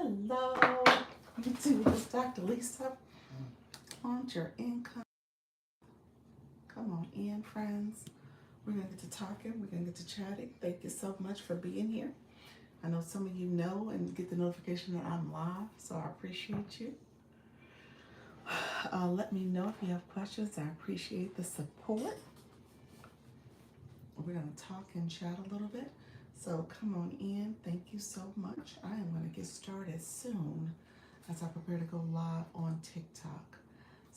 Hello, YouTube. It's Dr. Lisa. Launch your income. Come on in, friends. We're going to get to talking. We're going to get to chatting. Thank you so much for being here. I know some of you know and get the notification that I'm live, so I appreciate you. Let me know if you have questions. I appreciate the support. We're going to talk and chat a little bit. So come on in. Thank you so much. I am going to get started soon as I prepare to go live on TikTok.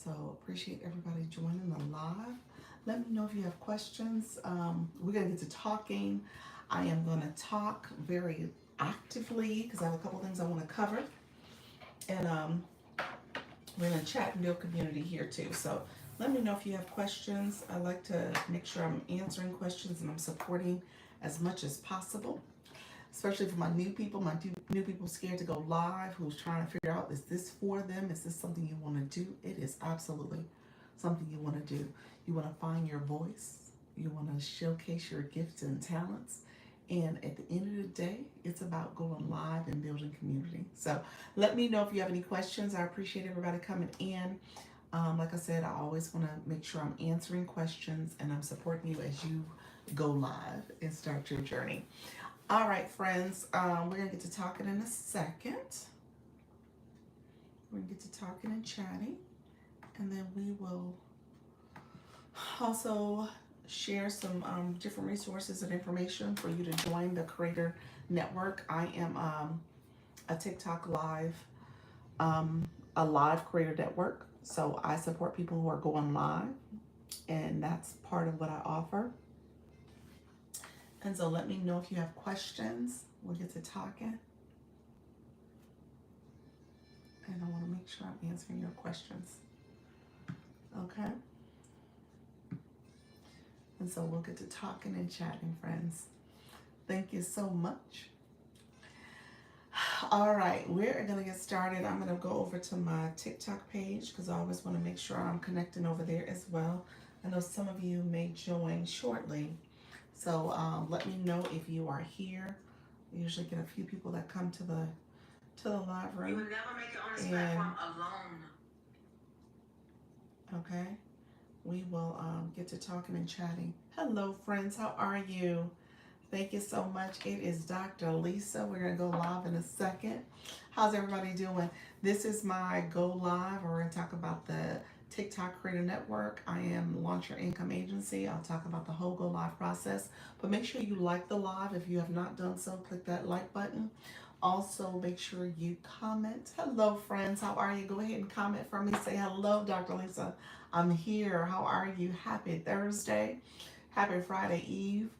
So appreciate everybody joining the live. Let me know if you have questions. We're going to get to talking. I am going to talk very actively because I have a couple things I want to cover. And we're going to chat and build community here too. So let me know if you have questions. I like to make sure I'm answering questions and I'm supporting as much as possible, especially for my new people scared to go live, who's trying to figure out, is this for them? Is this something you want to do? It is absolutely something you want to do. You want to find your voice. You want to showcase your gifts and talents. And at the end of the day, it's about going live and building community. So let me know if you have any questions. I appreciate everybody coming in. Like I said, I always want to make sure I'm answering questions and I'm supporting you as you go live and start your journey. All right, friends, we're going to get to talking in a second. We're going to get to talking and chatting. And then we will also share some different resources and information for you to join the Creator Network. I am a TikTok live, a live Creator Network. So I support people who are going live, and that's part of what I offer. And so let me know if you have questions. We'll get to talking. And I want to make sure I'm answering your questions. Okay? And so we'll get to talking and chatting, friends. Thank you so much. All right, we're going to get started. I'm going to go over to my TikTok page because I always want to make sure I'm connecting over there as well. I know some of you may join shortly. So let me know if you are here. We usually get a few people that come to the live room. You would never make it on this platform alone. Okay. We will get to talking and chatting. Hello, friends. How are you? Thank you so much. It is Dr. Lisa. We're going to go live in a second. How's everybody doing? This is my go live. We're going to talk about the TikTok Creator Network. I am Launch Your Income Agency. I'll talk about the whole go live process. But make sure you like the live. If you have not done so, click that like button. Also, make sure you comment. Hello, friends. How are you? Go ahead and comment for me. Say hello, Dr. Lisa. I'm here. How are you? Happy Thursday. Happy Friday Eve.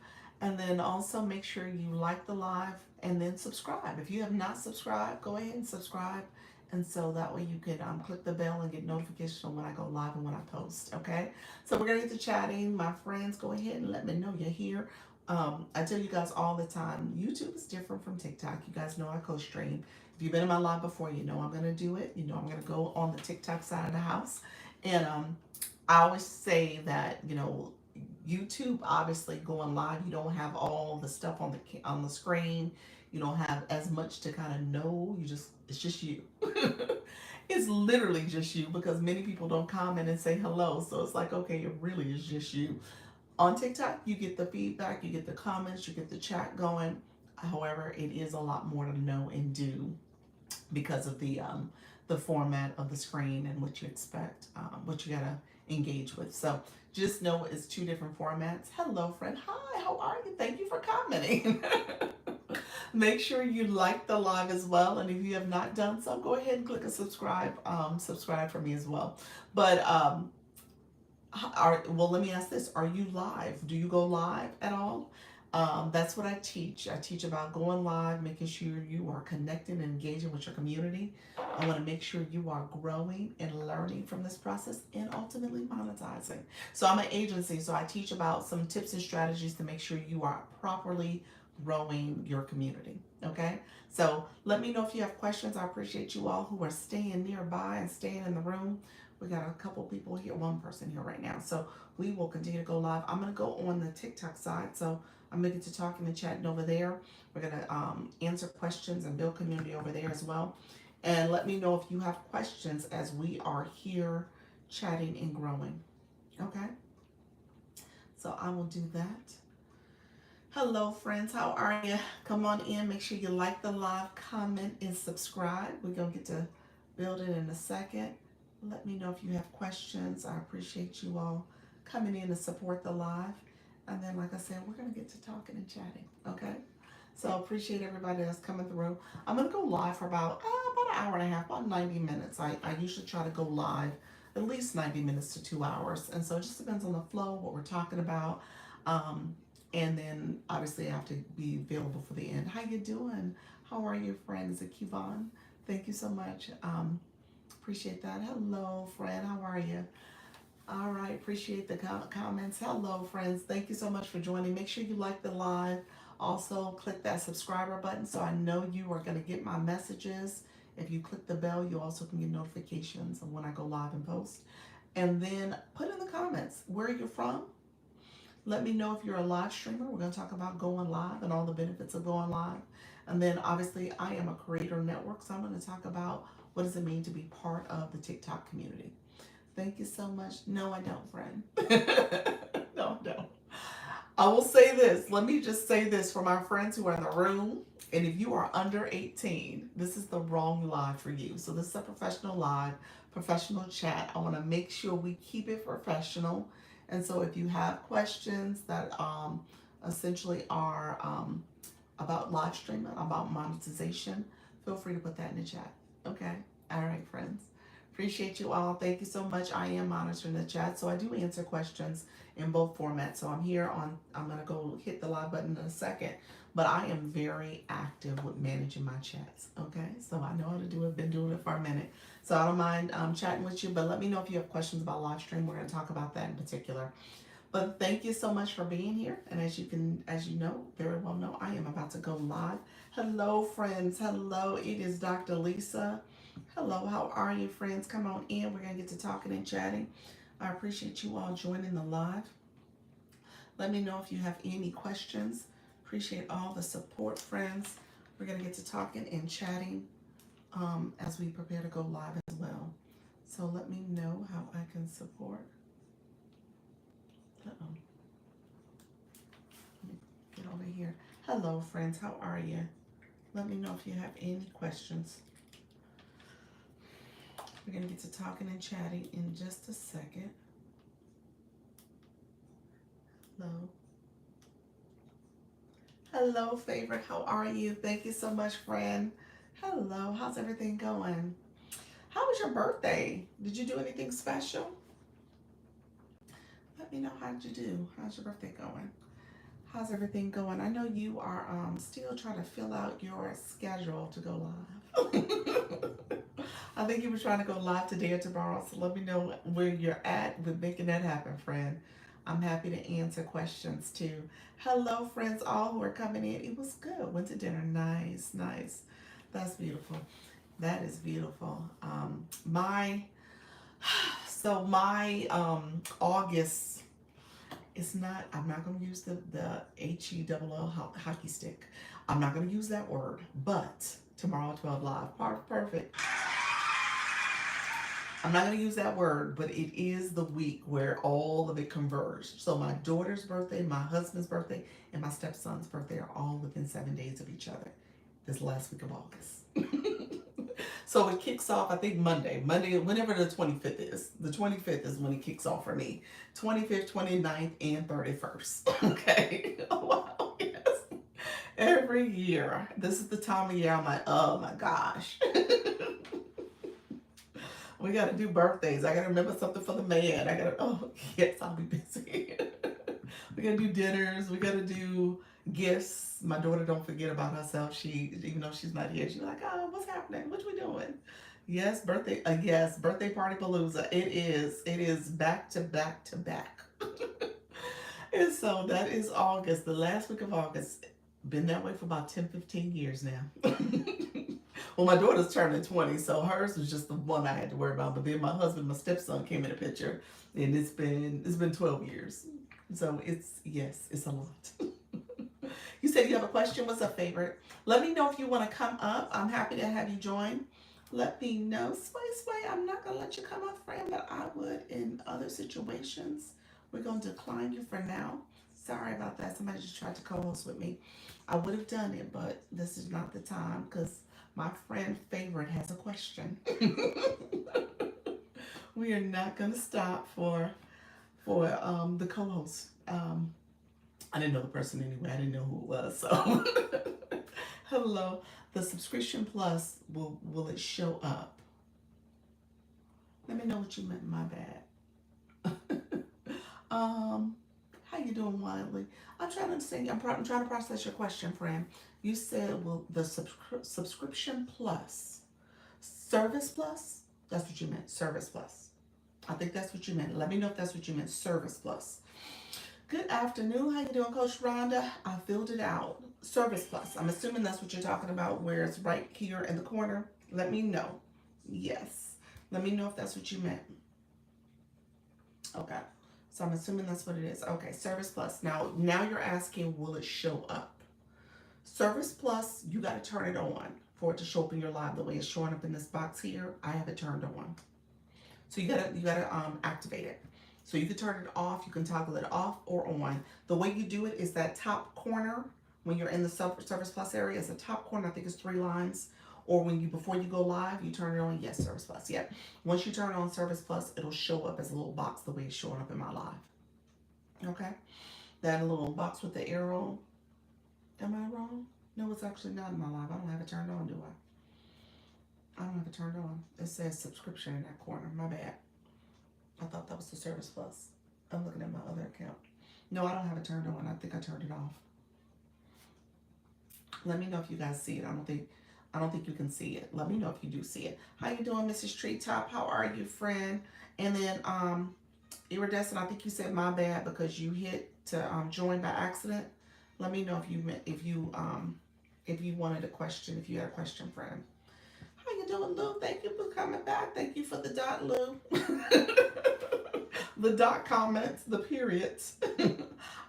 And then also make sure you like the live and then subscribe. If you have not subscribed, go ahead and subscribe. And so that way you can click the bell and get notification when I go live and when I post, okay? So we're going to get to chatting. My friends, go ahead and let me know you're here. I tell you guys all the time, YouTube is different from TikTok. You guys know I co-stream. If you've been in my live before, you know I'm going to do it. You know I'm going to go on the TikTok side of the house. And I always say that, you know, YouTube, obviously going live, you don't have all the stuff on the screen. You don't have as much to kind of know. It's just you. It's literally just you because many people don't comment and say hello. So it's like, okay, it really is just you. On TikTok, you get the feedback, you get the comments, you get the chat going. However, it is a lot more to know and do because of the format of the screen and what you expect, what you gotta engage with. So just know it's two different formats. Hello, friend. Hi, how are you? Thank you for commenting. Make sure you like the live as well. And if you have not done so, go ahead and click a subscribe. Subscribe for me as well. But well, let me ask this. Are you live? Do you go live at all? That's what I teach. I teach about going live, making sure you are connecting and engaging with your community. I want to make sure you are growing and learning from this process and ultimately monetizing. So I'm an agency, so I teach about some tips and strategies to make sure you are properly growing your community. Okay? So let me know if you have questions. I appreciate you all who are staying nearby and staying in the room. We got a couple people here, one person here right now. So we will continue to go live. I'm going to go on the TikTok side. So I'm going to get to talking and chatting over there. We're going to answer questions and build community over there as well. And let me know if you have questions as we are here chatting and growing. Okay? So I will do that. Hello, friends. How are you? Come on in. Make sure you like the live, comment, and subscribe. We're going to get to build it in a second. Let me know if you have questions. I appreciate you all coming in to support the live. And then, like I said, we're going to get to talking and chatting. Okay? So I appreciate everybody that's coming through. I'm going to go live for about an hour and a half, about 90 minutes. I usually try to go live at least 90 minutes to 2 hours. And so it just depends on the flow, what we're talking about. And then obviously I have to be available for the end. How you doing? How are you, friend? Is it Kevon? Thank you so much. Appreciate that. Hello, friend. How are you? All right. Appreciate the comments. Hello, friends. Thank you so much for joining. Make sure you like the live. Also, click that subscriber button so I know you are going to get my messages. If you click the bell, you also can get notifications of when I go live and post. And then put in the comments where you're from. Let me know if you're a live streamer. We're going to talk about going live and all the benefits of going live. And then obviously I am a creator network, so I'm going to talk about what does it mean to be part of the TikTok community. Thank you so much. No, I don't, friend. No, I don't. I will say this. Let me just say this for my friends who are in the room. And if you are under 18, this is the wrong live for you. So this is a professional live, professional chat. I want to make sure we keep it professional. And so if you have questions that essentially are about live streaming, about monetization, feel free to put that in the chat. Okay? All right, friends. Appreciate you all. Thank you so much. I am monitoring the chat, so I do answer questions in both formats. So I'm here on, I'm going to go hit the live button in a second, but I am very active with managing my chats. Okay? So I know how to do it. Been doing it for a minute. So I don't mind chatting with you, but let me know if you have questions about live stream. We're going to talk about that in particular. But thank you so much for being here. And as you know, very well know, I am about to go live. Hello, friends. Hello. It is Dr. Lisa. Hello. How are you, friends? Come on in. We're going to get to talking and chatting. I appreciate you all joining the live. Let me know if you have any questions. Appreciate all the support, friends. We're going to get to talking and chatting as we prepare to go live as well. So let me know how I can support. Uh-oh. Let me get over here. Hello, friends. How are you? Let me know if you have any questions. We're going to get to talking and chatting in just a second. Hello. Hello, favorite. How are you? Thank you so much, friend. Hello. How's everything going? How was your birthday? Did you do anything special? Let me know how did you do. How's your birthday going? How's everything going? I know you are still trying to fill out your schedule to go live. I think you were trying to go live today or tomorrow, so let me know where you're at with making that happen, friend. I'm happy to answer questions too. Hello, friends, all who are coming in. It was good. Went to dinner. Nice, nice. That's beautiful. That is beautiful. My August. It's not, I'm not going to use the HELL hockey stick. I'm not going to use that word, but tomorrow 12 live, perfect. I'm not going to use that word, but it is the week where all of it converged. So my daughter's birthday, my husband's birthday, and my stepson's birthday are all within 7 days of each other this last week of August. So it kicks off, I think Monday, whenever the 25th is. The 25th is when it kicks off for me. 25th, 29th, and 31st. Okay. Oh, wow. Yes. Every year. This is the time of year I'm like, oh my gosh. We got to do birthdays. I got to remember something for the man. Oh, yes, I'll be busy. We got to do dinners. We got to do gifts. My daughter don't forget about herself. Even though she's not here, she's like, oh, what's happening? What we doing? Yes, birthday party palooza. It is back to back to back. And so that is August, the last week of August. Been that way for about 10, 15 years now. Well, my daughter's turning 20, so hers was just the one I had to worry about. But then my husband, my stepson came in the picture, and it's been 12 years. So it's a lot. You said you have a question. What's a favorite? Let me know if you want to come up. I'm happy to have you join. Let me know. Sway. I'm not going to let you come up, friend, but I would in other situations. We're going to decline you for now. Sorry about that. Somebody just tried to co-host with me. I would have done it, but this is not the time because my friend favorite has a question. We are not going to stop for the co-host. I didn't know the person anyway. I didn't know who it was. So, hello. The subscription plus will it show up? Let me know what you meant. My bad. How you doing, Wildly? I'm trying to understand. I'm trying to process your question, friend. You said, "Will the subscription plus, service plus?" That's what you meant. Service plus. I think that's what you meant. Let me know if that's what you meant. Service plus. Good afternoon. How you doing, Coach Rhonda? I filled it out. Service plus. I'm assuming that's what you're talking about, where it's right here in the corner. Let me know. Yes. Let me know if that's what you meant. Okay. So I'm assuming that's what it is. Okay, Service Plus. Now you're asking, will it show up? Service Plus, you got to turn it on for it to show up in your live the way it's showing up in this box here. I have it turned on. So you gotta activate it. So you can turn it off, you can toggle it off or on. The way you do it is that top corner when you're in the Service Plus area is the top corner. I think it's 3 lines. Or when you before you go live, you turn it on. Yes, Service Plus. Yep. Once you turn on Service Plus, it'll show up as a little box the way it's showing up in my live. Okay. That little box with the arrow. Am I wrong? No, it's actually not in my live. I don't have it turned on, do I? I don't have it turned on. It says subscription in that corner. My bad. I thought that was the Service Plus. I'm looking at my other account. No, I don't have it turned on. I think I turned it off. Let me know if you guys see it. I don't think you can see it. Let me know if you do see it. How you doing, Mrs. Treetop? How are you, friend? And then Iridescent, I think you said my bad because you hit to join by accident. Let me know if you wanted a question, if you had a question, friend. How you doing, Lou? Thank you for coming back. Thank you for the dot, Lou. The dot comments, the periods.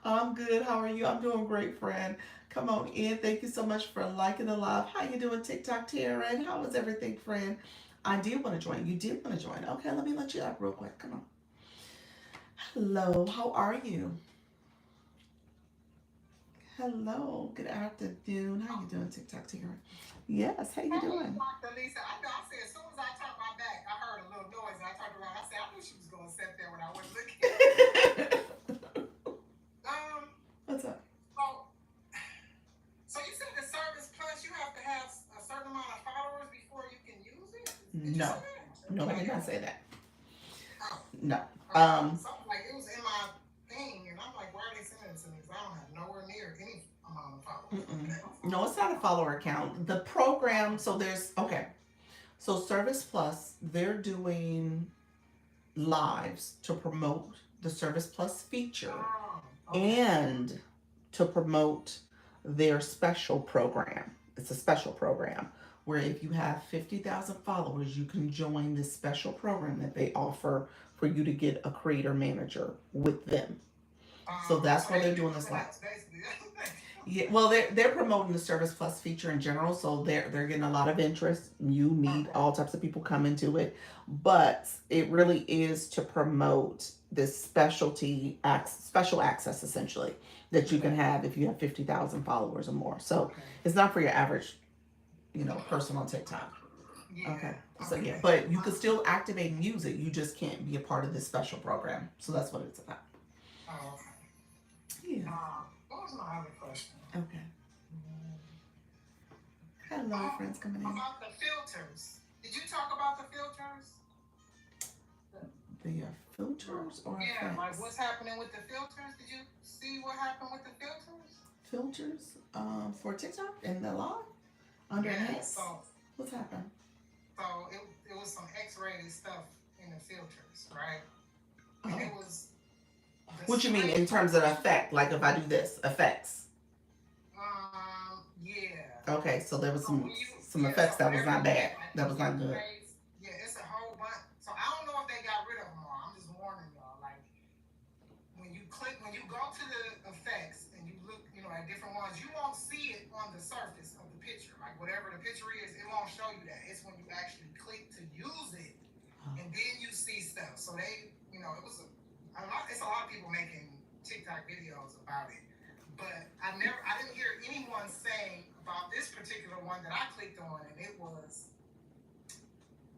I'm good. How are you? I'm doing great, friend. Come on in. Thank you so much for liking the live. How you doing, TikTok Taryn? How is everything, friend? I did want to join. You did want to join. Okay, let me let you up real quick. Come on. Hello. How are you? Hello. Good afternoon. How you doing, TikTok Taryn? Yes. How you doing? Dr. Lisa, I know. I said as soon as I turned my back, I heard a little noise. And I turned around. I said, I knew she was going to sit there when I wasn't looking. What's up? So you said the Service Plus, you have to have a certain amount of followers before you can use it? No. No, I did not say that. Oh. No. Something like it was in my thing, and I'm like, why are they sending it to me? Because I don't have nowhere near any amount of followers. No, it's not a follower account. The program, so So Service Plus, they're doing lives to promote the Service Plus feature and to promote their special program. It's a special program where if you have 50,000 followers, you can join this special program that they offer for you to get a creator manager with them. So that's why they're doing this live. Yeah, well, they're promoting the Service Plus feature in general, so they're getting a lot of interest. You, me, all types of people come into it, but it really is to promote this special access essentially that you can have if you have 50,000 followers or more. So it's not for your average, person on TikTok. Okay. So yeah, but you can still activate and use it. You just can't be a part of this special program. So that's what it's about. Oh, okay. Yeah. What was my other question? Okay. Hello, friends coming in. About the filters. Did you talk about the filters? The filters or effects? Like what's happening with the filters? Did you see what happened with the filters? Filters for TikTok and the live under enhance. So what's happened? So it was some X-rated stuff in the filters, right? And it was. What you mean in terms of effect? Like if I do this, effects? Yeah. Okay, so there was some effects that was not bad. That was not good. Yeah, it's a whole bunch. So I don't know if they got rid of them all. I'm just warning y'all. Like when you go to the effects and you look, at different ones, you won't on the surface of the picture. Like whatever the picture is, it won't show you that. It's when you actually click to use it, and then you see stuff. So they, it was it's a lot of people making TikTok videos about it. But I didn't hear anyone saying about this particular one that I clicked on, and it was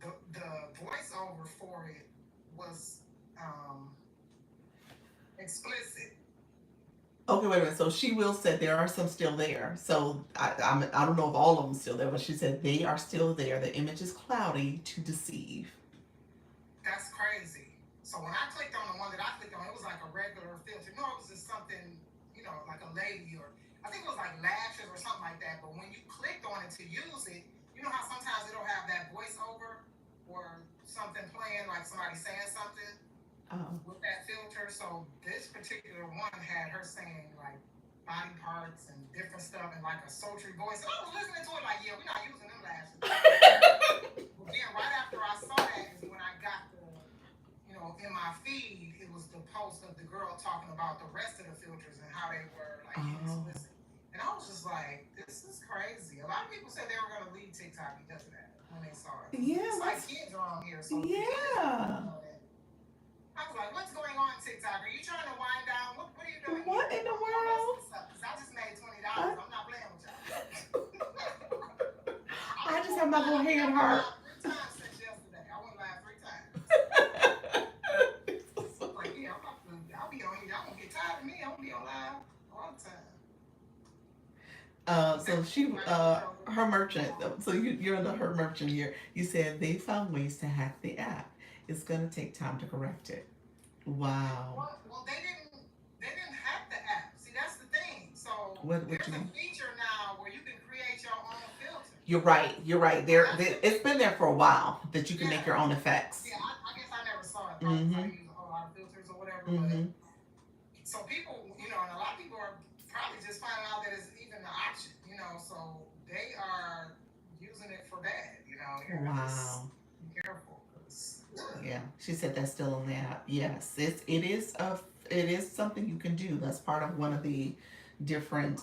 the voiceover for it was explicit. Okay, wait a minute. So she will said there are some still there. So I don't know if all of them still there, but she said they are still there. The image is cloudy to deceive. That's crazy. So when I clicked on the one that I clicked on, it was like a regular filter. No, it was just something, like a lady, or I think it was like lashes or something like that. But when you clicked on it to use it, you know how sometimes it'll have that voiceover or something playing, like somebody saying something with that filter. So this particular one had her saying like body parts and different stuff and like a sultry voice. And I was listening to it like, yeah, we're not using them lashes. But then right after I saw that is when I got in my feed, it was the post of the girl talking about the rest of the filters and how they were like explicit. And I was just like, this is crazy. A lot of people said they were going to leave TikTok because of that when they saw it. Yeah. It's like kids are on here. So yeah. I was like, what's going on, TikTok? Are you trying to wind down? What are you doing? What in the world? Because I just made $20. I'm not playing with y'all. I just have my little hand hurt. 3 times since yesterday. I went live 3 times. Like, yeah, I'll be on here. Y'all gonna get tired of me. I'm gonna be on live all the time. So her merchant. So you're in the her merchant here. You said they found ways to hack the app. It's gonna take time to correct it. Wow. Well, they didn't hack the app. See, that's the thing. So what there's a feature now where you can create your own filter. You're right. It's been there for a while that you can make your own effects. Yeah, I guess I never saw it. I use a whole lot of filters or whatever. But, so people, and a lot of people are probably just finding out that it's even an option. So they are using it for bad. Wow. Be careful. Yeah, she said that's still on the app. Yes, it is something you can do. That's part of one of the different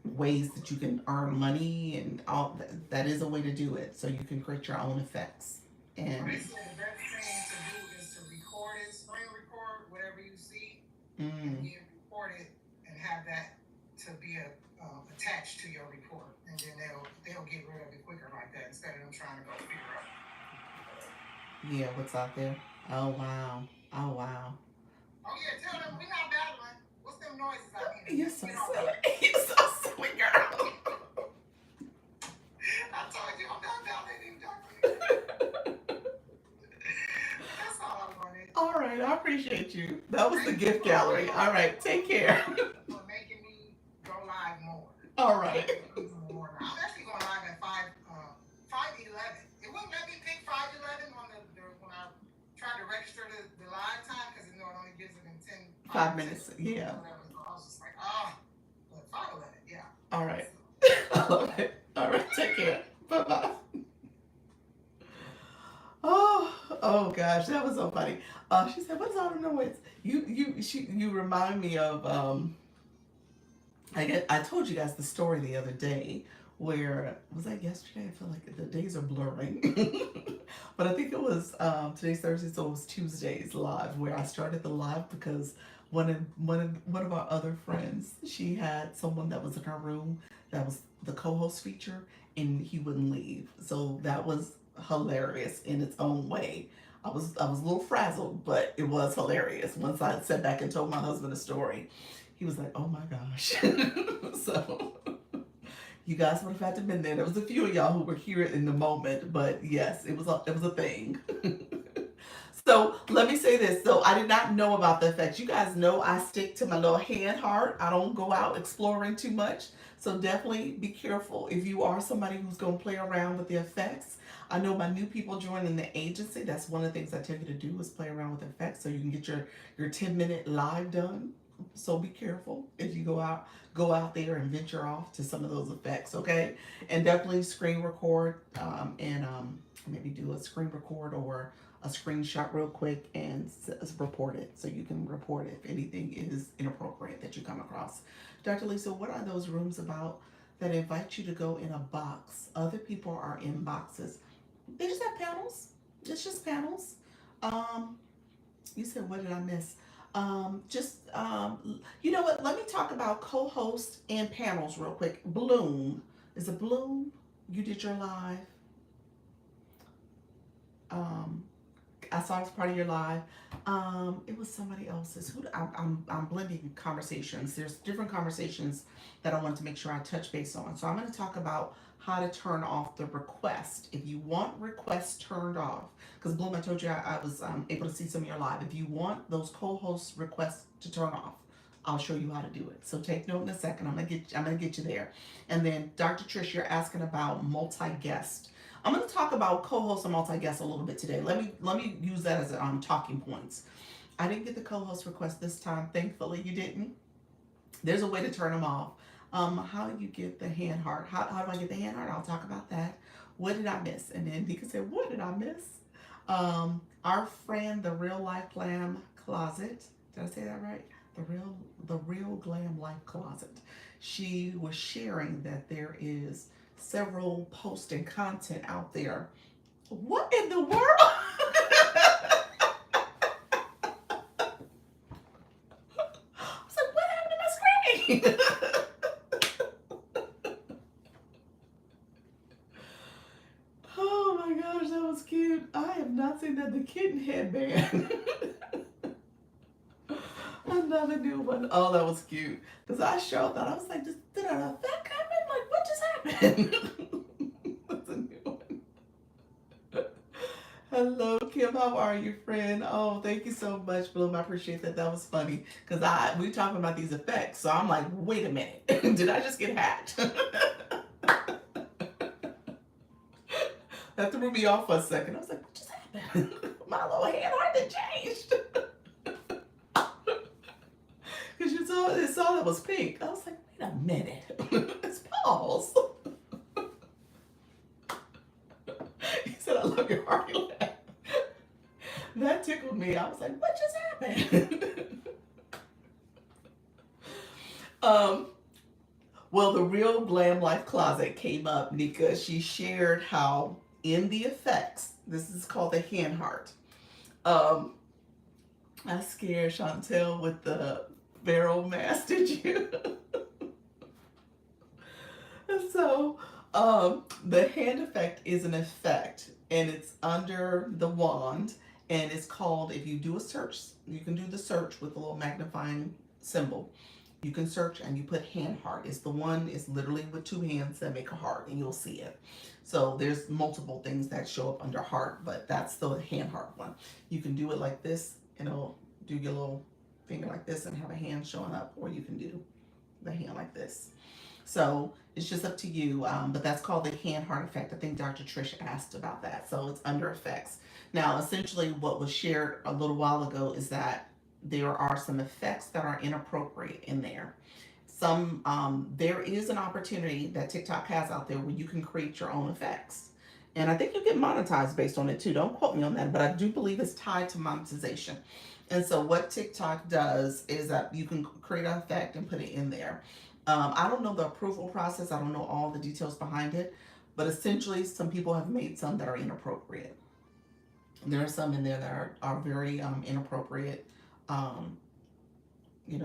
ways that you can earn money, and all that is a way to do it. So you can create your own effects. And they said the best thing to do is to record it, screen record whatever you see, and then record it and have that to be attached to your report, and then they'll get rid of it quicker like that instead of them trying to go figure out. Yeah, what's out there? Oh wow. Oh yeah, tell them we're not battling. What's them noises out here? You're so silly. You're so silly, girl. I told you I'm not battling him, That's all I wanted. All right, I appreciate you. That was the gift gallery. All right, take care. For making me go live more. All right. I'm actually going live at 5:11. It wouldn't let me pick 5:11 on when I tried to register the live time because it only gives it in 5 minutes. Yeah. I was just like, but 5:11, yeah. All right. I love it. All right, take care. Bye-bye. Oh gosh, that was so funny. She said, "What's all the noise?" You remind me of I told you guys the story the other day where was that yesterday? I feel like the days are blurring. But I think it was today's Thursday, so it was Tuesday's live where I started the live because one of our other friends, she had someone that was in her room that was the co-host feature, and he wouldn't leave. So that was hilarious in its own way. I was a little frazzled, but it was hilarious. Once I sat back and told my husband a story, he was like, "Oh my gosh." So you guys would have had to have been there. There was a few of y'all who were here in the moment, but yes, it was a thing. So let me say this. So I did not know about the effects. You guys know I stick to my little hand heart. I don't go out exploring too much. So definitely be careful if you are somebody who's going to play around with the effects. I know my new people joining the agency. That's one of the things I tell you to do is play around with effects so you can get your 10-minute live done. So be careful if you go out there and venture off to some of those effects, okay? And definitely screen record and maybe do a screen record or a screenshot real quick and report it. So you can report it if anything is inappropriate that you come across. Dr. Lisa, what are those rooms about that invite you to go in a box? Other people are in boxes. They just have panels. It's just panels. Um, you said, what did I miss? You know what? Let me talk about co-host and panels real quick. Bloom. Is it Bloom? You did your live. Um, I saw it was part of your live. It was somebody else's. I'm blending conversations. There's different conversations that I wanted to make sure I touch base on. So I'm going to talk about how to turn off the request. If you want requests turned off, because Bloom, I told you I was able to see some of your live. If you want those co-host requests to turn off, I'll show you how to do it. So take note in a second. I'm gonna get you there. And then Dr. Trish, you're asking about multi-guest. I'm going to talk about co-host and multi-guest a little bit today. Let me use that as talking points. I didn't get the co-host request this time. Thankfully, you didn't. There's a way to turn them off. How do you get the hand heart? How do I get the hand heart? I'll talk about that. What did I miss? And then Nika said, what did I miss? Our friend, the Real Life Glam Closet. Did I say that right? The real Glam Life Closet. She was sharing that there is several posts and content out there. What in the world? I was like, what happened to my screen? Oh my gosh, that was cute. I have not seen that. The kitten headband. Another new one. Oh, that was cute. Because I sure thought, I was like, did an effect happen? Like, what just happened? That's a new one. Hello, Kim. How are you, friend? Oh, thank you so much, Bloom. I appreciate that. That was funny. Because we talking about these effects. So I'm like, wait a minute. Did I just get hacked? That threw me off for a second. I was like, what just happened? My little hand hardly changed. Because you saw that was pink. I was like, wait a minute. It's paws. He said, I love your hearty laugh. That tickled me. I was like, what just happened? Well, the Real Glam Life Closet came up. Nika, she shared how in the effects, this is called the hand heart. I scared Chantel with the barrel mask, did you? So, the hand effect is an effect, and it's under the wand, and it's called, if you do a search, you can do the search with a little magnifying symbol. You can search and you put hand heart. It's the one, it's literally with two hands that make a heart, and you'll see it. So there's multiple things that show up under heart, but that's the hand heart one. You can do it like this, and it'll do your little finger like this and have a hand showing up, or you can do the hand like this. So it's just up to you, but that's called the hand heart effect. I think Dr. Trish asked about that. So it's under effects. Now, essentially what was shared a little while ago is that there are some effects that are inappropriate in there. There is an opportunity that TikTok has out there where you can create your own effects. And I think you get monetized based on it too. Don't quote me on that, but I do believe it's tied to monetization. And so what TikTok does is that you can create an effect and put it in there. I don't know the approval process. I don't know all the details behind it, but essentially some people have made some that are inappropriate. There are some in there that are very inappropriate. Um,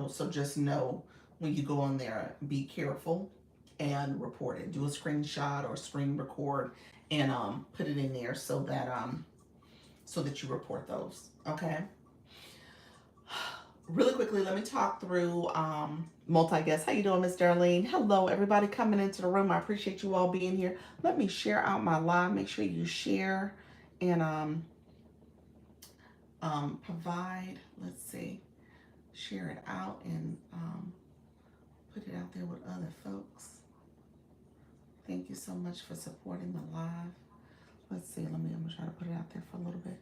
so just know when you go on there, be careful and report it. Do a screenshot or screen record and put it in there so that you report those. Okay. Really quickly, let me talk through multi-guest. How you doing, Miss Darlene? Hello, everybody coming into the room. I appreciate you all being here. Let me share out my live. Make sure you share and provide. Let's see, share it out and put it out there with other folks. Thank you so much for supporting the live. Let's see. I'm gonna try to put it out there for a little bit.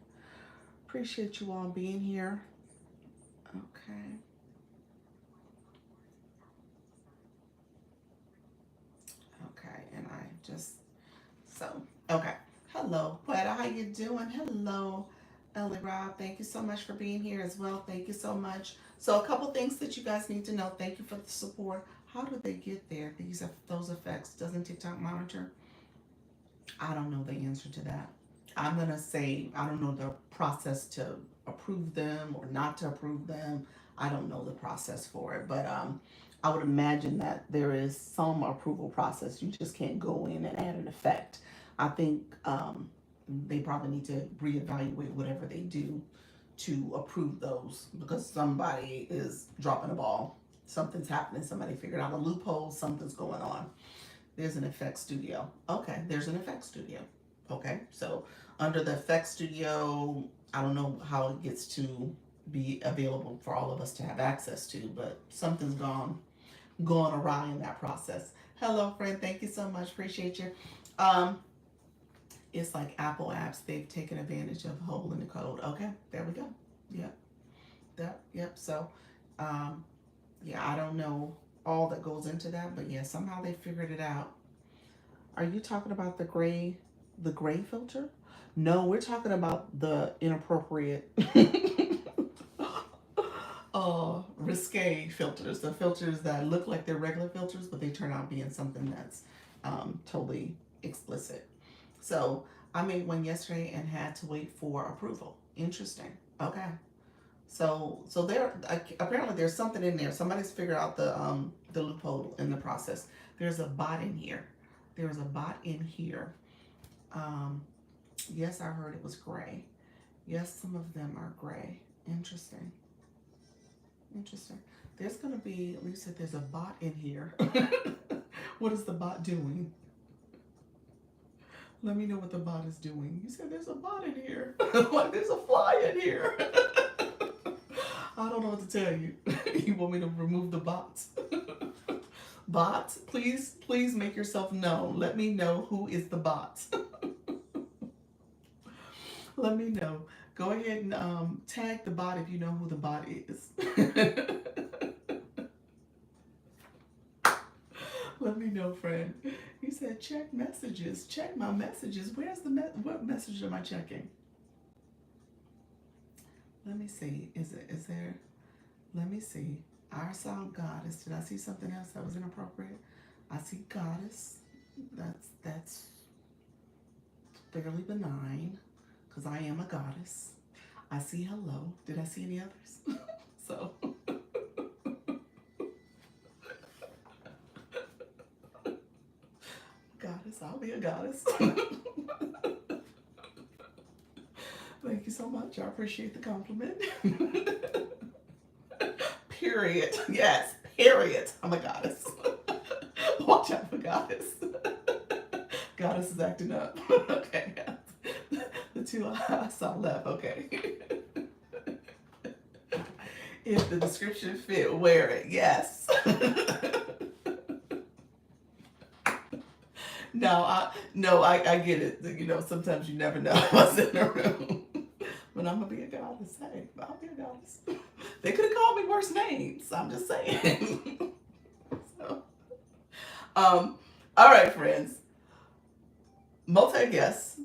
Appreciate you all being here. Okay. Okay, and okay. Hello, Quetta, how you doing? Hello, Ellie Rob, thank you so much for being here as well. Thank you so much. So a couple things that you guys need to know. Thank you for the support. How do they get there? Those effects. Doesn't TikTok monitor? I don't know the answer to that. I'm gonna say I don't know the process to approve them or not to approve them. I don't know the process for it, but I would imagine that there is some approval process. You just can't go in and add an effect. I think they probably need to reevaluate whatever they do to approve those because somebody is dropping a ball. Something's happening. Somebody figured out a loophole. Something's going on. There's an effects studio. Okay, there's an effects studio. Okay, so under the effects studio, I don't know how it gets to be available for all of us to have access to, but something's gone awry in that process. Hello, friend. Thank you so much. Appreciate you. Um, it's like Apple apps. They've taken advantage of a hole in the code. Okay, there we go. Yep, yep. So, um, yeah, I don't know all that goes into that, but yeah, somehow they figured it out. Are you talking about the gray filter? No, we're talking about the inappropriate, risque filters. The filters that look like they're regular filters, but they turn out being something that's totally explicit. So I made one yesterday and had to wait for approval. Interesting. Okay. So there apparently there's something in there. Somebody's figured out the loophole in the process. There's a bot in here. There's a bot in here. Um, yes, I heard it was gray. Yes, some of them are gray. Interesting. Interesting. There's gonna be, at least if there's a bot in here. What is the bot doing? Let me know what the bot is doing. You said there's a bot in here. Like there's a fly in here. I don't know what to tell you. You want me to remove the bots? Bots, please make yourself known. Let me know who is the bot. Let me know. Go ahead and tag the bot if you know who the bot is. Let me know, friend. He said, check messages. Check my messages. Where's what message am I checking? Let me see. Is there? Let me see. Our sound goddess. Did I see something else that was inappropriate? I see goddess. That's fairly benign because I am a goddess. I see hello. Did I see any others? So goddess, I'll be a goddess. Thank you so much. I appreciate the compliment. Period. Yes, period. I'm a goddess. Watch out for goddess. Goddess is acting up. Okay. The two I saw left. Okay. If the description fit, wear it. Yes. No, I get it. You know, sometimes you never know what's in the room. But I'm gonna be a goddess. Hey, I'll be a goddess. They could have called me worse names. I'm just saying. So, all right, friends. Multi-guest,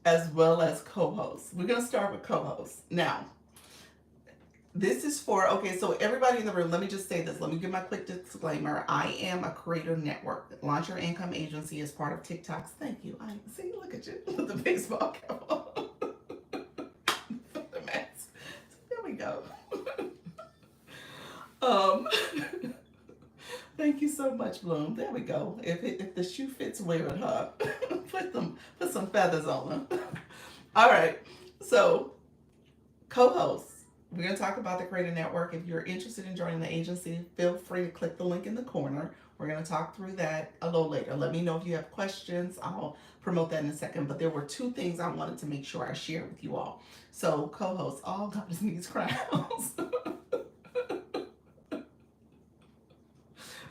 as well as co-host. We're gonna start with co-host. Now, this is for, okay, so everybody in the room, let me just say this. Let me give my quick disclaimer. I am a creator network. Launch Your Income Agency is part of TikTok's. Thank you. I see, look at you with the baseball cap on. The mask. There we go. Thank you so much, Bloom. There we go. If the shoe fits, wear it, huh? Put some feathers on them. All right. So, co-hosts. We're going to talk about the Creator Network. If you're interested in joining the agency, feel free to click the link in the corner. We're going to talk through that a little later. Let me know if you have questions. I'll promote that in a second. But there were two things I wanted to make sure I share with you all. So, co-hosts, all goddess needs crowns.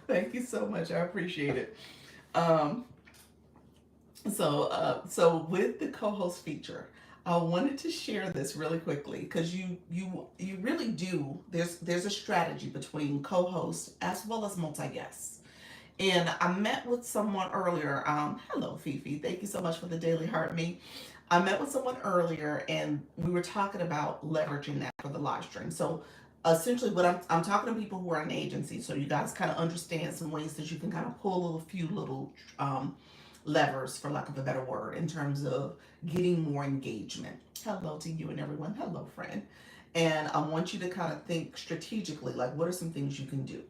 Thank you so much. I appreciate it. So with the co-host feature, I wanted to share this really quickly because you really do. There's a strategy between co-host as well as multi-guests. And I met with someone earlier. Hello, Fifi. Thank you so much for the daily heart me. I met with someone earlier, and we were talking about leveraging that for the live stream. So, essentially, what I'm talking to people who are in agency, so you guys kind of understand some ways that you can kind of pull a few little levers, for lack of a better word, in terms of getting more engagement. Hello to you and everyone. Hello, friend. And I want you to kind of think strategically, like, what are some things you can do?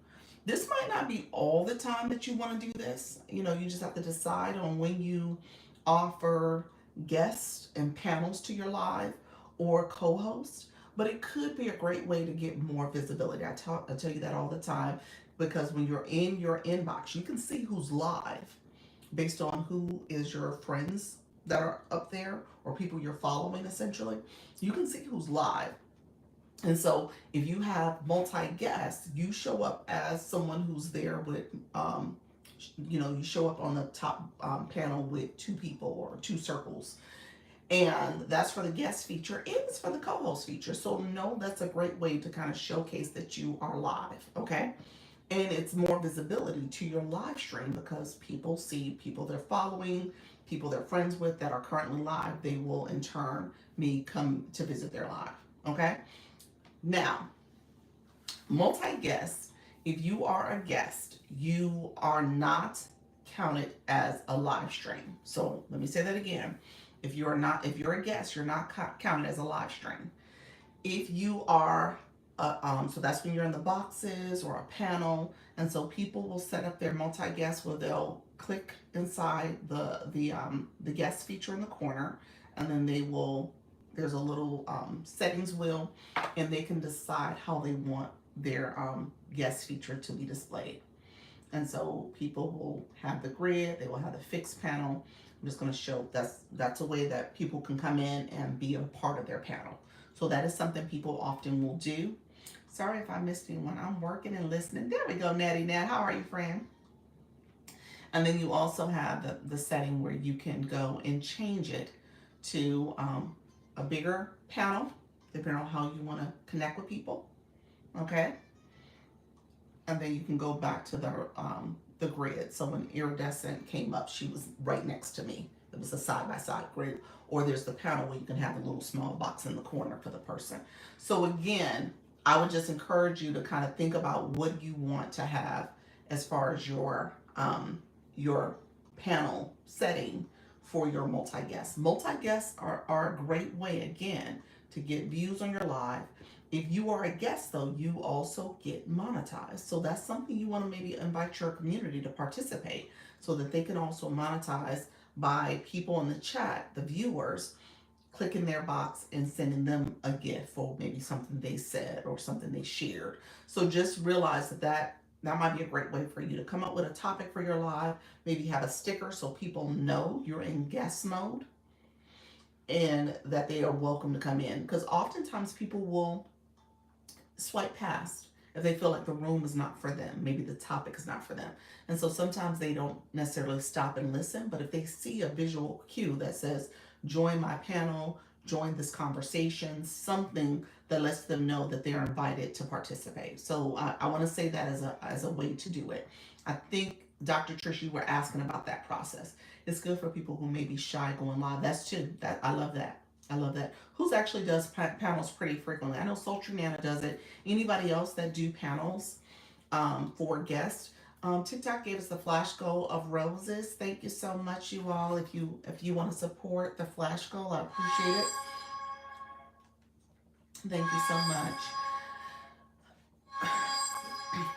This might not be all the time that you want to do this. You know, you just have to decide on when you offer guests and panels to your live or co-host. But it could be a great way to get more visibility. I tell you that all the time, because when you're in your inbox, you can see who's live based on who is your friends that are up there or people you're following essentially. You can see who's live. And so if you have multi guests, you show up as someone who's there with, you show up on the top panel with two people or two circles. And that's for the guest feature and it's for the co host feature. So, no, that's a great way to kind of showcase that you are live. Okay. And it's more visibility to your live stream because people see people they're following, people they're friends with that are currently live. They will in turn me come to visit their live. Okay. Now, multi guest, if you are a guest, you are not counted as a live stream. So let me say that again. If you're a guest, you're not counted as a live stream. If you are, so that's when you're in the boxes or a panel, and so people will set up their multi guest where they'll click inside the guest feature in the corner, and then they will. There's a little settings wheel, and they can decide how they want their guest feature to be displayed. And so people will have the grid, they will have the fixed panel. I'm just going to show that's a way that people can come in and be a part of their panel. So that is something people often will do. Sorry if I missed anyone. I'm working and listening. There we go, Natty Nat. How are you, friend? And then you also have the setting where you can go and change it to a bigger panel, depending on how you want to connect with people. Okay, and then you can go back to the grid. So when Iridescent came up, she was right next to me. It was a side by side grid. Or there's the panel where you can have a little small box in the corner for the person. So again, I would just encourage you to kind of think about what you want to have as far as your panel setting for your multi guests. Multi guests are a great way again to get views on your live. If you are a guest, though, you also get monetized. So that's something you want to maybe invite your community to participate so that they can also monetize by people in the chat, the viewers, clicking their box and sending them a gift for maybe something they said or something they shared. So just realize that might be a great way for you to come up with a topic for your live, maybe have a sticker so people know you're in guest mode and that they are welcome to come in. Because oftentimes people will swipe past if they feel like the room is not for them. Maybe the topic is not for them. And so sometimes they don't necessarily stop and listen, but if they see a visual cue that says, join my panel, join this conversation, something that lets them know that they're invited to participate. So I want to say that as a way to do it. I think, Dr. Trish, you were asking about that process. It's good for people who may be shy going live. That's too. I love that. I love that. Who's actually does panels pretty frequently? I know Sultry Nana does it. Anybody else that do panels for guests? TikTok gave us the flash goal of roses. Thank you so much, you all. If you want to support the flash goal, I appreciate it. Thank you so much.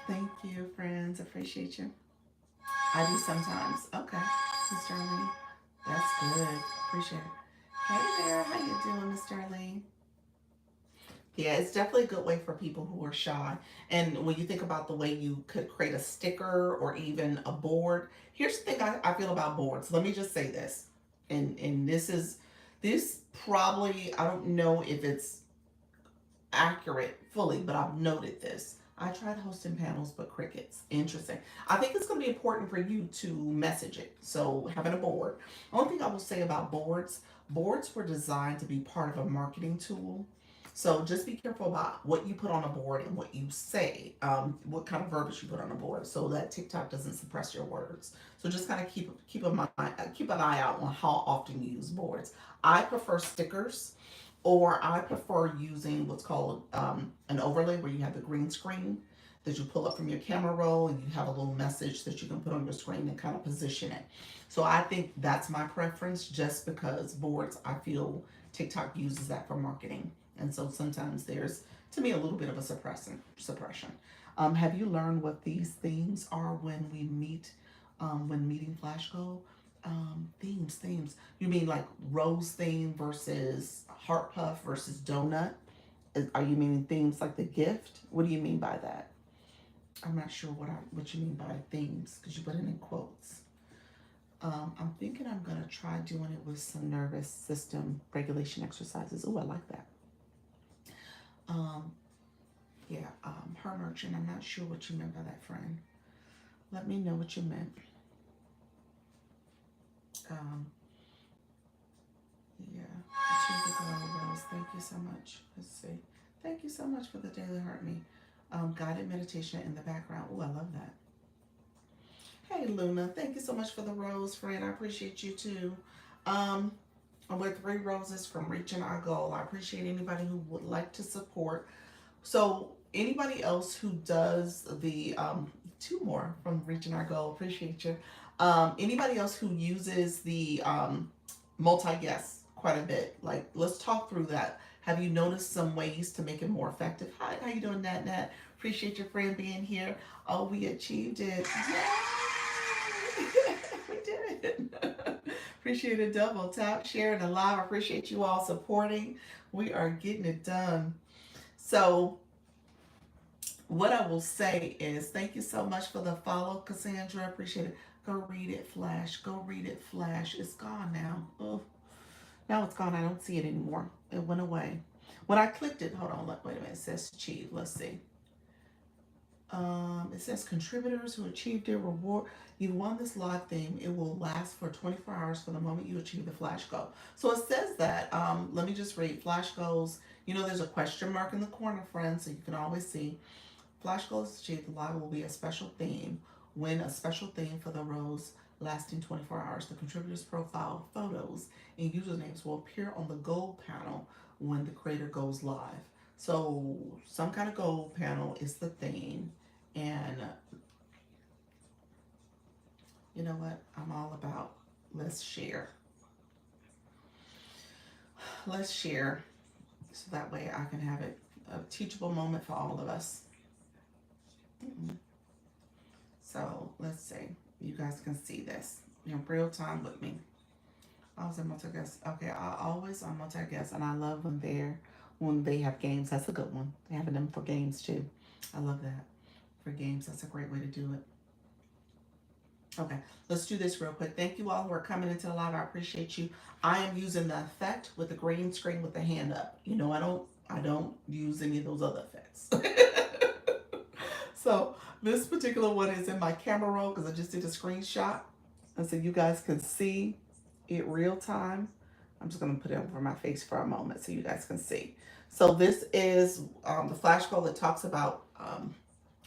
Thank you, friends. Appreciate you. I do sometimes. Okay, Mr. Arlene. That's good. Appreciate it. Hey there, how you doing, Mr. Arlene? Yeah, it's definitely a good way for people who are shy. And when you think about the way you could create a sticker or even a board, here's the thing I feel about boards. Let me just say this. And this probably, I don't know if it's accurate fully, but I've noted this. I tried hosting panels, but crickets. Interesting. I think it's going to be important for you to message it. So having a board. Only thing I will say about boards were designed to be part of a marketing tool. So just be careful about what you put on a board and what you say, what kind of verbiage you put on a board, so that TikTok doesn't suppress your words. So just kind of keep an eye out on how often you use boards. I prefer stickers, or I prefer using what's called an overlay, where you have the green screen that you pull up from your camera roll, and you have a little message that you can put on your screen and kind of position it. So I think that's my preference, just because boards, I feel TikTok uses that for marketing. And so sometimes there's, to me, a little bit of a suppression. Have you learned what these themes are when we meet, when meeting Flash Goal? Themes. You mean like rose theme versus heart puff versus donut? Are you meaning themes like the gift? What do you mean by that? I'm not sure what you mean by themes, because you put it in quotes. I'm thinking I'm gonna try doing it with some nervous system regulation exercises. Oh, I like that. Um, yeah, her merchant. I'm not sure what you meant by that, friend. Let me know what you meant. Um, yeah, achieve the goal, Rose. Thank you so much. Let's see. Thank you so much for the daily heart me. Guided meditation in the background. Oh, I love that. Hey, Luna. Thank you so much for the rose, friend. I appreciate you too. Um, with 3 roses from reaching our goal. I appreciate anybody who would like to support. So anybody else who does the 2 more from reaching our goal, appreciate you. Anybody else who uses the multi guess quite a bit, like let's talk through that. Have you noticed some ways to make it more effective? Hi, how you doing, Nat? Appreciate your friend being here. Oh, we achieved it! Yay! We did it. Appreciate it. Double tap, sharing and live. I appreciate you all supporting. We are getting it done. So what I will say is thank you so much for the follow, Cassandra. I appreciate it. Go read it, Flash. Go read it, Flash. It's gone now. Oh, now it's gone. I don't see it anymore. It went away. When I clicked it, hold on, wait a minute. It says achieve. Let's see. It says contributors who achieved their reward. You won this live theme. It will last for 24 hours from the moment you achieve the flash goal. So it says that. Let me just read. Flash goals. You know, there's a question mark in the corner, friends, so you can always see. Flash goals achieved. The live will be a special theme. Win a special theme for the rows lasting 24 hours. The contributors' profile photos and usernames will appear on the goal panel when the creator goes live. So some kind of goal panel is the theme. And you know what? I'm all about let's share. Let's share so that way I can have it a teachable moment for all of us. Mm-mm. So let's see. You guys can see this in real time with me. I was a multi-guest. Okay, I always on multi-guest, and I love when they have games. That's a good one. They having them for games too. I love that for games. That's a great way to do it. Okay, let's do this real quick. Thank you all who are coming into the live. I appreciate you. I am using the effect with the green screen with the hand up. You know, I don't use any of those other effects. So this particular one is in my camera roll because I just did a screenshot, and so you guys can see it real time. I'm just gonna put it over my face for a moment so you guys can see. So this is the flash goal that talks about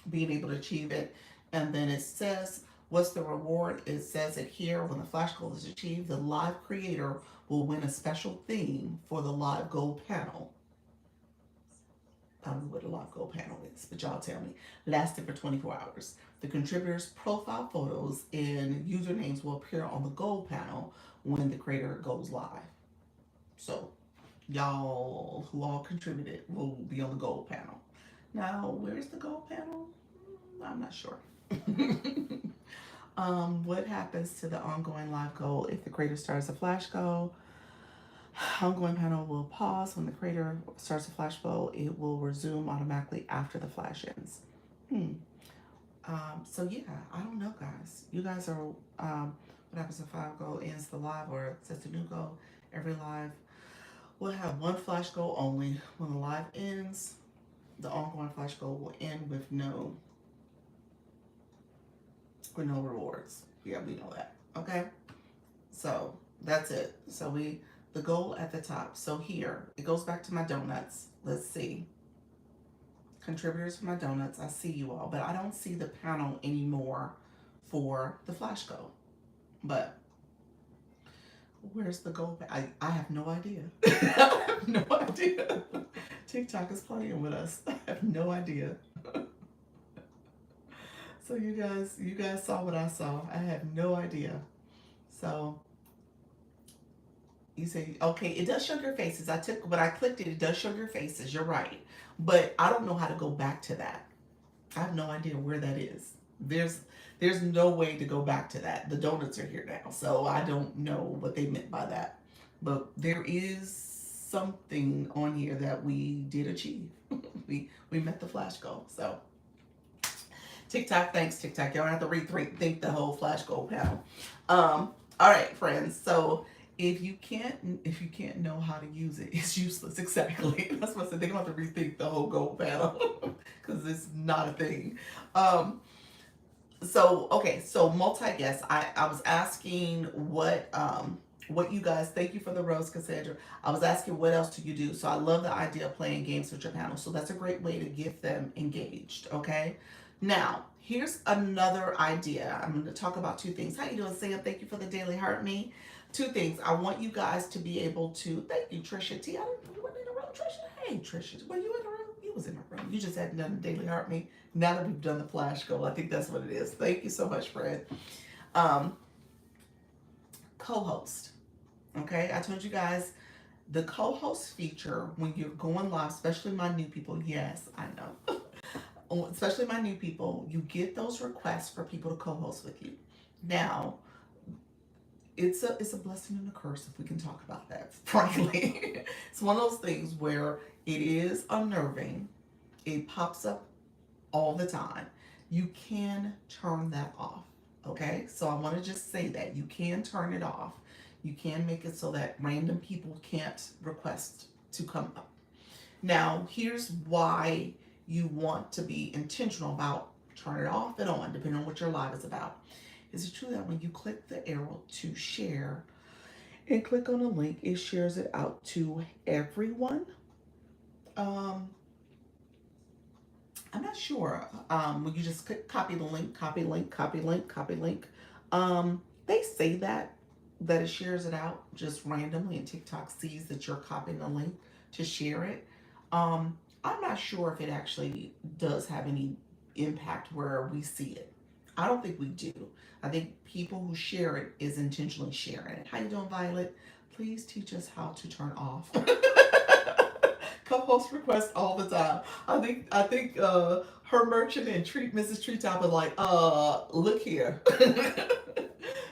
being able to achieve it. And then it says, what's the reward? It says it here. When the flash goal is achieved, the live creator will win a special theme for the live goal panel. I don't know what a live goal panel is, but y'all tell me. Lasted for 24 hours. The contributors' profile photos and usernames will appear on the goal panel when the creator goes live. So y'all who all contributed will be on the goal panel. Now, where's the goal panel? I'm not sure. What happens to the ongoing live goal if the creator starts a flash goal? Ongoing panel will pause when the creator starts a flash goal. It will resume automatically after the flash ends. So yeah, I don't know, guys. You guys are. What happens if a goal ends the live or sets a new goal? Every live will have one flash goal only. When the live ends, the ongoing flash goal will end with no rewards. Yeah, we know that. Okay, so that's it. So the goal at the top. So here, it goes back to my donuts. Let's see. Contributors for my donuts. I see you all, but I don't see the panel anymore for the flash goal. But where's the goal? I have no idea. I have no idea. TikTok is playing with us. I have no idea. So you guys saw what I saw. I have no idea. So you say, okay, it does show your faces. When I clicked it, it does show your faces. You're right. But I don't know how to go back to that. I have no idea where that is. There's no way to go back to that. The donuts are here now, so I don't know what they meant by that. But there is something on here that we did achieve. we met the flash goal. So TikTok, thanks TikTok. Y'all have to rethink the whole flash goal panel. All right, friends. So if you can't know how to use it, it's useless. Exactly. That's what I said. They're gonna have to rethink the whole goal panel because it's not a thing. So okay, so multi-guest. I was asking what you guys, thank you for the rose, Cassandra. I was asking what else do you do? So I love the idea of playing games with your panel. So that's a great way to get them engaged. Okay. Now, here's another idea. I'm going to talk about two things. How you doing, Sam? Thank you for the daily heart me. Two things. I want you guys to be able to, thank you, Trisha T. I didn't know you weren't in the room, Trisha. Hey, Trisha, were you in the room? You was in the room. You just hadn't done the daily heart me. Now that we've done the flash goal, I think that's what it is. Thank you so much, Fred. Co-host. Okay, I told you guys the co-host feature when you're going live, especially my new people. Yes, I know. Especially my new people, you get those requests for people to co-host with you. Now, it's a blessing and a curse if we can talk about that. Frankly, it's one of those things where it is unnerving. It pops up all the time. You can turn that off. Okay, so I want to just say that you can turn it off. You can make it so that random people can't request to come up. Now, here's why you want to be intentional about turn it off and on, depending on what your live is about. Is it true that when you click the arrow to share and click on a link, it shares it out to everyone? I'm not sure. When you just click copy the link, copy link, copy link, copy link. They say that it shares it out just randomly, and TikTok sees that you're copying the link to share it. I'm not sure if it actually does have any impact where we see it. I don't think we do. I think people who share it is intentionally sharing it. How you doing, Violet? Please teach us how to turn off. Co-host requests all the time. I think her merchant and Mrs. Treetop are like, look here.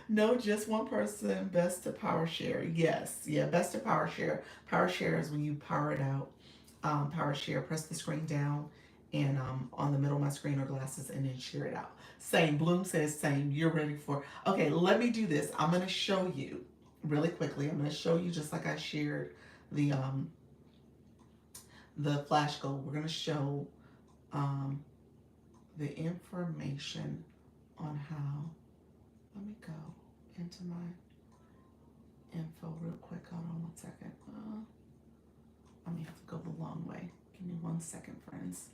No, just one person. Best to power share. Yes, yeah, best to power share. Power share is when you power it out. Power share, press the screen down and on the middle of my screen or glasses and then share it out. Same, Bloom says same, you're ready for, okay, let me do this. I'm gonna show you really quickly. I'm gonna show you just like I shared the flash goal. We're gonna show the information on how, let me go into my info real quick. Hold on one second. I may have to go the long way. Give me 1 second, friends.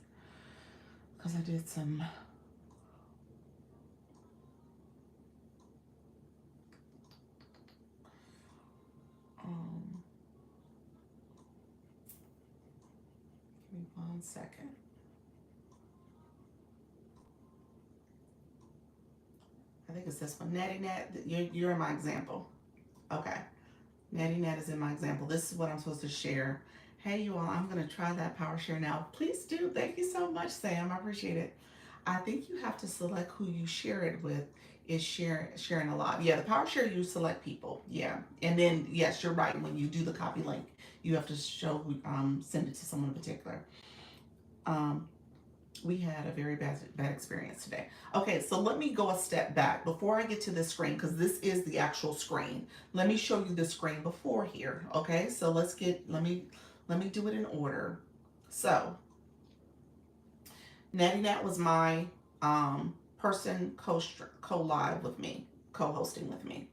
Because I did some give me 1 second. I think it's this one. Natty Nat, you're in my example. Okay. Natty Nat is in my example. This is what I'm supposed to share. Hey, you all, I'm going to try that power share now. Please do. Thank you so much, Sam. I appreciate it. I think you have to select who you share it with is sharing a lot. Yeah, the power share, you select people. Yeah. And then, yes, you're right. When you do the copy link, you have to show who, send it to someone in particular. We had a very bad experience today. Okay, so let me go a step back before I get to this screen, because this is the actual screen. Let me show you the screen before here. Okay, so let me do it in order. So Natty Nat was my person co-live with me, co-hosting with me.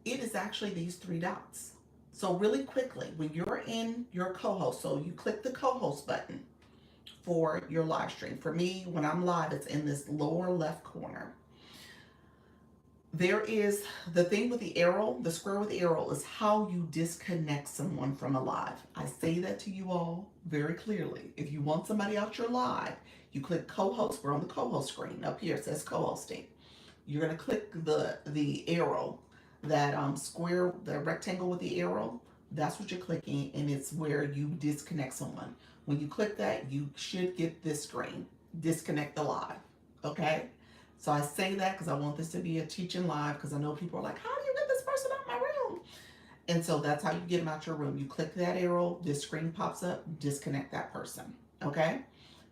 It is actually these 3 dots. So really quickly, when you're in your co-host, so you click the co-host button for your live stream. For me, when I'm live, it's in this lower left corner. There is the thing with the arrow, the square with the arrow is how you disconnect someone from a live. I say that to you all very clearly. If you want somebody out your live, you click co-host. We're on the co-host screen. Up here it says co-hosting. You're going to click the arrow, that square, the rectangle with the arrow. That's what you're clicking, and it's where you disconnect someone. When you click that, you should get this screen, disconnect the live. Okay? So I say that because I want this to be a teaching live, because I know people are like, how do you get this person out of my room? And so that's how you get them out your room. You click that arrow, this screen pops up, disconnect that person. Okay?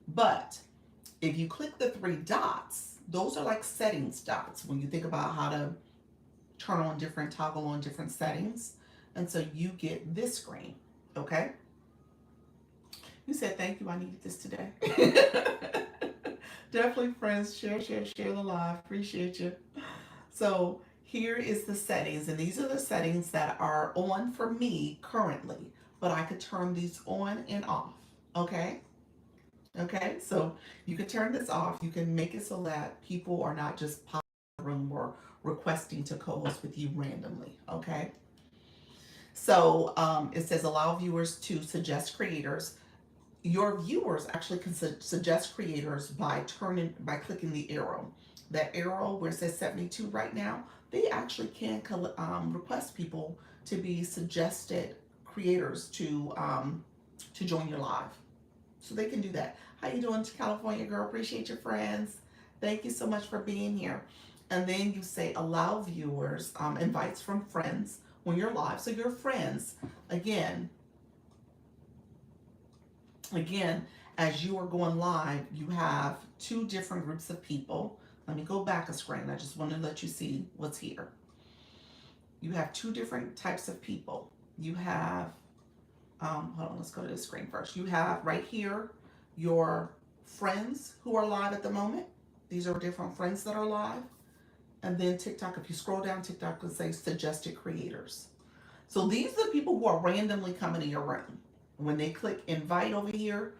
But if you click the three dots, those are like settings dots when you think about how to turn on different, toggle on different settings. And so you get this screen. Okay? You said thank you. I needed this today. Definitely, friends. Share the live. Appreciate you. So here is the settings, and these are the settings that are on for me currently, but I could turn these on and off. Okay? Okay? So you can turn this off. You can make it so that people are not just popping in the room or requesting to co-host with you randomly. Okay? So it says allow viewers to suggest creators. Your viewers actually can suggest creators by clicking the arrow. That arrow where it says 72 right now, they actually can request people to be suggested creators to join your live. So they can do that. How you doing, California girl? Appreciate your friends. Thank you so much for being here. And then you say allow viewers, invites from friends when you're live. So your friends, again, as you are going live, you have two different groups of people. Let me go back a screen. I just want to let you see what's here. You have two different types of people. You have, hold on, let's go to the screen first. You have right here your friends who are live at the moment. These are different friends that are live. And then TikTok, if you scroll down, TikTok will say suggested creators. So these are the people who are randomly coming to your room. When they click invite over here,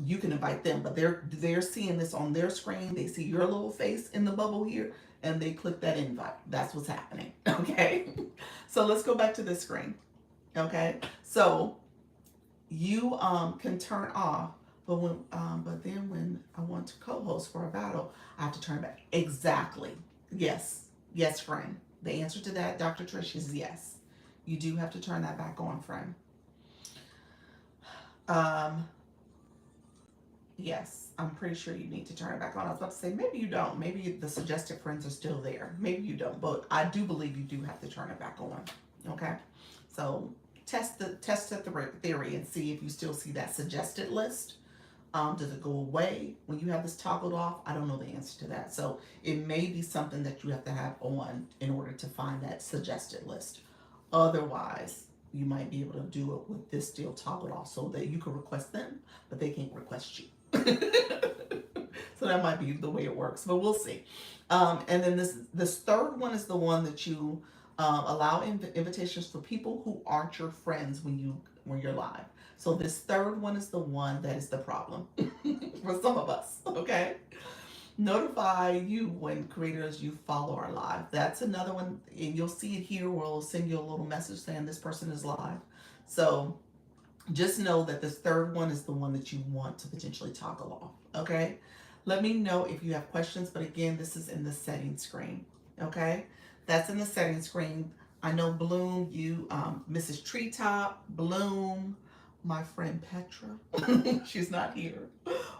you can invite them, but they're seeing this on their screen. They see your little face in the bubble here, and they click that invite. That's what's happening. Okay. So let's go back to this screen. Okay. So you can turn off, but then when I want to co-host for a battle, I have to turn it back. Exactly. Yes, friend. The answer to that, Dr. Trish, is yes. You do have to turn that back on, friend. Yes, I'm pretty sure you need to turn it back on. I was about to say, maybe you don't. Maybe the suggested friends are still there. Maybe you don't, but I do believe you do have to turn it back on. Okay, so test the theory and see if you still see that suggested list. Does it go away when you have this toggled off? I don't know the answer to that. So it may be something that you have to have on in order to find that suggested list. Otherwise, you might be able to do it with this still toggled off so that you can request them, but they can't request you. So that might be the way it works, but we'll see. And then this third one is the one that you allow invitations for people who aren't your friends when you're live. So this third one is the one that is the problem for some of us. Okay. Notify you when creators you follow are live. That's another one, and you'll see it here where it'll send you a little message saying this person is live. So just know that this third one is the one that you want to potentially toggle off. Okay. Let me know if you have questions, but again, this is in the settings screen. Okay. That's in the settings screen. I know Bloom, you, Mrs. Treetop, Bloom, my friend Petra. She's not here,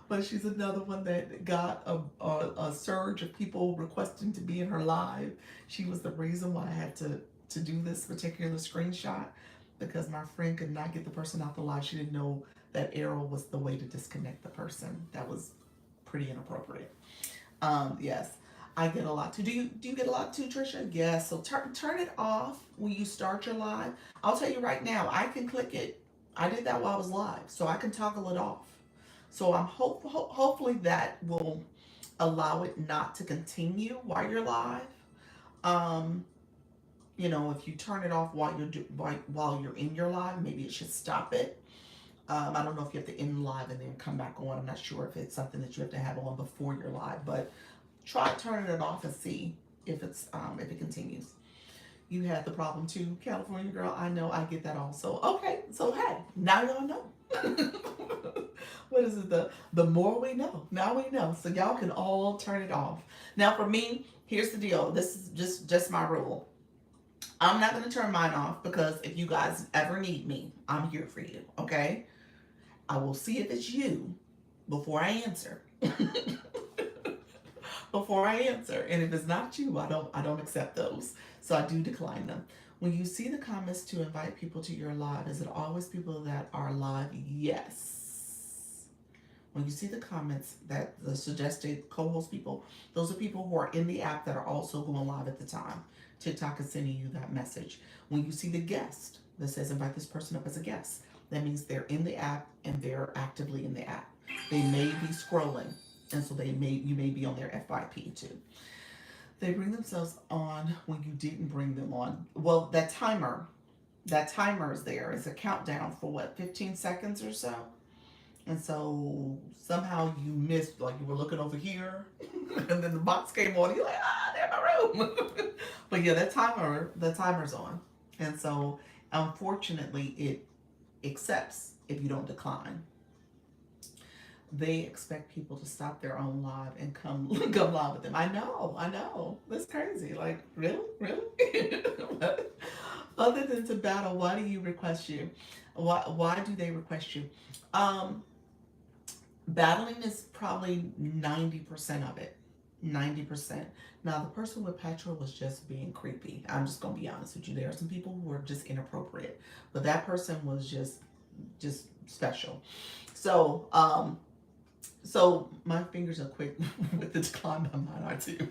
but she's another one that got a surge of people requesting to be in her live. She was the reason why I had to do this particular screenshot, because my friend could not get the person out the live. She didn't know that arrow was the way to disconnect the person. That was pretty inappropriate. Yes. I get a lot too. Do you get a lot too, Trisha? Yes. So turn it off when you start your live. I'll tell you right now, I can click it. I did that while I was live, so I can toggle it off. So I'm hopefully that will allow it not to continue while you're live. If you turn it off while you're in your live, maybe it should stop it. I don't know if you have to end live and then come back on. I'm not sure if it's something that you have to have on before you're live, but try turning it off and see if it continues. You had the problem too, California girl. I know, I get that also. Okay, so hey, now y'all know. What is it? The more we know, now we know. So y'all can all turn it off. Now for me, here's the deal. This is just my rule. I'm not gonna turn mine off because if you guys ever need me, I'm here for you. Okay, I will see if it's you before I answer. Before I answer. And if it's not you, I don't accept those. So I do decline them. When you see the comments to invite people to your live, is it always people that are live? Yes. When you see the comments that the suggested co-host people, those are people who are in the app that are also going live at the time. TikTok is sending you that message. When you see the guest that says invite this person up as a guest, that means they're in the app and they're actively in the app. They may be scrolling, and so you may be on their FYP too. They bring themselves on when you didn't bring them on. Well, that timer is there. It's a countdown for what, 15 seconds or so. And so somehow you missed, like you were looking over here, and then the box came on. You're like, there's my room. But yeah, the timer's on, and so unfortunately, it accepts if you don't decline. They expect people to stop their own live and come come live with them. I know. That's crazy. Like, really? Really? Other than to battle, why do you request you? Why do they request you? Um, Battling is probably 90% of it. 90%. Now, the person with Petra was just being creepy. I'm just gonna be honest with you. There are some people who are just inappropriate, but that person was just special. So, so my fingers are quick with the decline by mine are too.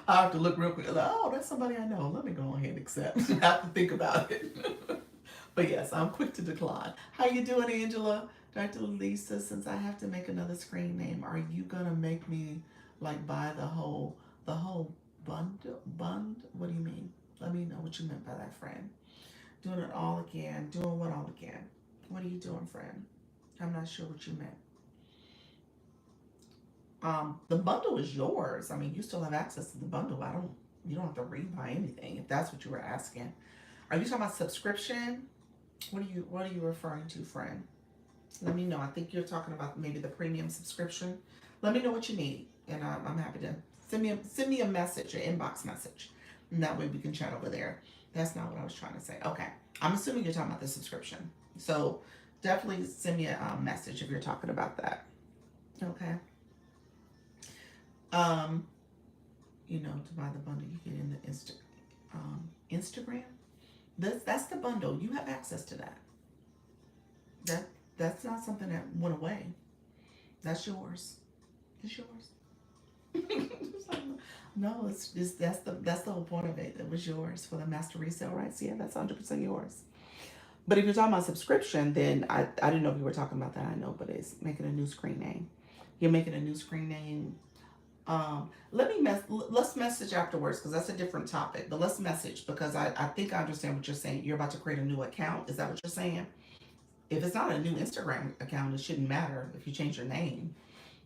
I have to look real quick. Like, oh, that's somebody I know. Let me go ahead and accept. I have to think about it. But yes, I'm quick to decline. How you doing, Angela? Dr. Lisa, since I have to make another screen name, are you gonna make me like buy the whole bund? What do you mean? Let me know what you meant by that, friend. Doing it all again. Doing what all again? What are you doing, friend? I'm not sure what you meant. The bundle is yours. I mean, you still have access to the bundle. You don't have to rebuy anything if that's what you were asking. Are you talking about subscription? What are you referring to, friend? Let me know. I think you're talking about maybe the premium subscription. Let me know what you need, and I'm happy to send me a message, an inbox message, and that way we can chat over there. That's not what I was trying to say. Okay, I'm assuming you're talking about the subscription. So definitely send me a message if you're talking about that. Okay. Um, to buy the bundle, you get in the Instagram. That's the bundle. You have access to that. That that's not something that went away. That's yours. It's yours. No, it's that's the whole point of it. It was yours for the master resale rights. Yeah, that's 100% yours. But if you're talking about subscription, then I didn't know if you were talking about that. I know, but it's making a new screen name. You're making a new screen name. Let's message afterwards because that's a different topic. But let's message because I think I understand what you're saying. You're about to create a new account. Is that what you're saying? If it's not a new Instagram account, it shouldn't matter if you change your name.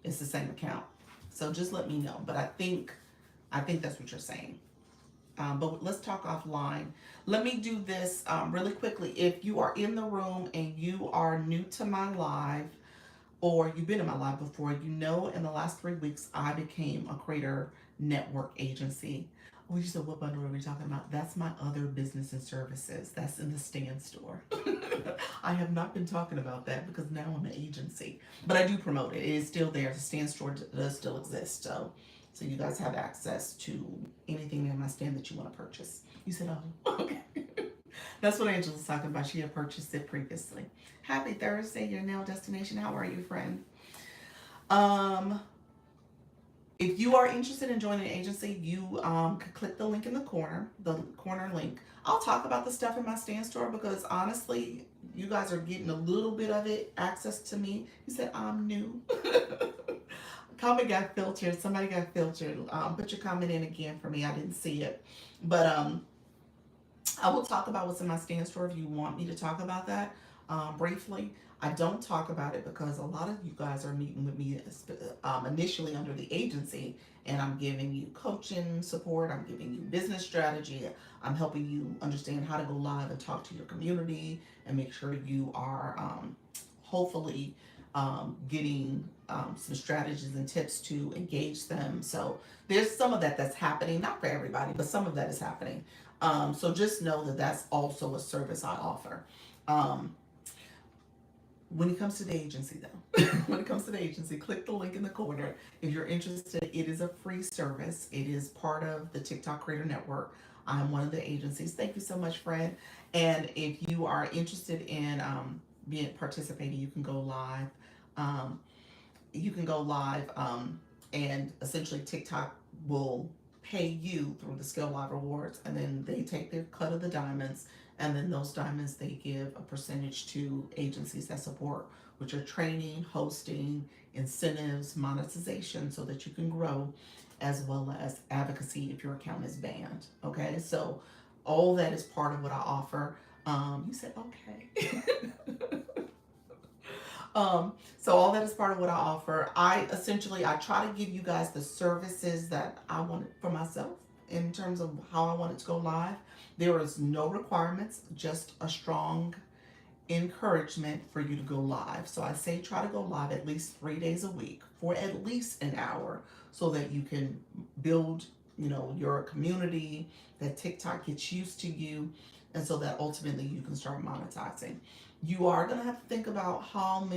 It's the same account. So just let me know. But I think that's what you're saying. But let's talk offline. Let me do this really quickly. If you are in the room and you are new to my live, or you've been in my live before, in the last 3 weeks, I became a creator network agency. Oh, you said, what bundle are we talking about? That's my other business and services. That's in the stand store. I have not been talking about that because now I'm an agency. But I do promote it. It is still there. The stand store does still exist. So you guys have access to anything in my stand that you want to purchase. You said, oh, okay. That's what Angela's talking about. She had purchased it previously. Happy Thursday, your nail destination. How are you, friend? Um, if you are interested in joining an agency, you could click the corner link. I'll talk about the stuff in my stand store because honestly, you guys are getting a little bit of it access to me. You said I'm new. Comment got filtered. Somebody got filtered. Put your comment in again for me. I didn't see it, but I will talk about what's in my stand store if you want me to talk about that briefly. I don't talk about it because a lot of you guys are meeting with me initially under the agency, and I'm giving you coaching support, I'm giving you business strategy, I'm helping you understand how to go live and talk to your community and make sure you are hopefully getting some strategies and tips to engage them. So there's some of that that's happening, not for everybody, but some of that is happening. So just know that that's also a service I offer. Um, when it comes to the agency, though, when it comes to the agency, click the link in the corner. If you're interested, it is a free service. It is part of the TikTok Creator Network. I'm one of the agencies. Thank you so much, Fred. And if you are interested in being participating, you can go live. Um, you can go live, and essentially TikTok will pay you through the Skill Live Rewards, and then they take their cut of the diamonds, and then those diamonds they give a percentage to agencies that support, which are training, hosting, incentives, monetization, so that you can grow, as well as advocacy if your account is banned. Okay, so all that is part of what I offer. You said okay. So all that is part of what I offer. I try to give you guys the services that I want for myself in terms of how I want it to go live. There is no requirements, just a strong encouragement for you to go live. So I say try to go live at least 3 days a week for at least an hour so that you can build, your community, that TikTok gets used to you, and so that ultimately you can start monetizing. You are gonna have to think about how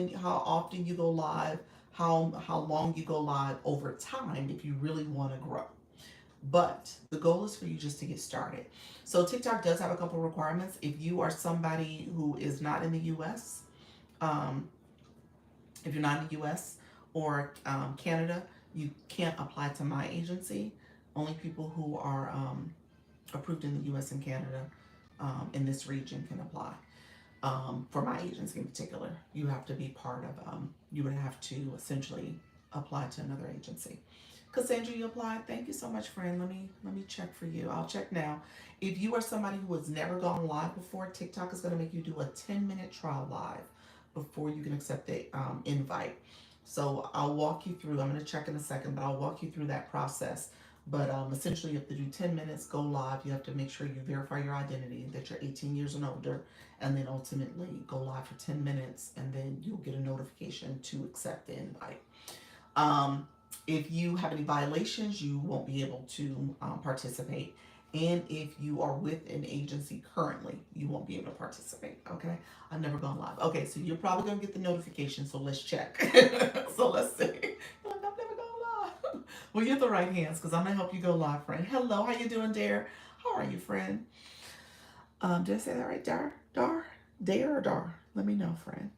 often you go live, how long you go live over time if you really want to grow. But the goal is for you just to get started. So TikTok does have a couple requirements. If you are somebody who is not in the U.S., um, if you're not in the U.S. or Canada, you can't apply to my agency. Only people who are approved in the U.S. and Canada in this region can apply. For my agency in particular, you have to be part of, you would have to essentially apply to another agency. Cassandra, you applied. Thank you so much, friend. Let me check for you. I'll check now. If you are somebody who has never gone live before, TikTok is going to make you do a 10-minute trial live before you can accept the invite. So I'll walk you through. I'm going to check in a second, but I'll walk you through that process. But essentially, you have to do 10 minutes, go live. You have to make sure you verify your identity, that you're 18 years and older, and then ultimately go live for 10 minutes, and then you'll get a notification to accept the invite. If you have any violations, you won't be able to participate. And if you are with an agency currently, you won't be able to participate. Okay, I've never gone live. Okay, so you're probably gonna get the notification. So let's check. So let's see. You're like, I've never gone live. Well, you're the right hands because I'm gonna help you go live, friend. Hello, how you doing, Dare? How are you, friend? Did I say that right, Dare or Dar? Let me know, friend.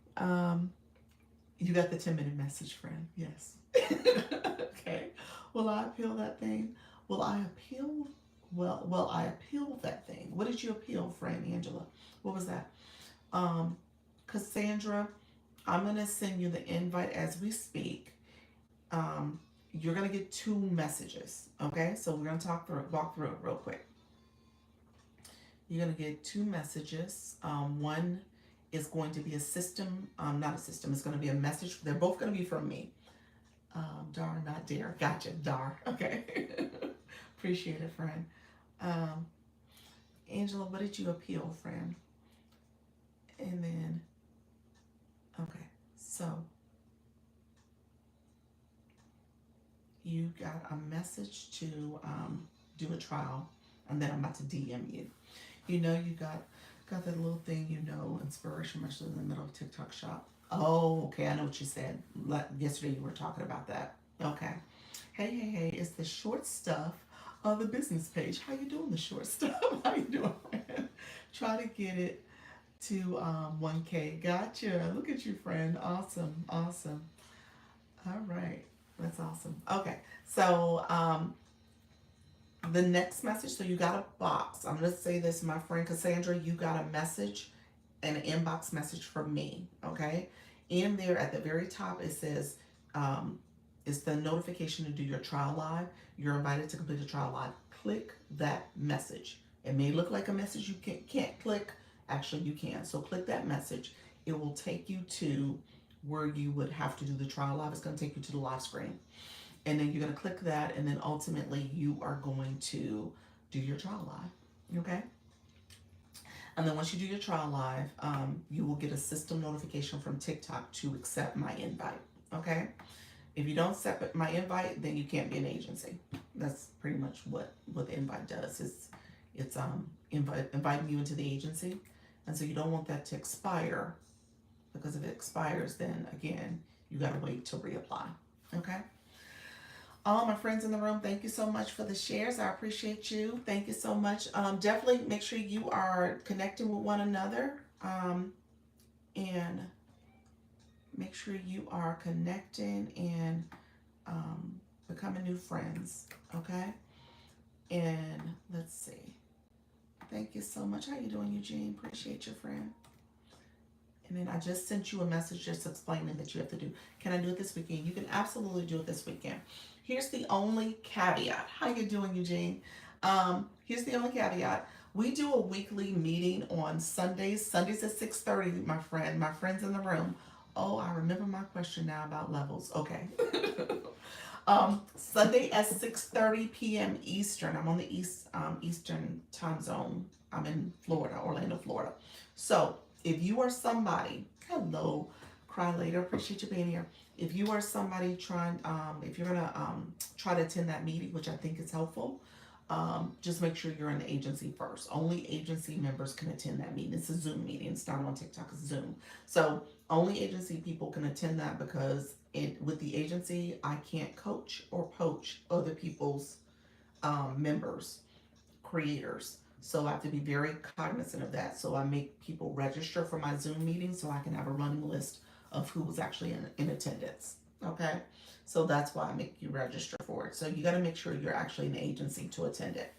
You got the 10-minute message, friend. Yes. Okay. Will I appeal that thing? Will I appeal? Well, I appeal that thing. What did you appeal, friend Angela? What was that? Cassandra, I'm gonna send you the invite as we speak. You're gonna get two messages. Okay, so we're gonna walk through it real quick. You're gonna get two messages. One is going to be a system, not a system. It's gonna be a message. They're both gonna be from me. Dar, not dare. Gotcha, Dar. Okay. Appreciate it, friend. Angela, what did you appeal, friend? And then, okay, so you got a message to do a trial, and then I'm about to DM you. You got that little thing, inspiration much in the middle of TikTok shop. Oh, okay, I know what you said. Yesterday you were talking about that. Okay. Hey, it's the short stuff on the business page. How you doing, the short stuff? How you doing, friend? Try to get it to 1K. Gotcha. Look at you, friend. Awesome. All right. That's awesome. Okay. So the next message, so you got a box. I'm going to say this, my friend Cassandra, you got a message, an inbox message from me, okay? In there at the very top, it says, it's the notification to do your trial live. You're invited to complete a trial live. Click that message It may look like a message you can't click. Actually, you can. So click that message. It will take you to where you would have to do the trial live. It's going to take you to the live screen. And then you're going to click that, and then ultimately you are going to do your trial live. Okay? And then once you do your trial live, you will get a system notification from TikTok to accept my invite. Okay? If you don't accept my invite, then you can't be an agency. That's pretty much what the invite does. It's inviting you into the agency, and so you don't want that to expire, because if it expires, then again you got to wait to reapply. Okay. All my friends in the room, thank you so much for the shares. I appreciate you. Thank you so much. Definitely make sure you are connecting with one another, and make sure you are connecting and becoming new friends. Okay. And let's see. Thank you so much. How you doing, Eugene? Appreciate your friend. And then I just sent you a message just explaining that you have to do. Can I do it this weekend? You can absolutely do it this weekend. Here's the only caveat. How you doing, Eugene? Here's the only caveat. We do a weekly meeting on Sundays. Sundays at 6:30, my friends in the room. Oh, I remember my question now about levels. Okay. Sunday at 6:30 p.m. Eastern. I'm on the Eastern time zone. I'm in Florida, Orlando, Florida. So if you are somebody, hello, Cry Later, appreciate you being here. If you are somebody trying, if you're gonna try to attend that meeting, which I think is helpful, just make sure you're in the agency first. Only agency members can attend that meeting. It's a Zoom meeting. It's not on TikTok. It's Zoom. So only agency people can attend that, because with the agency, I can't coach or poach other people's members, creators. So I have to be very cognizant of that. So I make people register for my Zoom meeting so I can have a running list of who was actually in attendance. Okay. So that's why I make you register for it. So you got to make sure you're actually an agency to attend it.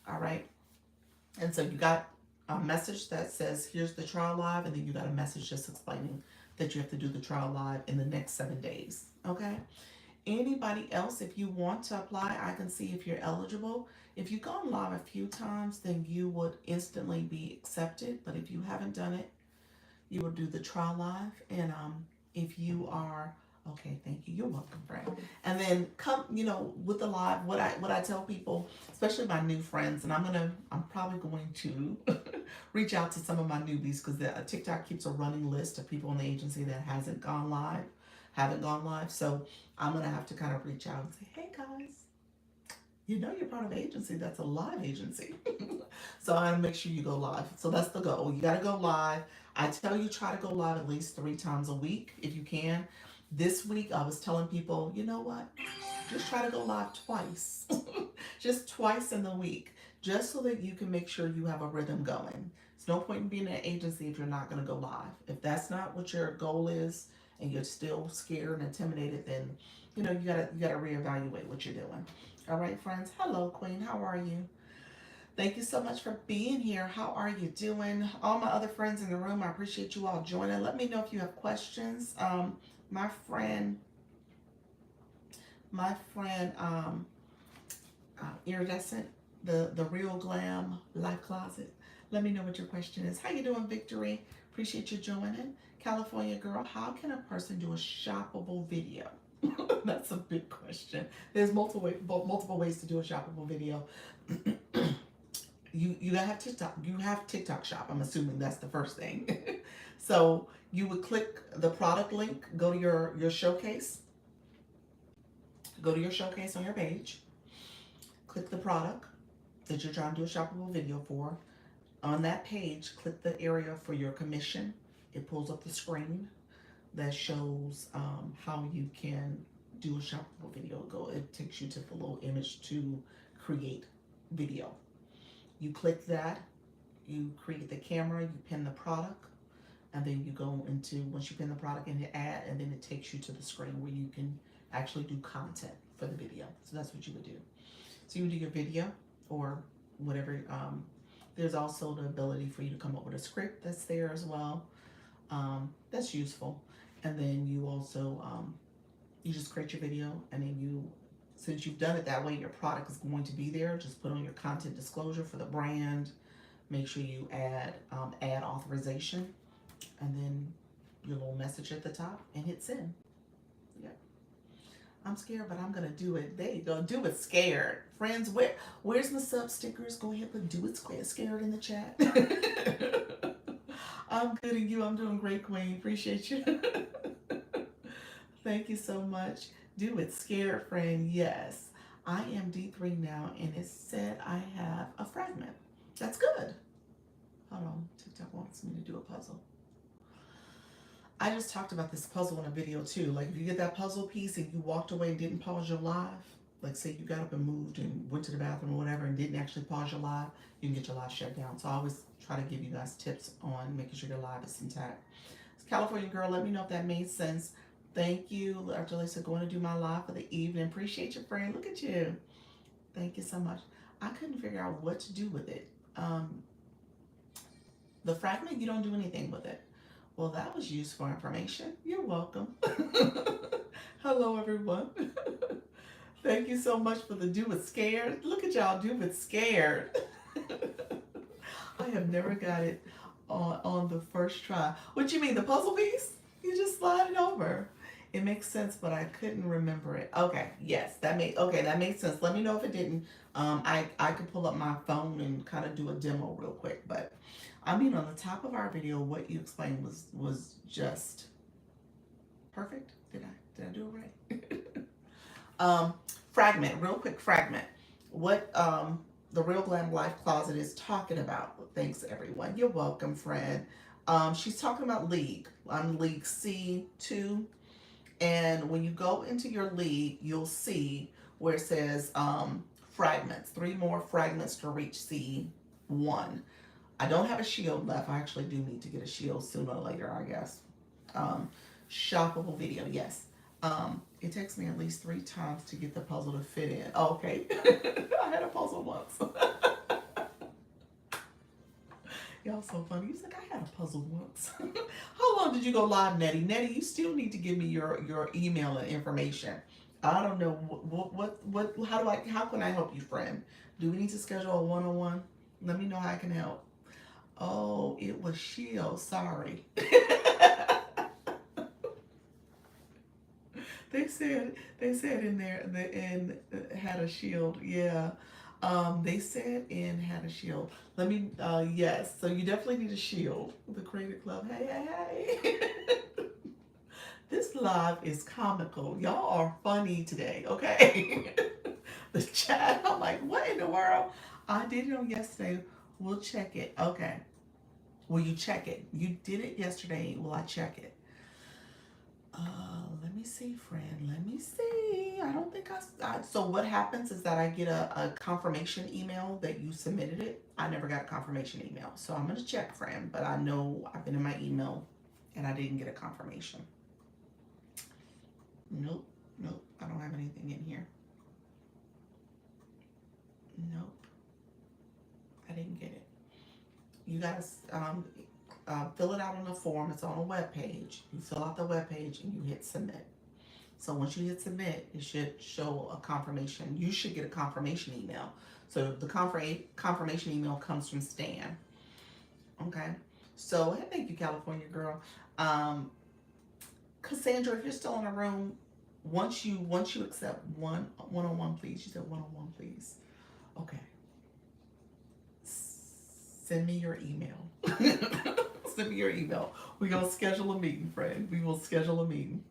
All right. And so you got a message that says, here's the trial live. And then you got a message just explaining that you have to do the trial live in the next 7 days. Okay. Anybody else, if you want to apply, I can see if you're eligible. If you've gone live a few times, then you would instantly be accepted. But if you haven't done it, you will do the trial live. And if you are, okay, thank you. You're welcome, friend. And then come, with the live, what I tell people, especially my new friends, and I'm probably going to reach out to some of my newbies, because TikTok keeps a running list of people in the agency that haven't gone live. So I'm going to have to kind of reach out and say, hey guys, you're part of an agency that's a live agency. So I want to make sure you go live. So that's the goal. You got to go live. I tell you, try to go live at least 3 times a week if you can. This week I was telling people, you know what? Just try to go live twice. Just twice in the week, just so that you can make sure you have a rhythm going. There's no point in being an agency if you're not going to go live. If that's not what your goal is, and you're still scared and intimidated, then you gotta reevaluate what you're doing. All right, friends. Hello, Queen. How are you? Thank you so much for being here. How are you doing? All my other friends in the room, I appreciate you all joining. Let me know if you have questions. My friend, Iridescent, the Real Glam Life Closet. Let me know what your question is. How you doing, Victory? Appreciate you joining. California Girl, how can a person do a shoppable video? That's a big question. There's multiple ways to do a shoppable video. You have TikTok. You have TikTok Shop. I'm assuming that's the first thing. So you would click the product link. Go to your showcase. Go to your showcase on your page. Click the product that you're trying to do a shoppable video for. On that page, click the area for your commission. It pulls up the screen that shows how you can do a shoppable video. It takes you to the little image to create video. You click that, you create the camera, you pin the product, and then you go into, once you pin the product and hit add, and then it takes you to the screen where you can actually do content for the video. So that's what you would do. So you would do your video or whatever. There's also the ability for you to come up with a script that's there as well. That's useful. And then you also, you just create your video, and then you since you've done it that way, your product is going to be there. Just put on your content disclosure for the brand. Make sure you add ad authorization, and then your little message at the top, and hit send. Yep. I'm scared, but I'm gonna do it. There you go. Do it scared, friends. Where's my sub stickers? Go ahead, put do it scared in the chat. I'm good, and you? I'm doing great, Queen. Appreciate you. Thank you so much. Do it scared, friend. Yes, I am D3 now, and it said I have a fragment. That's good. Hold on. TikTok wants me to do a puzzle. I just talked about this puzzle in a video too. Like if you get that puzzle piece and you walked away and didn't pause your live, like say you got up and moved and went to the bathroom or whatever and didn't actually pause your live, you can get your live shut down. So I always try to give you guys tips on making sure your live is intact. California girl, let me know if that made sense. Thank you. Dr. Lisa, going to do my live for the evening. Appreciate your friend. Look at you. Thank you so much. I couldn't figure out what to do with it. The fragment, you don't do anything with it. Well, that was used for information. You're welcome. Hello, everyone. Thank you so much for the do it scared. Look at y'all, do it scared. I have never got it on the first try. What you mean, the puzzle piece? You just slide it over. It makes sense, but I couldn't remember it. Okay, yes, that made sense. Let me know if it didn't. I could pull up my phone and kind of do a demo real quick, but I mean, on the top of our video, what you explained was just perfect. Did I do it right? Fragment, real quick fragment. What the Real Glam Life Closet is talking about. Thanks everyone. You're welcome, friend. She's talking about league. I'm league C2. And when you go into your league, you'll see where it says fragments. 3 more fragments to reach C1. I don't have a shield left. I actually do need to get a shield sooner or later, I guess. Shoppable video, yes. It takes me at least 3 times to get the puzzle to fit in. Oh, okay. I had a puzzle once. Y'all so funny. He's like, I had a puzzle once. How long did you go live, Nettie? Nettie, you still need to give me your email and information. I don't know how can I help you, friend? Do we need to schedule a one-on-one? Let me know how I can help. Oh, it was shield. Sorry. They said in there the had a shield. Yeah. They said in had a shield. Let me yes. So you definitely need a shield. The Creative Club. Hey. This live is comical. Y'all are funny today, okay? The chat, I'm like, what in the world? I did it on yesterday. We'll check it. Okay. Will you check it? You did it yesterday. Will I check it? Let me see, friend. Let me see. I don't think so what happens is that I get a confirmation email that you submitted it. I never got a confirmation email. So I'm going to check, friend. But I know I've been in my email and I didn't get a confirmation. Nope. I don't have anything in here. Nope. I didn't get it. You got to fill it out on a form. It's on a web page. You fill out the web page and you hit submit. So once you hit submit, it should show a confirmation. You should get a confirmation email. So the confirmation email comes from Stan. Okay. So thank you, California girl. Cassandra, if you're still in the room, once you accept one-on-one, please. You said one-on-one, please. Okay. Send me your email. Send me your email. We're going to schedule a meeting, friend. We will schedule a meeting.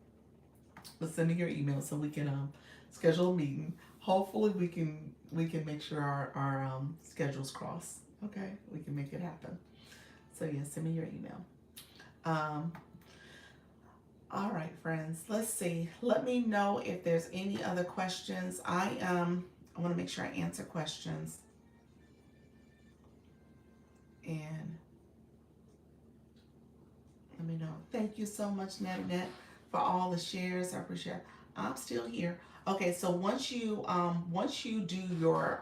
But send me your email so we can schedule a meeting. Hopefully we can make sure our schedules cross. Okay? We can make it happen. So yeah, send me your email. All right, friends. Let's see. Let me know if there's any other questions. I want to make sure I answer questions. And let me know. Thank you so much, Net, for all the shares. I appreciate it. I'm still here. Okay, so once you do your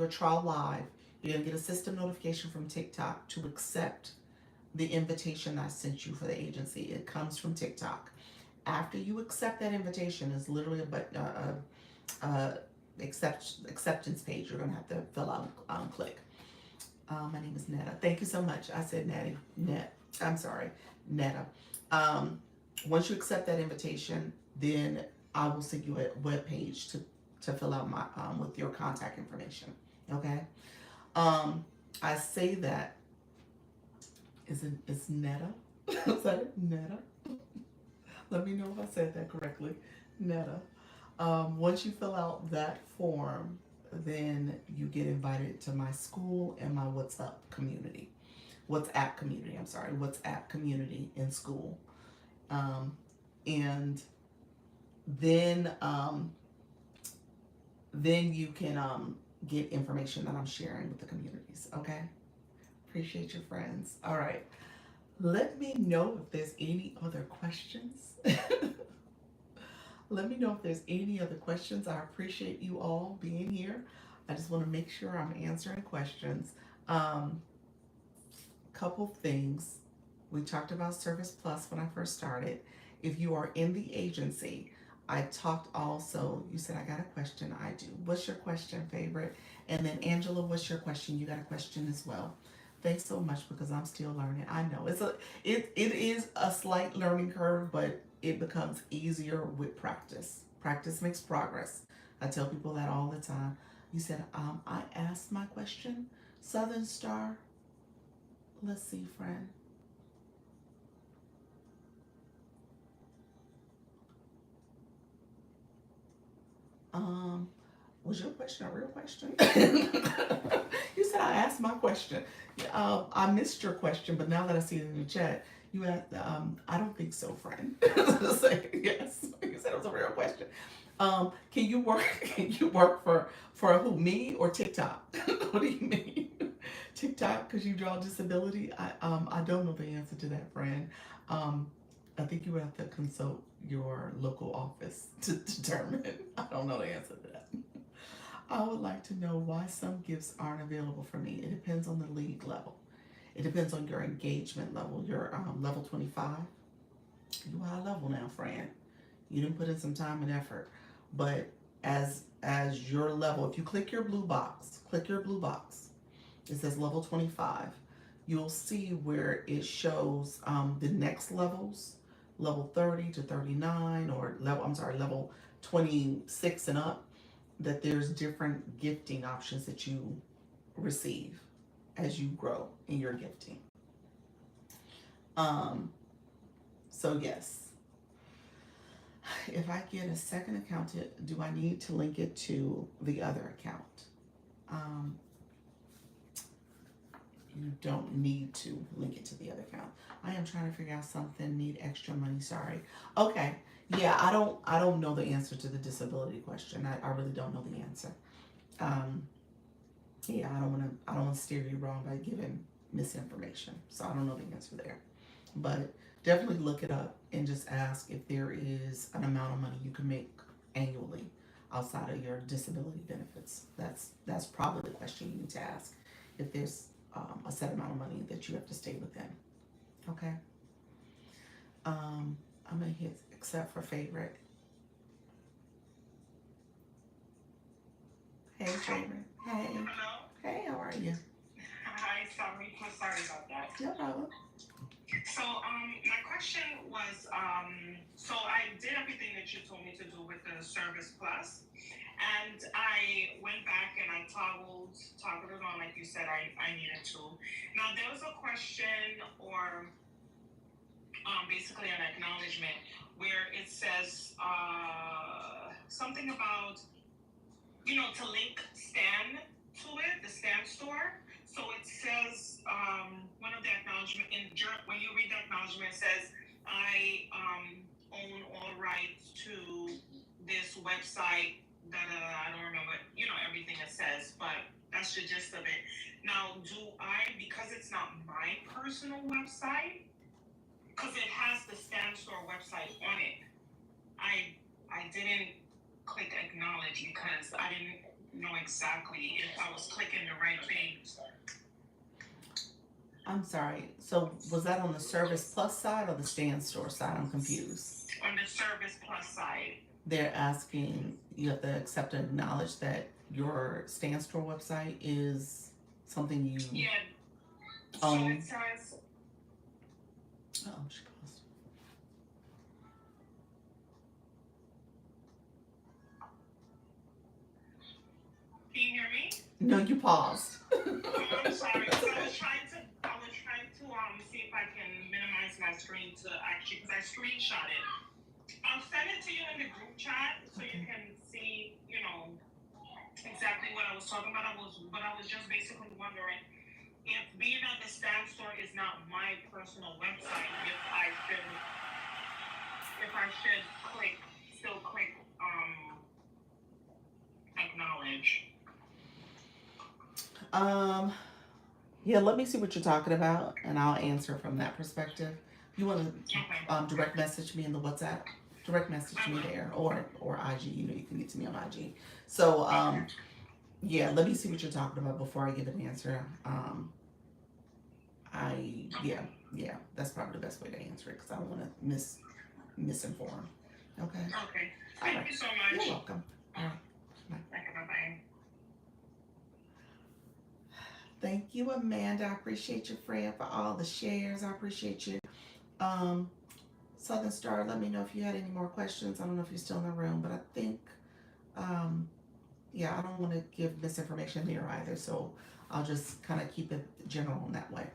trial live, you're gonna get a system notification from TikTok to accept the invitation I sent you for the agency. It comes from TikTok. after you accept that invitation, it's literally a acceptance page. You're gonna have to fill out, click. My name is Netta. Thank you so much. I said Natty. I'm sorry, Netta. Um, Once you accept that invitation, then I will send you a web page to fill out my with your contact information. Okay. Um, I say that it's Netta. Is that it? Netta? Let me know if I said that correctly. Netta. Once you fill out that form, then you get invited to my school and my WhatsApp community. I'm sorry, WhatsApp community in school. Um, and then then you can get information that I'm sharing with the communities. Okay. Appreciate your friends. All right. Let me know if there's any other questions. Let me know if there's any other questions. I appreciate you all being here. I just want to make sure I'm answering questions. Couple things. We talked about Service Plus when I first started. If you are in the agency, I talked also, you said, I got a question. I do. What's your question, favorite? And then Angela, what's your question? You got a question as well. Thanks so much because I'm still learning. I know it is a slight learning curve, but it becomes easier with practice. Practice makes progress. I tell people that all the time. You said, I asked my question, Southern Star. Let's see, friend. Was your question a real question? You said I asked my question. I missed your question, but now that I see it in the chat, you asked. I don't think so, friend. Say yes. You said it was a real question. Can you work? Can you work for who? Me or TikTok? What do you mean? TikTok because you draw disability? I don't know the answer to that, friend. I think you would have to consult your local office to determine. I don't know the answer to that. I would like to know why some gifts aren't available for me. It depends on the league level. It depends on your engagement level. You're level 25. You high level now, friend. You didn't put in some time and effort. But as your level, if you click your blue box, it says level 25. You'll see where it shows the next levels, level 30 to 39, or level 26 and up, that there's different gifting options that you receive as you grow in your gifting. So yes, if I get a second account, do I need to link it to the other account? You don't need to link it to the other account. I am trying to figure out something. Need extra money. Sorry. Okay. Yeah, I don't know the answer to the disability question. I really don't know the answer. Yeah, I don't want to steer you wrong by giving misinformation. So I don't know the answer there. But definitely look it up and just ask if there is an amount of money you can make annually outside of your disability benefits. That's probably the question you need to ask. If there's a set amount of money that you have to stay within. Okay. I'm gonna hit accept for favorite. Hey, favorite. Hey. Hello. Hey, how are you? Hi, sorry about that. No problem. So, my question was, so I did everything that you told me to do with the Service Plus, and I went back and I toggled it on like you said I needed to. Now there was a question or basically an acknowledgement where it says something about, to link Stan to it, the Stan store. So it says, one of the acknowledgement when you read the acknowledgement, it says, I own all rights to this website. I don't remember, everything it says, but that's the gist of it. Now, because it's not my personal website, because it has the Stan store website on it, I didn't click acknowledge because I didn't know exactly if I was clicking the right thing. I'm sorry. So was that on the Service Plus side or the Stand Store side? I'm confused. On the Service Plus side. They're asking you have to accept and acknowledge that your Stand Store website is something you Yeah. So own. it says. Oh, she paused. Can you hear me? No, you paused. Oh, I'm sorry. So I was trying to see if I can minimize my screen to actually, because I screenshot it. I'll send it to you in the group chat so you can see, exactly what I was talking about. But I was just basically wondering if being at the Stand Store is not my personal website, if I should click acknowledge. Yeah, let me see what you're talking about, and I'll answer from that perspective. You want to direct message me in the WhatsApp? Direct message me there, or IG. You can get to me on IG. So yeah, let me see what you're talking about before I give an answer. Yeah, that's probably the best way to answer it because I don't want to misinform. Okay. Okay. Thank you so much. You're welcome. All right. Bye. Bye. Thank you, Amanda. I appreciate you, friend, for all the shares. I appreciate you. Southern Star, let me know if you had any more questions. I don't know if you're still in the room, but I think, yeah, I don't want to give misinformation there either. So I'll just kind of keep it general in that way.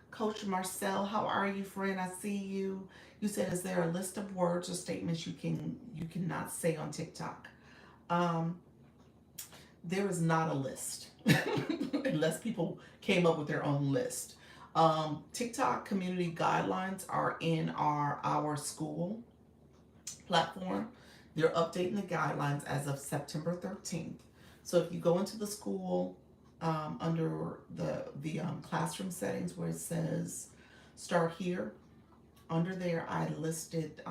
Coach Marcel, how are you, friend? I see you. You said, is there a list of words or statements you cannot say on TikTok? There is not a list unless people came up with their own list. TikTok community guidelines are in our school platform. They're updating the guidelines as of September 13th. So if you go into the school under the classroom settings where it says start here, under there I listed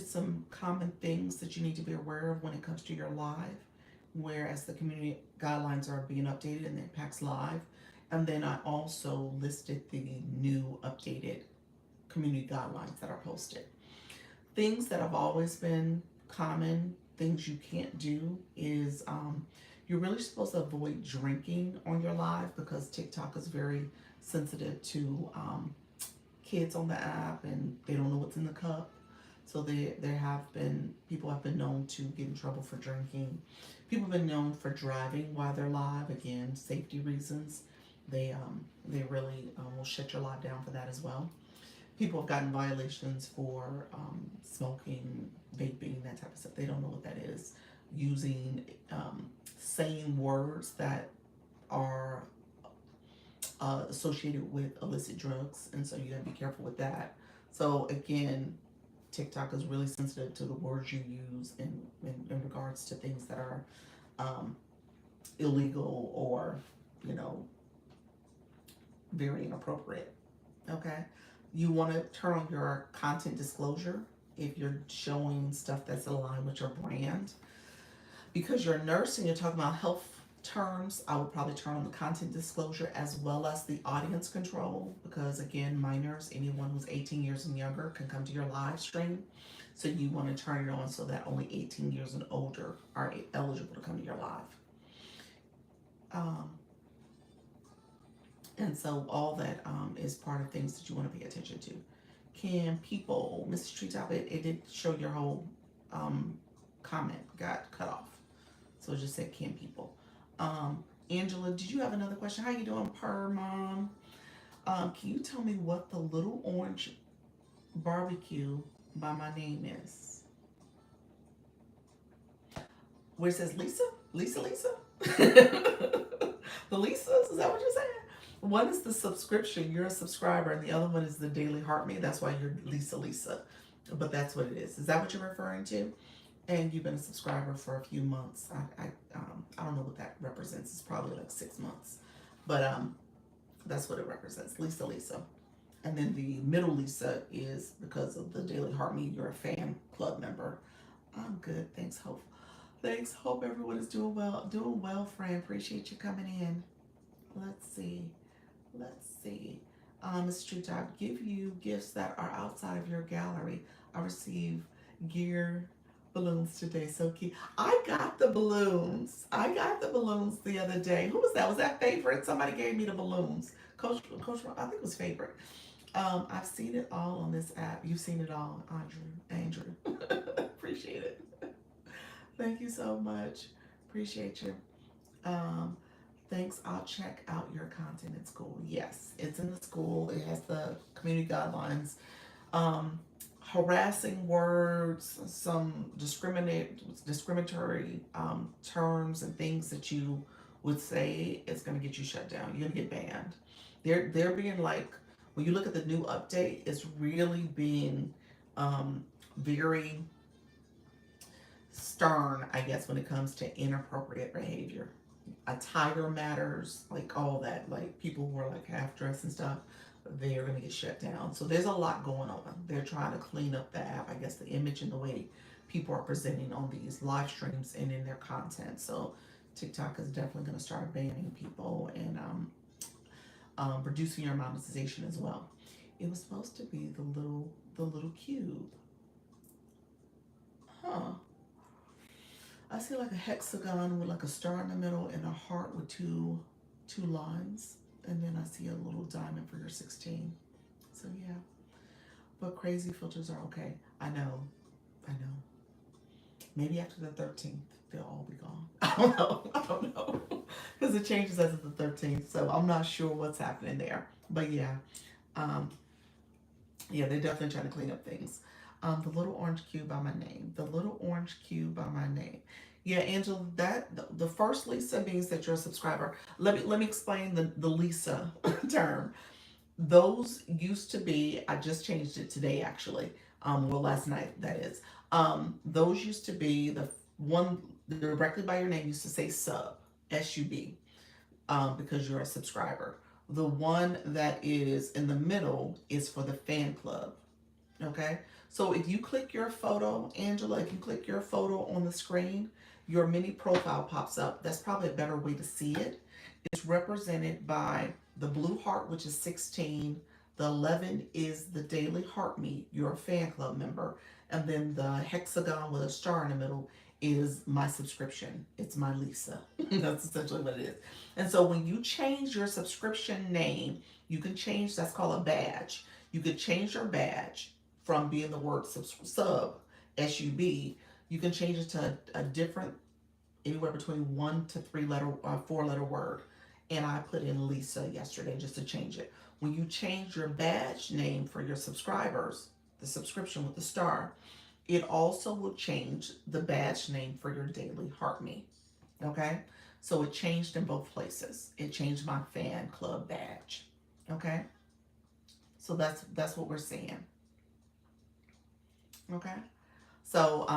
some common things that you need to be aware of when it comes to your live, whereas the community guidelines are being updated and it impacts live. And then I also listed the new updated community guidelines that are posted. Things that have always been common, things you can't do is you're really supposed to avoid drinking on your live because TikTok is very sensitive to kids on the app and they don't know what's in the cup. So people have been known to get in trouble for drinking. People have been known for driving while they're live. Again, safety reasons. They really will shut your live down for that as well. People have gotten violations for smoking, vaping, that type of stuff. They don't know what that is. Using saying words that are associated with illicit drugs, and so you gotta be careful with that. So again, TikTok is really sensitive to the words you use in regards to things that are illegal or, very inappropriate. Okay. You want to turn on your content disclosure if you're showing stuff that's aligned with your brand. Because you're a nurse and you're talking about health terms, I would probably turn on the content disclosure as well as the audience control because again, minors, anyone who's 18 years and younger can come to your live stream. So you want to turn it on so that only 18 years and older are eligible to come to your live. And so all that is part of things that you want to pay attention to. Can people, Mrs. Treetop, it did show your whole comment got cut off. So it just said, can people. Angela, did you have another question? How you doing, Per Mom? Can you tell me what the little orange barbecue by my name is? Where it says Lisa? Lisa? The Lisas? Is that what you're saying? One is the subscription, you're a subscriber, and the other one is the daily heart me. That's why you're Lisa. But that's what it is. Is that what you're referring to? And you've been a subscriber for a few months. I don't know what that represents. It's probably like 6 months. But that's what it represents. Lisa. And then the middle Lisa is because of the daily heart me. You're a fan club member. I'm good. Thanks, Hope. Hope everyone is doing well. Doing well, friend. Appreciate you coming in. Let's see. Let's see. Mr. Truth, I give you gifts that are outside of your gallery. I receive gear balloons today. So cute. I got the balloons. I got the balloons the other day. Who was that? Was that Favorite? Somebody gave me the balloons. Coach, I think it was Favorite. I've seen it all on this app. You've seen it all, Andrew. Appreciate it. Thank you so much. Appreciate you. Um, Thanks. I'll check out your content in school. Yes, it's in the school. It has the community guidelines. Um, Harassing words, some discriminatory terms and things that you would say is going to get you shut down. You're going to get banned. They're being like, when you look at the new update, it's really being very stern, I guess, when it comes to inappropriate behavior. Attire matters, like all that, like people who are like half dressed and stuff, they're gonna get shut down. So there's a lot going on. They're trying to clean up the app, I guess, the image and the way people are presenting on these live streams and in their content. So TikTok is definitely gonna start banning people and reducing your monetization as well. It was supposed to be the little cube, huh? I see like a hexagon with like a star in the middle and a heart with two lines. And then I see a little diamond for your 16. So yeah. But crazy filters are okay. I know. I know. Maybe after the 13th, they'll all be gone. I don't know. I don't know. Because it changes as of the 13th. So I'm not sure what's happening there. But yeah. Um, yeah, they're definitely trying to clean up things. The little orange cube by my name. The little orange cube by my name. Yeah, Angela, that the first Lisa means that you're a subscriber. Let me explain the Lisa term. Those used to be, I just changed it today actually. Well, last night that is. Those used to be the one directly by your name used to say sub, S-U-B, because you're a subscriber. The one that is in the middle is for the fan club. Okay, so if you click your photo, Angela, if you click your photo on the screen, your mini profile pops up. That's probably a better way to see it. It's represented by the blue heart, which is 16. The 11 is the daily heart meet. You're a fan club member. And then the hexagon with a star in the middle is my subscription. It's my Lisa. That's essentially what it is. And so when you change your subscription name, you can change, that's called a badge. You could change your badge from being the word sub, S-U-B, you can change it to a different, anywhere between 1 to 3 letter, 4 letter word. And I put in Lisa yesterday just to change it. When you change your badge name for your subscribers, the subscription with the star, it also will change the badge name for your daily heart me. Okay? So it changed in both places. It changed my fan club badge. Okay? So that's what we're seeing. Okay, so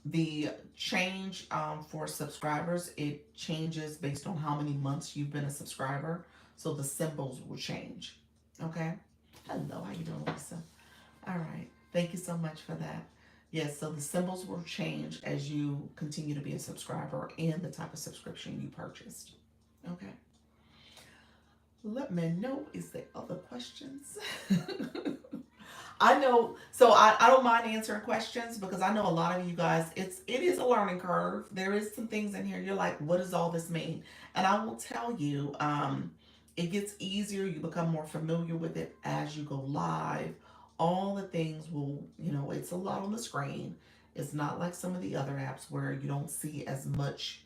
the change for subscribers, it changes based on how many months you've been a subscriber. So the symbols will change. Okay. Hello, how you doing, Lisa? All right. Thank you so much for that. Yes, so the symbols will change as you continue to be a subscriber and the type of subscription you purchased. Okay. Let me know, is there other questions? I know, so I don't mind answering questions because I know a lot of you guys, it is a learning curve. There is some things in here you're like, what does all this mean? And I will tell you, it gets easier. You become more familiar with it as you go live. All the things will, it's a lot on the screen. It's not like some of the other apps where you don't see as much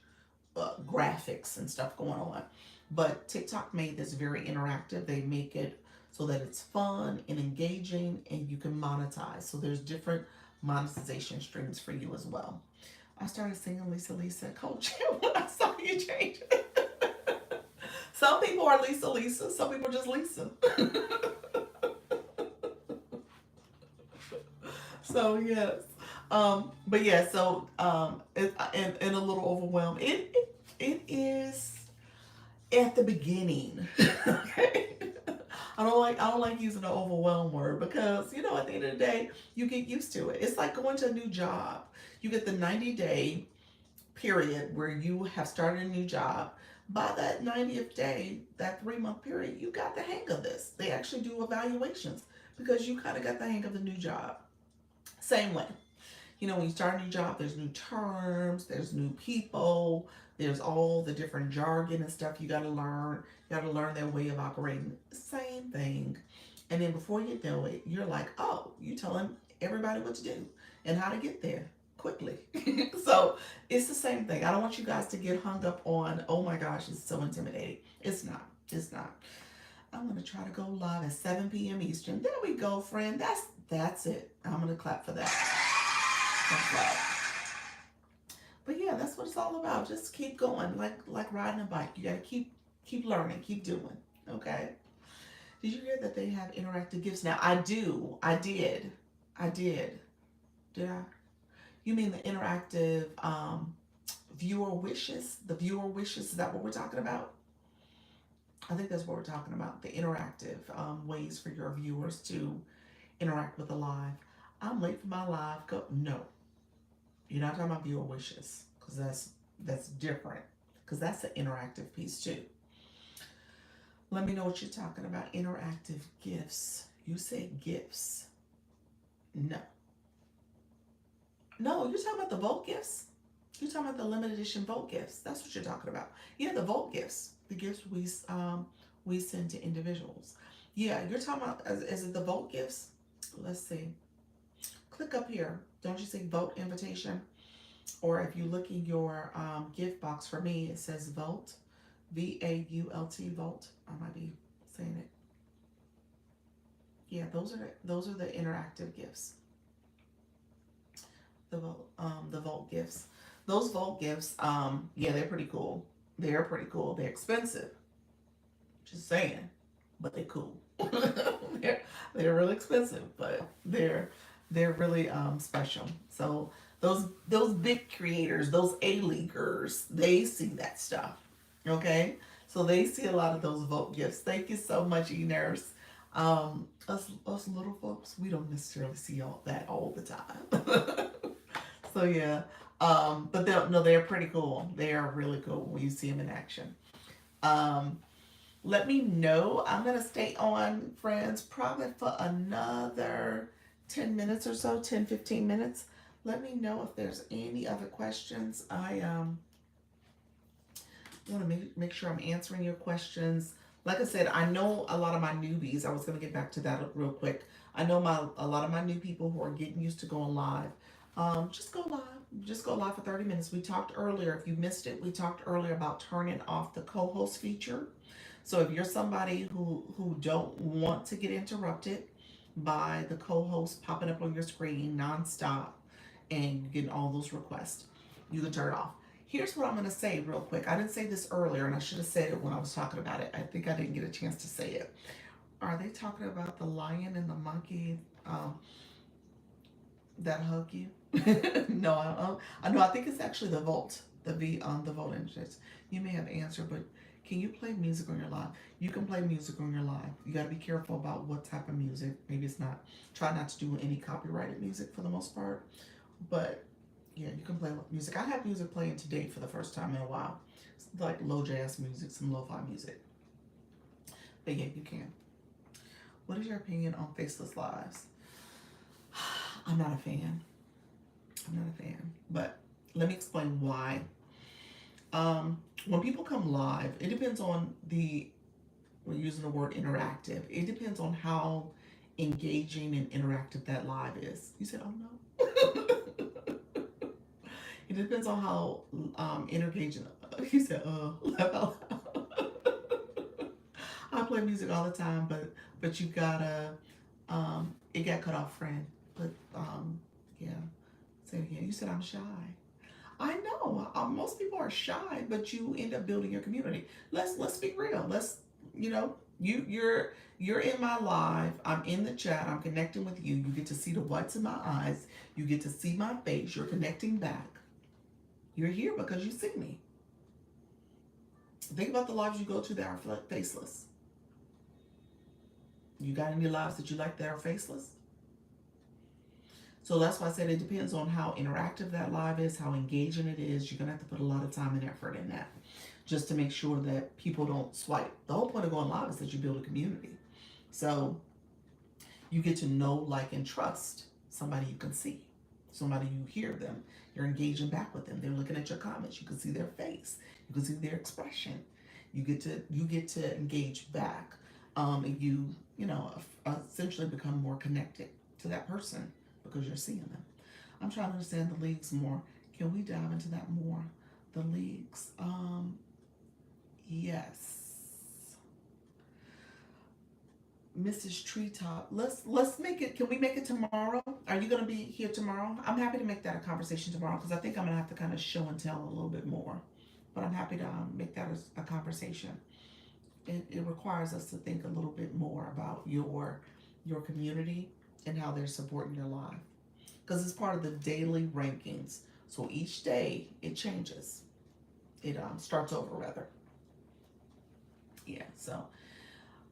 graphics and stuff going on. But TikTok made this very interactive. They make it so that it's fun and engaging and you can monetize. So there's different monetization streams for you as well. I started singing Lisa Lisa, Coach, when I saw you change it. Some people are Lisa Lisa, some people are just Lisa. So yes. But yeah, so and a little overwhelmed. It is at the beginning. Okay. I don't like using the overwhelm word because at the end of the day you get used to it. It's like going to a new job. You get the 90-day period where you have started a new job. By that 90th day, that 3 month period, you got the hang of this. They actually do evaluations because you kind of got the hang of the new job. Same way. When you start a new job, there's new terms, there's new people, there's all the different jargon and stuff you got to learn. You got to learn their way of operating. Same thing. And then before you know it, you're like, oh, you telling everybody what to do and how to get there quickly. So it's the same thing. I don't want you guys to get hung up on, oh my gosh, it's so intimidating. It's not. It's not. I'm gonna try to go live at 7 p.m. Eastern. There we go, friend. That's it. I'm gonna clap for that. That's right. But yeah, that's what it's all about. Just keep going, like riding a bike. You gotta keep learning, keep doing. Okay. Did you hear that they have interactive gifts now? I do. I did. I did. Did I? You mean the interactive viewer wishes? The viewer wishes, is that what we're talking about? I think that's what we're talking about. The interactive ways for your viewers to interact with the live. I'm late for my live. Go. No, you're not talking about viewer wishes because that's different. Because that's the interactive piece too. Let me know what you're talking about. Interactive gifts. You said gifts. No. No, you're talking about the Volt gifts? You're talking about the limited edition Volt gifts. That's what you're talking about. Yeah, the Volt gifts. The gifts we send to individuals. Yeah, you're talking about, is it the Volt gifts? Let's see. Click up here. Don't you see Vote invitation? Or if you look in your gift box, for me, it says Volt. VAULT, Volt. I might be saying it. Yeah, those are the interactive gifts. The Volt gifts. Those Volt gifts, yeah, they're pretty cool. They're pretty cool. They're expensive. Just saying, but they're cool. they're really expensive, but they're really special. So those big creators, those A-leaguers, they see that stuff. Okay, so they see a lot of those Vote gifts. Thank you so much, E-Nurse. Us little folks, we don't necessarily see all that all the time. So yeah, but they're pretty cool. They are really cool when you see them in action. Um, Let me know. I'm gonna stay on, friends, probably for another 10 minutes or so, 10-15 minutes. Let me know if there's any other questions. I want to make sure I'm answering your questions. Like I said, I know a lot of my newbies. I was going to get back to that real quick. I know a lot of my new people who are getting used to going live. Just go live. Just go live for 30 minutes. We talked earlier, if you missed it, we talked earlier about turning off the co-host feature. So if you're somebody who don't want to get interrupted by the co-host popping up on your screen nonstop and getting all those requests, you can turn it off. Here's what I'm going to say real quick. I didn't say this earlier, and I should have said it when I was talking about it. I think I didn't get a chance to say it. Are they talking about the lion and the monkey that hug you? No, I know. I think it's actually the Volt, the Volt interest. You may have answered, but can you play music on your live? You can play music on your live. You got to be careful about what type of music. Maybe it's not. Try not to do any copyrighted music for the most part, but yeah, you can play music. I have music playing today for the first time in a while. It's like low jazz music, some lo-fi music. But yeah, you can. What is your opinion on faceless lives? I'm not a fan. I'm not a fan. But let me explain why. When people come live, it depends on we're using the word interactive. It depends on how engaging and interactive that live is. You said, oh no. It depends on how engaging. You said, laugh out loud. I play music all the time, but you gotta. It got cut off, friend. But yeah. Say it again. You said I'm shy. I know. Most people are shy, but you end up building your community. Let's be real. You're in my live. I'm in the chat. I'm connecting with you. You get to see the whites of my eyes. You get to see my face. You're connecting back. You're here because you see me. Think about the lives you go to that are faceless. You got any lives that you like that are faceless? So that's why I said it depends on how interactive that live is, how engaging it is. You're going to have to put a lot of time and effort in that. just to make sure that people don't swipe. The whole point of going live is that you build a community. So you get to know, like, and trust somebody you can see, somebody you hear them. You're engaging back with them. They're looking at your comments. You can see their face. You can see their expression. You get to engage back, and essentially become more connected to that person because you're seeing them. I'm trying to understand the leagues more. Can we dive into that more? The leagues. Yes. Mrs. Treetop. Let's make it. Can we make it tomorrow? Are you gonna be here tomorrow? I'm happy to make that a conversation tomorrow because I think I'm gonna have to kind of show and tell a little bit more. But I'm happy to make that a conversation. It requires us to think a little bit more about your community and how they're supporting your life because it's part of the daily rankings. So each day it changes. It starts over rather. Yeah. So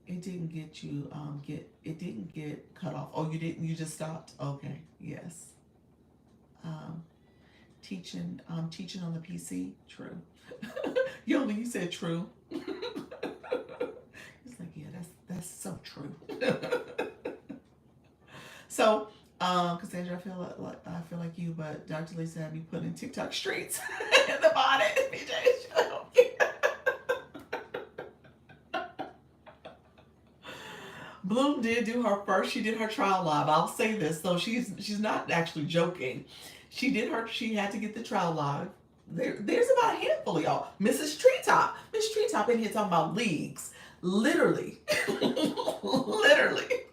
it didn't get you it didn't get cut off. Oh, you didn't. You just stopped. Okay. Yes. Um, teaching on the PC. True. Yoli, you said true. It's like, yeah, that's so true. So, Cassandra, I feel like you, but Dr. Lisa had me put in TikTok streets in the bonnet. BJ, Bloom did do her first. She did her trial live. I'll say this, though, she's not actually joking. She had to get the trial live. There's about a handful of y'all. Mrs. Treetop. Miss Treetop in here talking about leagues. Literally. Literally.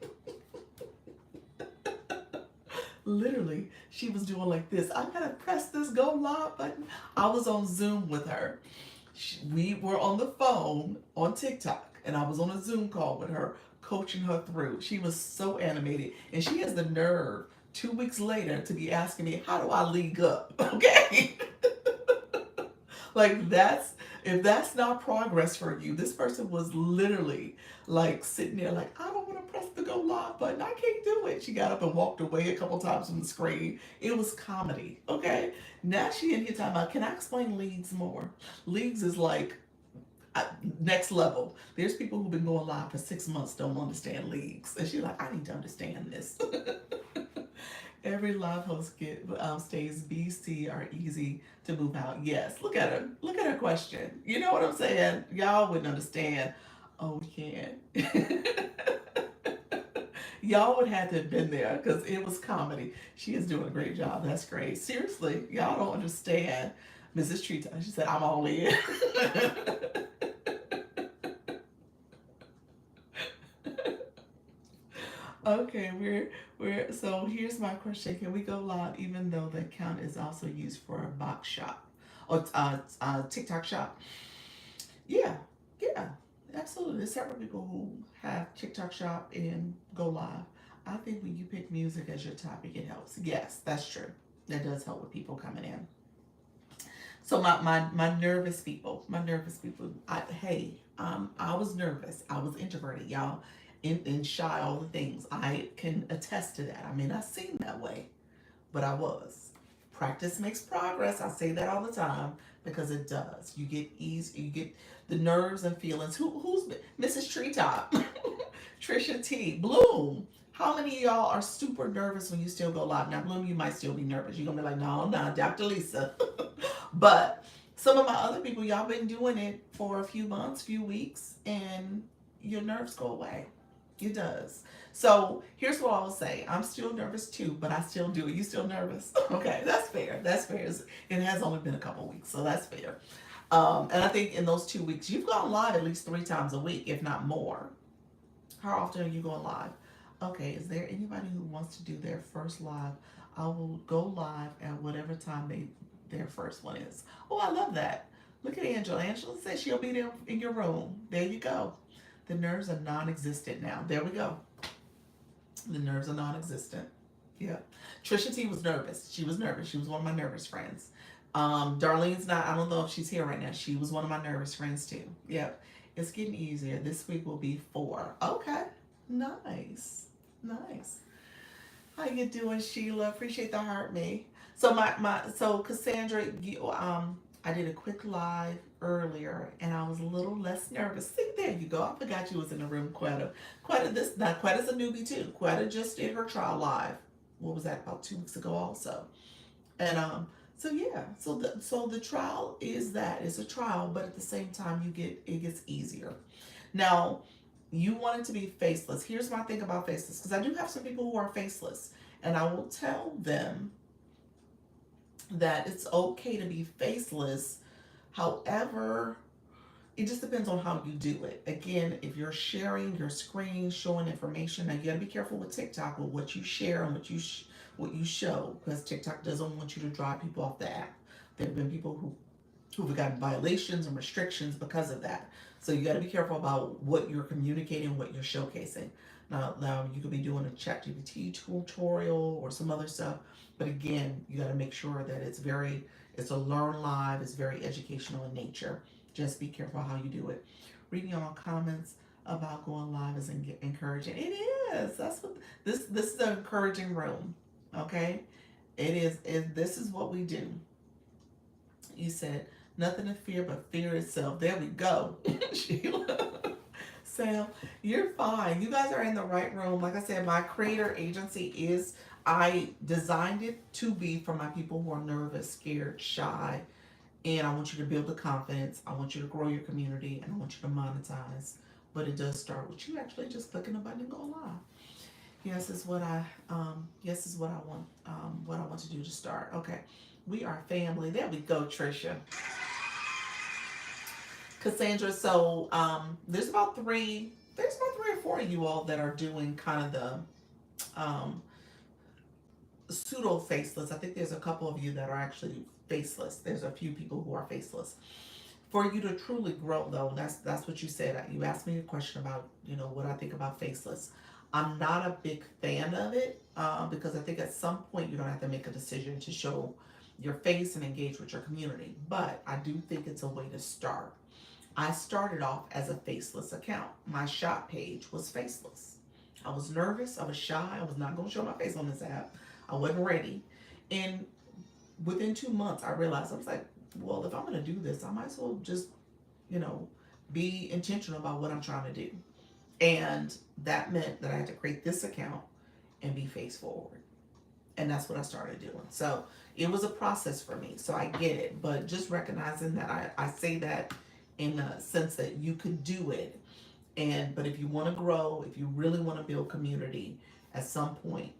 Literally. She was doing like this. I gotta press this go live button. I was on Zoom with her. We were on the phone on TikTok, and I was on a Zoom call with her, coaching her through. She was so animated, and she has the nerve 2 weeks later to be asking me, "How do I league up?" Okay, like that's if that's not progress for you. This person was literally like sitting there, like, I don't want to press the go live button. I can't do it. She got up and walked away a couple times from the screen. It was comedy. Okay, now she in here talking about, can I explain leagues more? Leagues is like next level. There's people who've been going live for 6 months don't understand leagues, and she's like, I need to understand this. Every live host stays BC are easy to move out. Yes, look at her. Look at her question. You know what I'm saying? Y'all wouldn't understand. Oh, we can. Y'all would have to have been there because it was comedy. She is doing a great job. That's great. Seriously, y'all don't understand. Mrs. Treetop, she said, I'm all in. Okay, so here's my question. Can we go live even though the account is also used for a box shop or TikTok shop? Yeah, yeah, absolutely. There's several people who have TikTok shop and go live. I think when you pick music as your topic, it helps. Yes, that's true. That does help with people coming in. So my nervous people. I was nervous. I was introverted, y'all, and shy, all the things. I can attest to that. I may not seem that way, but I was. Practice makes progress. I say that all the time because it does. You get easy. You get the nerves and feelings. Who's Mrs. Treetop, Trisha T, Bloom? How many of y'all are super nervous when you still go live? Now, Bloom, you might still be nervous. You're gonna be like, no, no, Dr. Lisa. But some of my other people, y'all been doing it for a few months, few weeks, and your nerves go away. It does. So here's what I will say. I'm still nervous too, but I still do it. You still nervous? Okay, that's fair. That's fair. It has only been a couple weeks, so that's fair. And I think in those 2 weeks, you've gone live at least 3 times a week, if not more. How often are you going live? Okay, is there anybody who wants to do their first live? I will go live at whatever time their first one is. Oh, I love that. Look at Angela. Angela said she'll be there in your room. There you go. The nerves are non-existent now. There we go. The nerves are non-existent. Yeah. Trisha T was nervous. She was nervous. She was one of my nervous friends. Darlene's not, I don't know if she's here right now. She was one of my nervous friends too. Yep. It's getting easier. This week will be 4. Okay. Nice. Nice. How you doing, Sheila? Appreciate the heart, me. So so Cassandra, I did a quick live earlier and I was a little less nervous. See, there you go. I forgot you was in the room, Quetta. Quetta's a newbie too. Quetta just did her trial live. What was that, about 2 weeks ago also? And so yeah, so the trial is that it's a trial, but at the same time it gets easier. Now, you want it to be faceless. Here's my thing about faceless, because I do have some people who are faceless, and I will tell them that it's okay to be faceless. However, it just depends on how you do it. Again, if you're sharing your screen, showing information, now you got to be careful with TikTok with what you share and what you show, because TikTok doesn't want you to drive people off the app. There have been people who've gotten violations and restrictions because of that. So you got to be careful about what you're communicating, what you're showcasing. Now you could be doing a ChatGPT tutorial or some other stuff, but again, you got to make sure that it's a learn live, it's very educational in nature. Just be careful how you do it. Reading all comments about going live is encouraging. It is. That's what this is an encouraging room. Okay, it is. This is what we do. You said nothing to fear but fear itself. There we go, Sheila. Sam, you're fine. You guys are in the right room. Like I said, my creator agency is. I designed it to be for my people who are nervous, scared, shy, and I want you to build the confidence. I want you to grow your community, and I want you to monetize. But it does start with you actually just clicking the button and going live. Yes is what I yes is what I want to do to start. Okay. We are family. There we go, Trisha. Cassandra, so there's about three or four of you all that are doing kind of the pseudo faceless. I think there's a couple of you that are actually faceless. There's a few people who are faceless. For you to truly grow, though, that's what you said. You asked me a question about what I think about faceless. I'm not a big fan of it because I think at some point you're gonna have to make a decision to show your face and engage with your community. But I do think it's a way to start. I started off as a faceless account. My shop page was faceless. I was nervous. I was shy. I was not going to show my face on this app. I wasn't ready. And within 2 months, I realized, I was like, well, if I'm going to do this, I might as well just, be intentional about what I'm trying to do. And that meant that I had to create this account and be face forward. And that's what I started doing. So it was a process for me. So I get it. But just recognizing that I say that in a sense that you could do it. But if you want to grow, if you really want to build community, at some point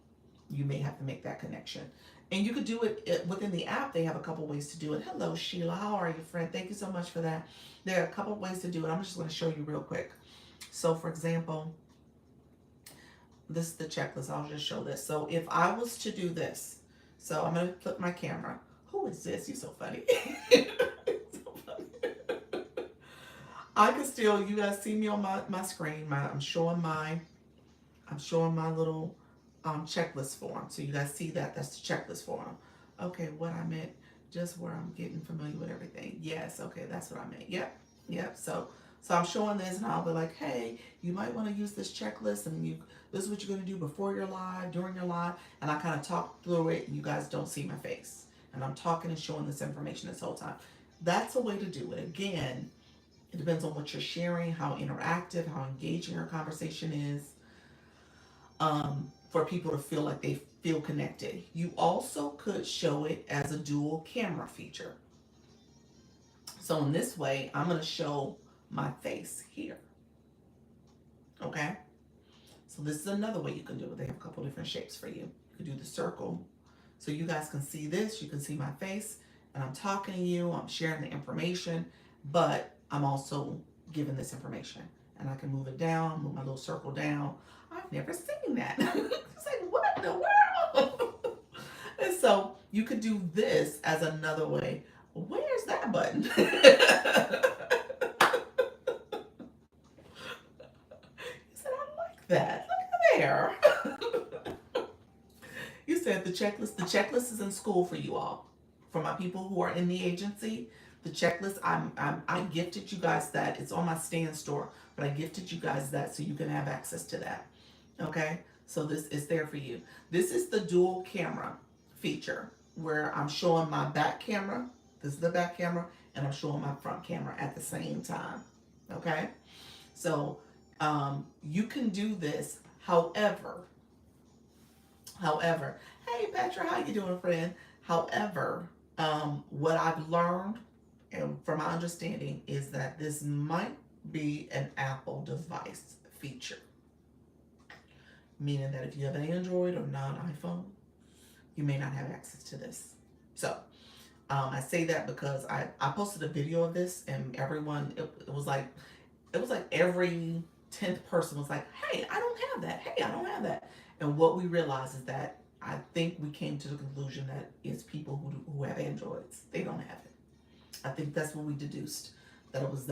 you may have to make that connection. And you could do it within the app. They have a couple ways to do it. Hello, Sheila. How are you, friend? Thank you so much for that. There are a couple ways to do it. I'm just going to show you real quick. So, for example, this is the checklist. I'll just show this. So, if I was to do this, so I'm going to flip my camera. Who is this? You're so funny. I can still, you guys see me on my screen. I'm showing my little checklist form. So you guys see that, that's the checklist form. Okay, what I meant, just where I'm getting familiar with everything. Yes, okay, that's what I meant. Yep. So I'm showing this and I'll be like, hey, you might want to use this checklist and this is what you're gonna do before your live, during your live, and I kind of talk through it and you guys don't see my face. And I'm talking and showing this information this whole time. That's a way to do it. Again, it depends on what you're sharing, how interactive, how engaging your conversation is, for people to feel like they feel connected. You also could show it as a dual camera feature. So in this way, I'm going to show my face here. Okay? So this is another way you can do it. They have a couple different shapes for you. You can do the circle. So you guys can see this. You can see my face. And I'm talking to you. I'm sharing the information. But I'm also giving this information. And I can move it down, move my little circle down. I've never seen that. It's like, what in the world? And so you could do this as another way. Where's that button? You said, I like that. Look at there. You said the checklist. The checklist is in school for you all. For my people who are in the agency, the checklist, I gifted you guys that. It's on my stand store, but I gifted you guys that so you can have access to that. Okay? So this is there for you. This is the dual camera feature where I'm showing my back camera. This is the back camera, and I'm showing my front camera at the same time. Okay, so you can do this. However, hey Petra, how you doing, friend? However, what I've learned and from my understanding is that this might be an Apple device feature, meaning that if you have an Android or non-iPhone, you may not have access to this. So I say that because I posted a video of this, and everyone, it was like every 10th person was like, hey, I don't have that. Hey, I don't have that. And what we realized is that I think we came to the conclusion that it's people who have Androids. They don't have it. I think that's what we deduced, that it was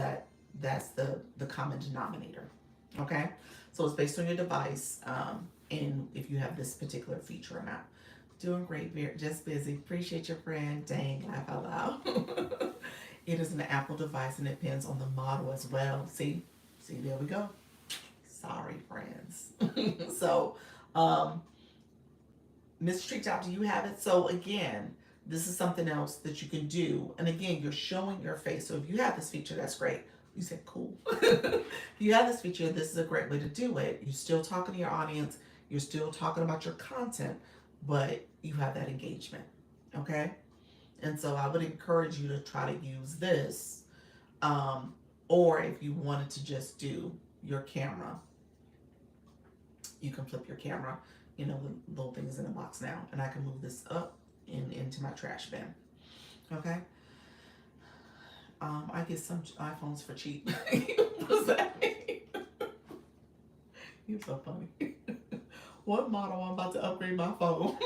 that's the common denominator. Okay? So it's based on your device, and if you have this particular feature or not. Doing great, just busy. Appreciate your friend. Dang, laugh out loud. It is an Apple device and it depends on the model as well. See, there we go. Sorry, friends. So, Miss Treat Top, do you have it? So again, this is something else that you can do. And again, you're showing your face. So if you have this feature, that's great. You said cool. If you have this feature, this is a great way to do it. You're still talking to your audience. You're still talking about your content, but you have that engagement. Okay? And so I would encourage you to try to use this. Or if you wanted to just do your camera, you can flip your camera. You know, the little thing is in the box now. And I can move this up into my trash bin. Okay? I get some iPhones for cheap. What does that mean? You're so funny. What model? I'm about to upgrade my phone.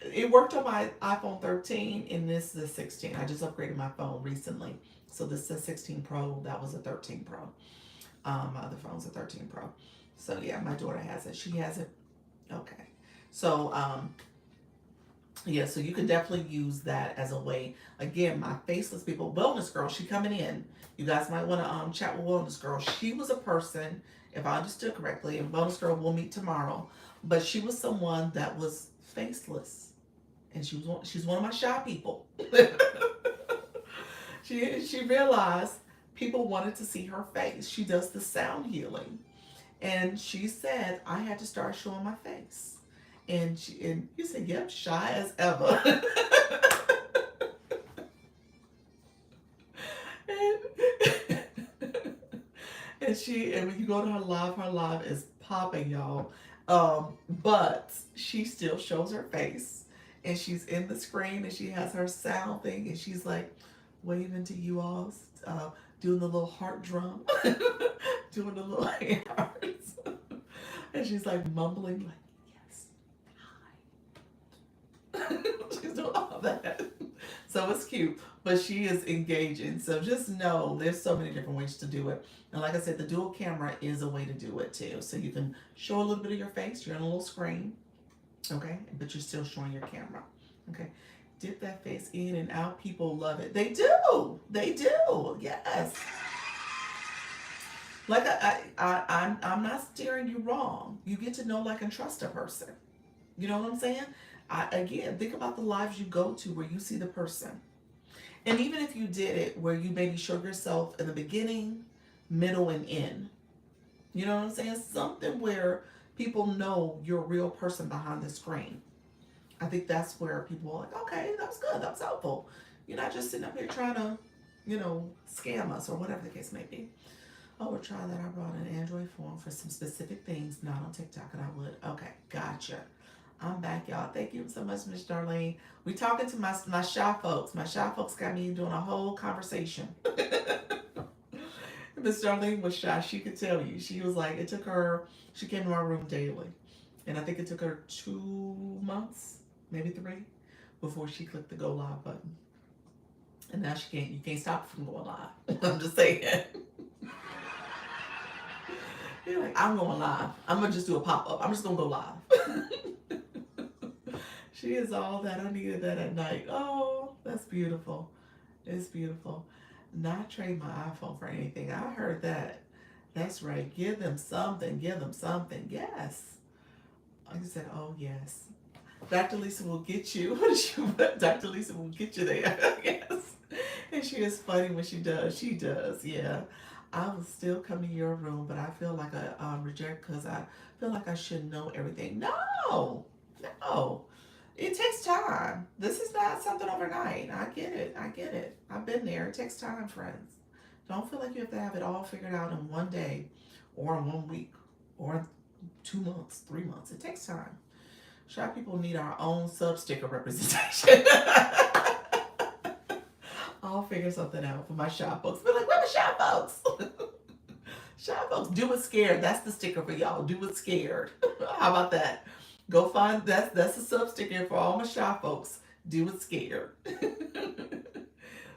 It worked on my iPhone 13 and this is a 16. I just upgraded my phone recently. So this is a 16 Pro. That was a 13 Pro. My other phone's a 13 Pro. So yeah, my daughter has it. She has it. Okay. So, yeah, so you can definitely use that as a way. Again, my faceless people, Wellness Girl, she coming in. You guys might want to chat with Wellness Girl. She was a person, if I understood correctly, and Wellness Girl will meet tomorrow, but she was someone that was faceless. And she's one of my shy people. She realized people wanted to see her face. She does the sound healing. And she said, I had to start showing my face. And you said, yep, shy as ever. and when you go to her live is popping, y'all. But she still shows her face. And she's in the screen and she has her sound thing and she's like waving to you all, doing the little heart drum, doing the little hearts. And she's like mumbling like, she's doing all that. So it's cute, but she is engaging. So just know there's so many different ways to do it. And like I said, the dual camera is a way to do it too. So you can show a little bit of your face. You're on a little screen, okay? But you're still showing your camera, okay? Dip that face in and out. People love it. They do. They do. Yes. Like I'm not steering you wrong. You get to know, like, and trust a person. You know what I'm saying? Again, think about the lives you go to where you see the person. And even if you did it where you maybe show yourself in the beginning, middle, and end. You know what I'm saying? Something where people know you're a real person behind the screen. I think that's where people are like, okay, that was good. That was helpful. You're not just sitting up here trying to, scam us or whatever the case may be. Oh, we'll try that. I brought an Android phone for some specific things, not on TikTok, and I would. Okay, gotcha. I'm back, y'all. Thank you so much, Miss Darlene. We talking to my shy folks. My shy folks got me doing a whole conversation. Miss Darlene was shy. She could tell you. She was like, it took her, she came to my room daily. And I think it took her 2 months, maybe 3, before she clicked the go live button. And now you can't stop her from going live. I'm just saying. You're like, I'm going live. I'm going to just do a pop-up. I'm just going to go live. She is all that. I needed that at night. Oh, that's beautiful. It's beautiful. Not trade my iPhone for anything. I heard that. That's right. Give them something. Give them something. Yes. I said, oh, yes. Dr. Lisa will get you. Dr. Lisa will get you there. Yes. And she is funny when she does. She does, yeah. I will still come to your room, but I feel like I reject because I feel like I should know everything. No, no. It takes time. This is not something overnight. I get it. I get it. I've been there. It takes time, friends. Don't feel like you have to have it all figured out in one day or in 1 week or 2 months, 3 months. It takes time. Shy people need our own sub sticker representation. I'll figure something out for my shy folks. Be like, where the shy folks? Shy folks, do it scared. That's the sticker for y'all. Do it scared. How about that? Go find that's a sub sticker for all my shy folks. Do it scared.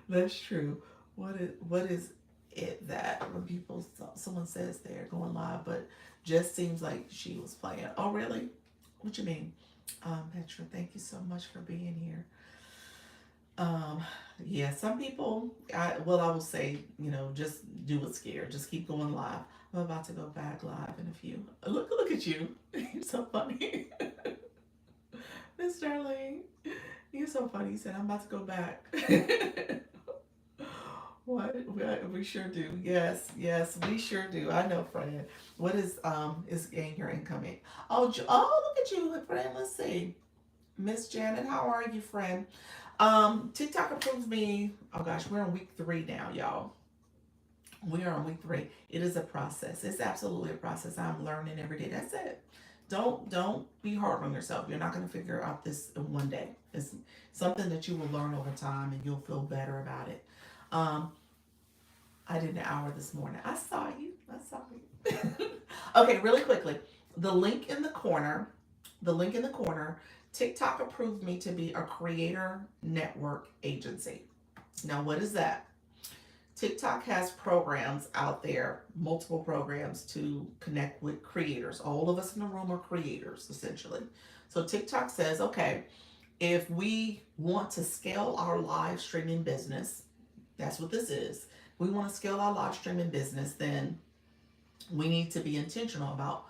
That's true. What is it that when people someone says they're going live, but just seems like she was playing? Oh, really? What you mean? Petra, thank you so much for being here. Um, yeah, some people, I will say, just do it scared. Just keep going live. I'm about to go back live in a few. Look at you. You're so funny. Miss Darlene, you're so funny. You said, I'm about to go back. What? We sure do. Yes, yes, we sure do. I know, friend. What is gain your incoming? Oh, look at you, friend. Let's see. Miss Janet, how are you, friend? TikTok approves me. Oh gosh, we're on week 3 now, y'all. We are on week 3. It is a process. It's absolutely a process. I'm learning every day. That's it. Don't be hard on yourself. You're not going to figure out this in one day. It's something that you will learn over time, and you'll feel better about it. Um, I did an hour this morning. I saw you. I saw you. Okay, really quickly. The link in the corner. The link in the corner. TikTok approved me to be a creator network agency. Now, what is that? TikTok has programs out there, multiple programs to connect with creators. All of us in the room are creators, essentially. So TikTok says, okay, if we want to scale our live streaming business, that's what this is. We want to scale our live streaming business, then we need to be intentional about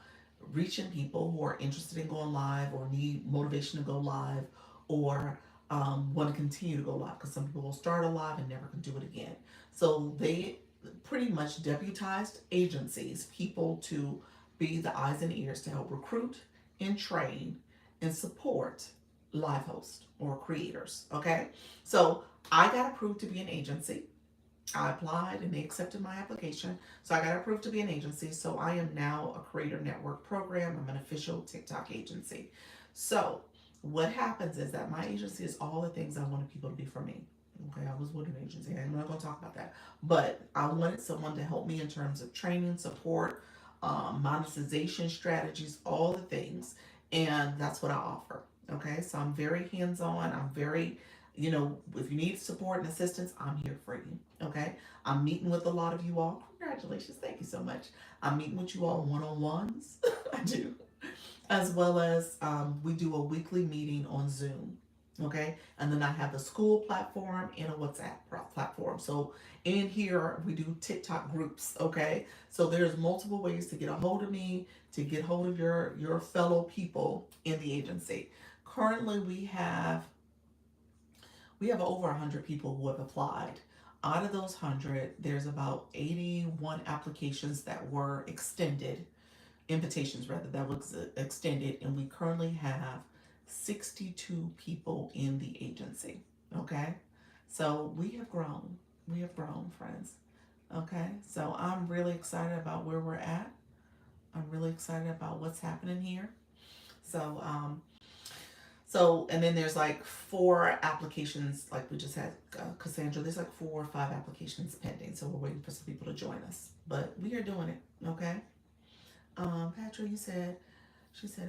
reaching people who are interested in going live or need motivation to go live or want to continue to go live because some people will start a live and never can do it again. So they pretty much deputized agencies, people to be the eyes and ears to help recruit and train and support live hosts or creators. Okay, so I got approved to be an agency. I applied and they accepted my application. So I got approved to be an agency. So I am now a Creator Network program. I'm an official TikTok agency. So what happens is that my agency is all the things I wanted people to be for me. Okay, I was with an agency. I'm not going to talk about that. But I wanted someone to help me in terms of training, support, monetization strategies, all the things. And that's what I offer. Okay, so I'm very hands on. I'm very, if you need support and assistance, I'm here for you. Okay, I'm meeting with a lot of you all. Congratulations, thank you so much. I'm meeting with you all one on ones. I do, as well as we do a weekly meeting on Zoom. Okay, and then I have a school platform and a WhatsApp platform. So in here we do TikTok groups. Okay, so there's multiple ways to get a hold of me, to get hold of your fellow people in the agency. Currently, we have over 100 people who have applied. Out of those 100, there's about 81 applications that were extended, invitations rather, that was extended, and we currently have 62 people in the agency. Okay, so we have grown. We have grown, friends. Okay, so I'm really excited about where we're at. I'm really excited about what's happening here. So, and then there's like 4 applications, like we just had Cassandra. There's like 4 or 5 applications pending, so we're waiting for some people to join us. But we are doing it, okay? Patrick, she said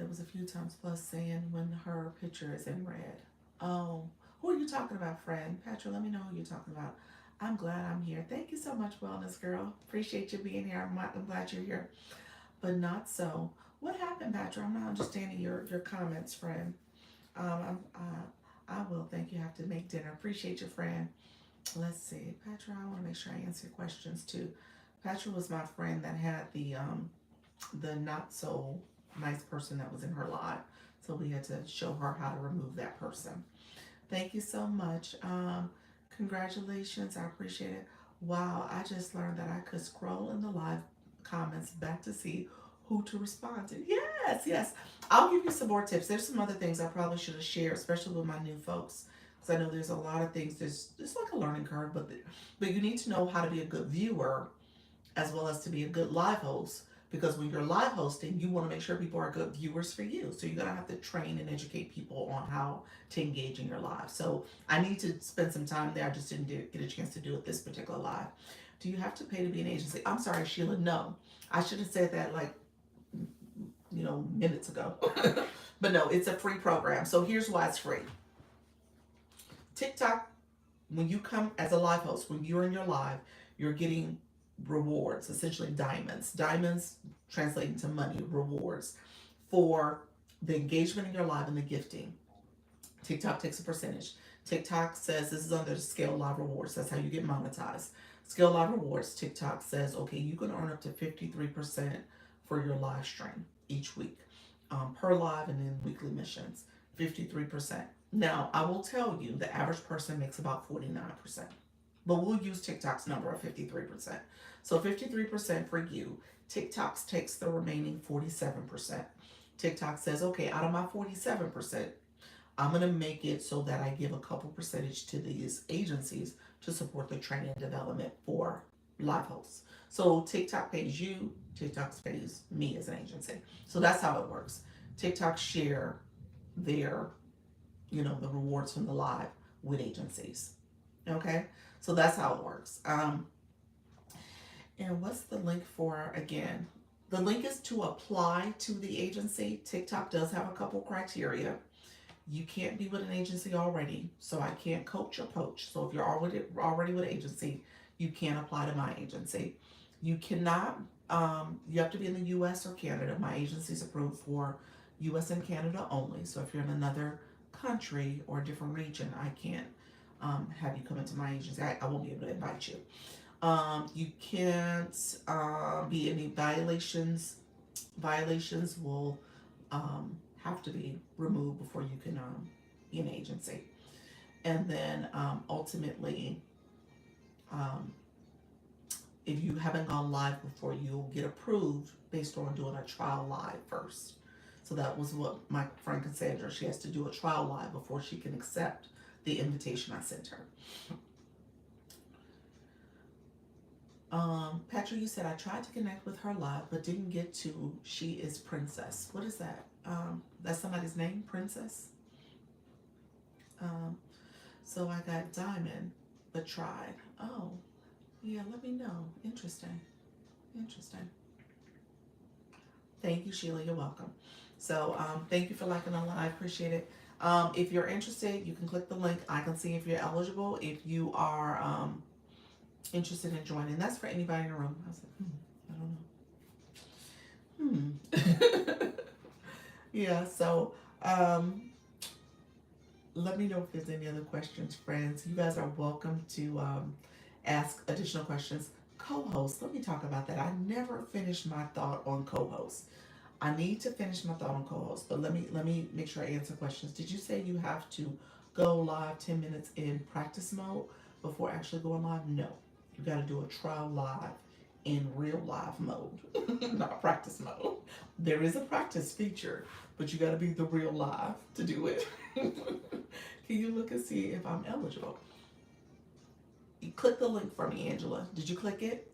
it was a few times plus saying when her picture is in red. Oh, who are you talking about, friend? Patrick, let me know who you're talking about. I'm glad I'm here. Thank you so much, Wellness Girl. Appreciate you being here. I'm glad you're here. But not so. What happened, Patrick? I'm not understanding your comments, friend. I will think you have to make dinner. Appreciate your friend. Let's see, Patrick. I want to make sure I answer questions too. Patrick was my friend that had the not so nice person that was in her live, so we had to show her how to remove that person. Thank you so much. Congratulations. I appreciate it. Wow, I just learned that I could scroll in the live comments back to see who to respond to. Yes, yes. I'll give you some more tips. There's some other things I probably should have shared, especially with my new folks. Because I know there's a lot of things. There's it's like a learning curve, but you need to know how to be a good viewer as well as to be a good live host. Because when you're live hosting, you want to make sure people are good viewers for you. So you're going to have to train and educate people on how to engage in your live. So I need to spend some time there. I just didn't get a chance to do it this particular live. Do you have to pay to be an agency? I'm sorry, Sheila. No. I should have said that like, minutes ago. But no, it's a free program. So here's why it's free. TikTok, when you come as a live host, when you're in your live, you're getting rewards, essentially diamonds. Diamonds translate into money, rewards for the engagement in your live and the gifting. TikTok takes a percentage. TikTok says this is under the scale live rewards. That's how you get monetized. Scale live rewards, TikTok says, okay, you can earn up to 53% for your live stream each week per live and then weekly missions. 53%. Now, I will tell you the average person makes about 49%. But we'll use TikTok's number of 53%. So 53% for you. TikTok takes the remaining 47%. TikTok says, okay, out of my 47%, I'm going to make it so that I give a couple percentage to these agencies to support the training and development for live hosts. So TikTok pays you, TikTok pays me as an agency. So that's how it works. TikTok share their, the rewards from the live with agencies. Okay? So that's how it works. And what's the link for again? The link is to apply to the agency. TikTok does have a couple criteria. You can't be with an agency already, so I can't coach or poach. So if you're already with an agency, you can't apply to my agency. You cannot, you have to be in the US or Canada. My agency is approved for US and Canada only. So if you're in another country or a different region, I can't have you come into my agency. I won't be able to invite you. You can't be any violations. Violations will have to be removed before you can be an agency. And then ultimately, if you haven't gone live before, you'll get approved based on doing a trial live first. So that was what my friend Cassandra, she has to do a trial live before she can accept the invitation I sent her. Patrick, you said I tried to connect with her live, but didn't get to. She is Princess. What is that? That's somebody's name, Princess. So I got Diamond, but tried. Oh, yeah. Let me know. Interesting. Interesting. Thank you, Sheila. You're welcome. So thank you for liking the live. Appreciate it. If you're interested, you can click the link. I can see if you're eligible. If you are interested in joining, that's for anybody in the room. I was like, I don't know. Yeah. So let me know if there's any other questions, friends. You guys are welcome to ask additional questions. Co-host. Let me talk about that. I never finished my thought on co-host. I need to finish my thought on co-host, but let me make sure I answer questions. Did you say you have to go live 10 minutes in practice mode before actually going live? No. You got to do a trial live in real live mode, not practice mode. There is a practice feature, but you got to be the real live to do it. Can you look and see if I'm eligible? You click the link for me, Angela. Did you click it?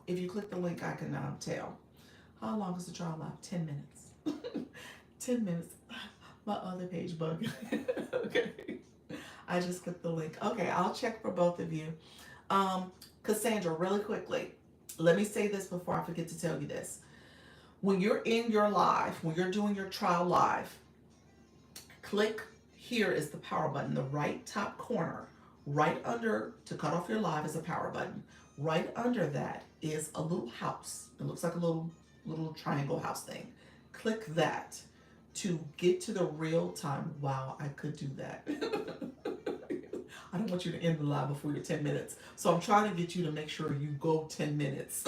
If you click the link, I can tell. How long is the trial live? 10 minutes. 10 minutes. My other page bugging. Okay. I just clicked the link. Okay, I'll check for both of you. Cassandra, really quickly, let me say this before I forget to tell you this. When you're in your live, when you're doing your trial live, click here is the power button, the right top corner. Right under, to cut off your live is a power button. Right under that is a little house. It looks like a little triangle house thing. Click that to get to the real time. Wow, I could do that. I don't want you to end the live before your 10 minutes. So I'm trying to get you to make sure you go 10 minutes,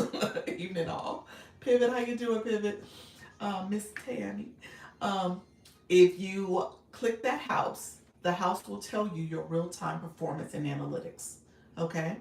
even at all. Pivot, how you doing, Pivot? Miss Tammy. If you click that house, the house will tell you your real-time performance and analytics. Okay.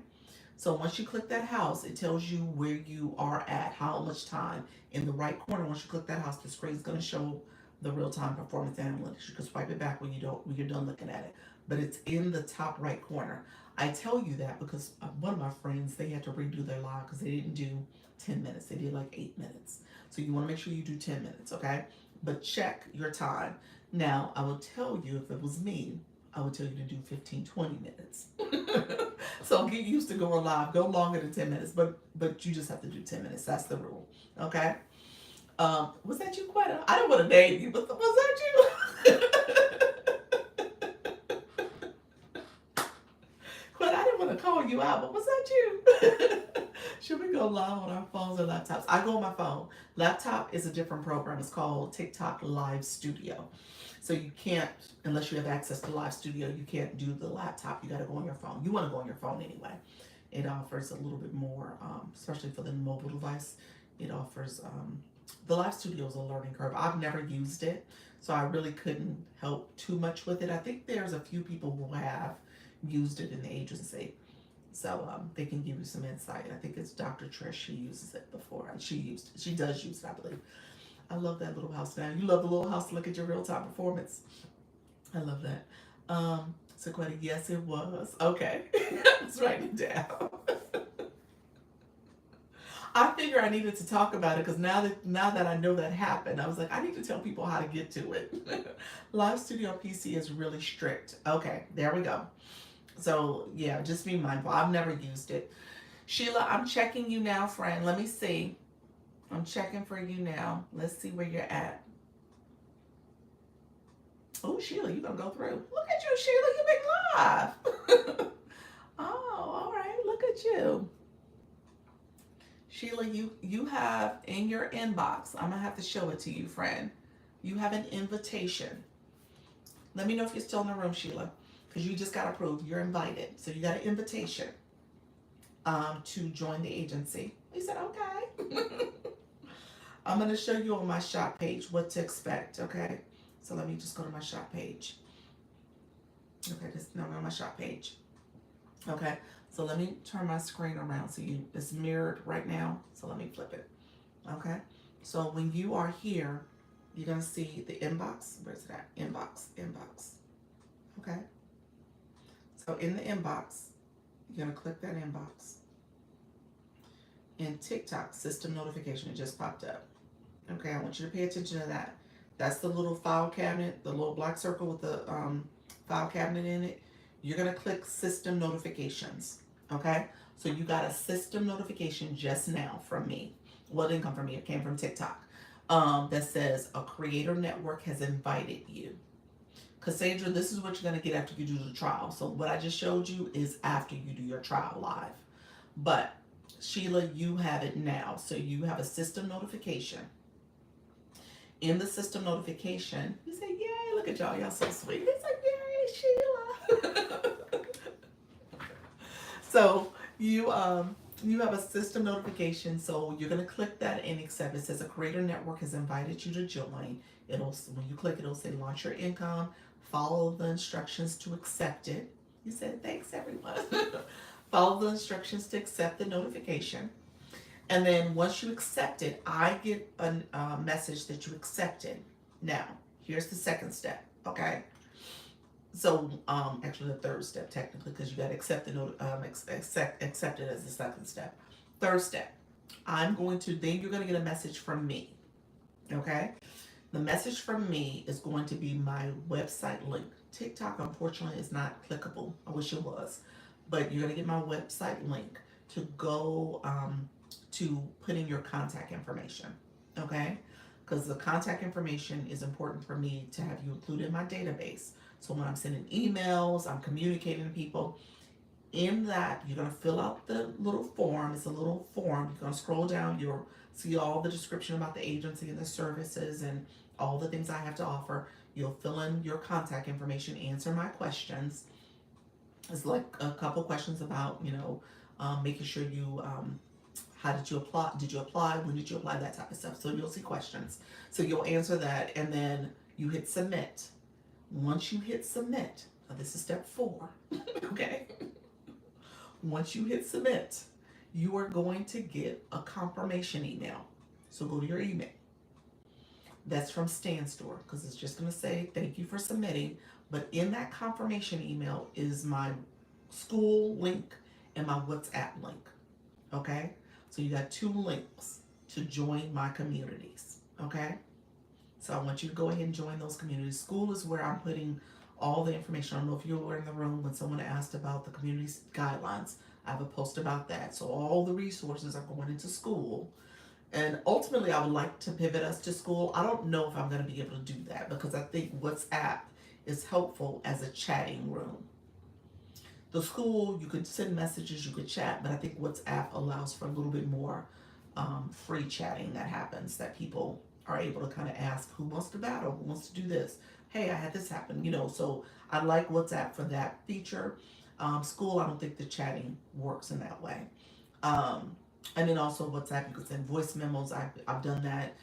So once you click that house, it tells you where you are at, how much time. In the right corner, once you click that house, the screen is going to show the real-time performance analytics. You can swipe it back when you're done looking at it, but it's in the top right corner. I tell you that because one of my friends, they had to redo their live because they didn't do 10 minutes. They did like 8 minutes. So you want to make sure you do 10 minutes, okay? But check your time. Now, I will tell you, if it was me, I would tell you to do 15, 20 minutes. So get used to going live. Go longer than 10 minutes, but you just have to do 10 minutes. That's the rule. Okay? Was that you, Quetta? I don't want to name you, but was that you? Quetta, I didn't want to call you out, but was that you? Should we go live on our phones or laptops? I go on my phone. Laptop is a different program. It's called TikTok Live Studio. So you can't, unless you have access to Live Studio, you can't do the laptop. You got to go on your phone. You want to go on your phone anyway. It offers a little bit more, especially for the mobile device. It offers, the Live Studio is a learning curve. I've never used it, so I really couldn't help too much with it. I think there's a few people who have used it in the agency, so they can give you some insight. I think it's Dr. Trish. She uses it before. She does use it, I believe. I love that little house now. You love the little house to look at your real time performance. I love that. Sequetta, yes, it was. Okay. Let's write it down. I figure I needed to talk about it because now that I know that happened, I was like, I need to tell people how to get to it. Live Studio PC is really strict. Okay, there we go. So yeah, just be mindful. I've never used it. Sheila, I'm checking you now, friend. Let me see. I'm checking for you now. Let's see where you're at. Oh, Sheila, you're going to go through. Look at you, Sheila. You've been live. Oh, all right. Look at you. Sheila, you have in your inbox, I'm going to have to show it to you, friend. You have an invitation. Let me know if you're still in the room, Sheila, because you just got approved. You're invited. So you got an invitation to join the agency. He said, okay. I'm going to show you on my shop page what to expect, okay? So let me just go to my shop page. Okay, I'm on my shop page. Okay, so let me turn my screen around so it's mirrored right now. So let me flip it. Okay, so when you are here, you're going to see the inbox. Where's it at? Inbox. Okay, so in the inbox, you're going to click that inbox. In TikTok, system notification, it just popped up. Okay, I want you to pay attention to that. That's the little file cabinet, the little black circle with the file cabinet in it. You're going to click system notifications. Okay, so you got a system notification just now from me. Well, it didn't come from me, it came from TikTok. That says a creator network has invited you. Cassandra, this is what you're going to get after you do the trial. So what I just showed you is after you do your trial live. But Sheila, you have it now. So you have a system notification. In the system notification, you say, yay, look at y'all, y'all so sweet. It's like, yay, Sheila. So you have a system notification, so you're gonna click that and accept. It says a creator network has invited you to join. When you click it, it'll say launch your income, follow the instructions to accept it. You said thanks everyone. Follow the instructions to accept the notification. And then once you accept it, I get a message that you accepted. Now, here's the second step, okay? So, actually the third step technically, because you got to accept accept it as the second step. Third step, then you're going to get a message from me, okay? The message from me is going to be my website link. TikTok, unfortunately, is not clickable. I wish it was. But you're going to get my website link to go to put in your contact information, okay? Because the contact information is important for me to have you included in my database. So when I'm sending emails, I'm communicating to people. In that, you're going to fill out the little form. It's a little form. You're going to scroll down. You'll see all the description about the agency and the services and all the things I have to offer. You'll fill in your contact information, answer my questions. It's like a couple questions about, making sure you, how did you apply? Did you apply? When did you apply? That type of stuff. So you'll see questions. So you'll answer that and then you hit submit. Once you hit submit, this is step 4, okay? Once you hit submit, you are going to get a confirmation email. So go to your email. That's from Stanstore because it's just going to say thank you for submitting. But in that confirmation email is my school link and my WhatsApp link. Okay? So you got two links to join my communities. Okay? So I want you to go ahead and join those communities. School is where I'm putting all the information. I don't know if you were in the room when someone asked about the community guidelines. I have a post about that. So all the resources are going into school. And ultimately, I would like to pivot us to school. I don't know if I'm going to be able to do that because I think WhatsApp is helpful as a chatting room. The school, you could send messages, you could chat, but I think WhatsApp allows for a little bit more free chatting that happens, that people are able to kind of ask who wants to battle, who wants to do this. Hey, I had this happen, so I like WhatsApp for that feature. School, I don't think the chatting works in that way. And then also WhatsApp, you could send voice memos. I've done that.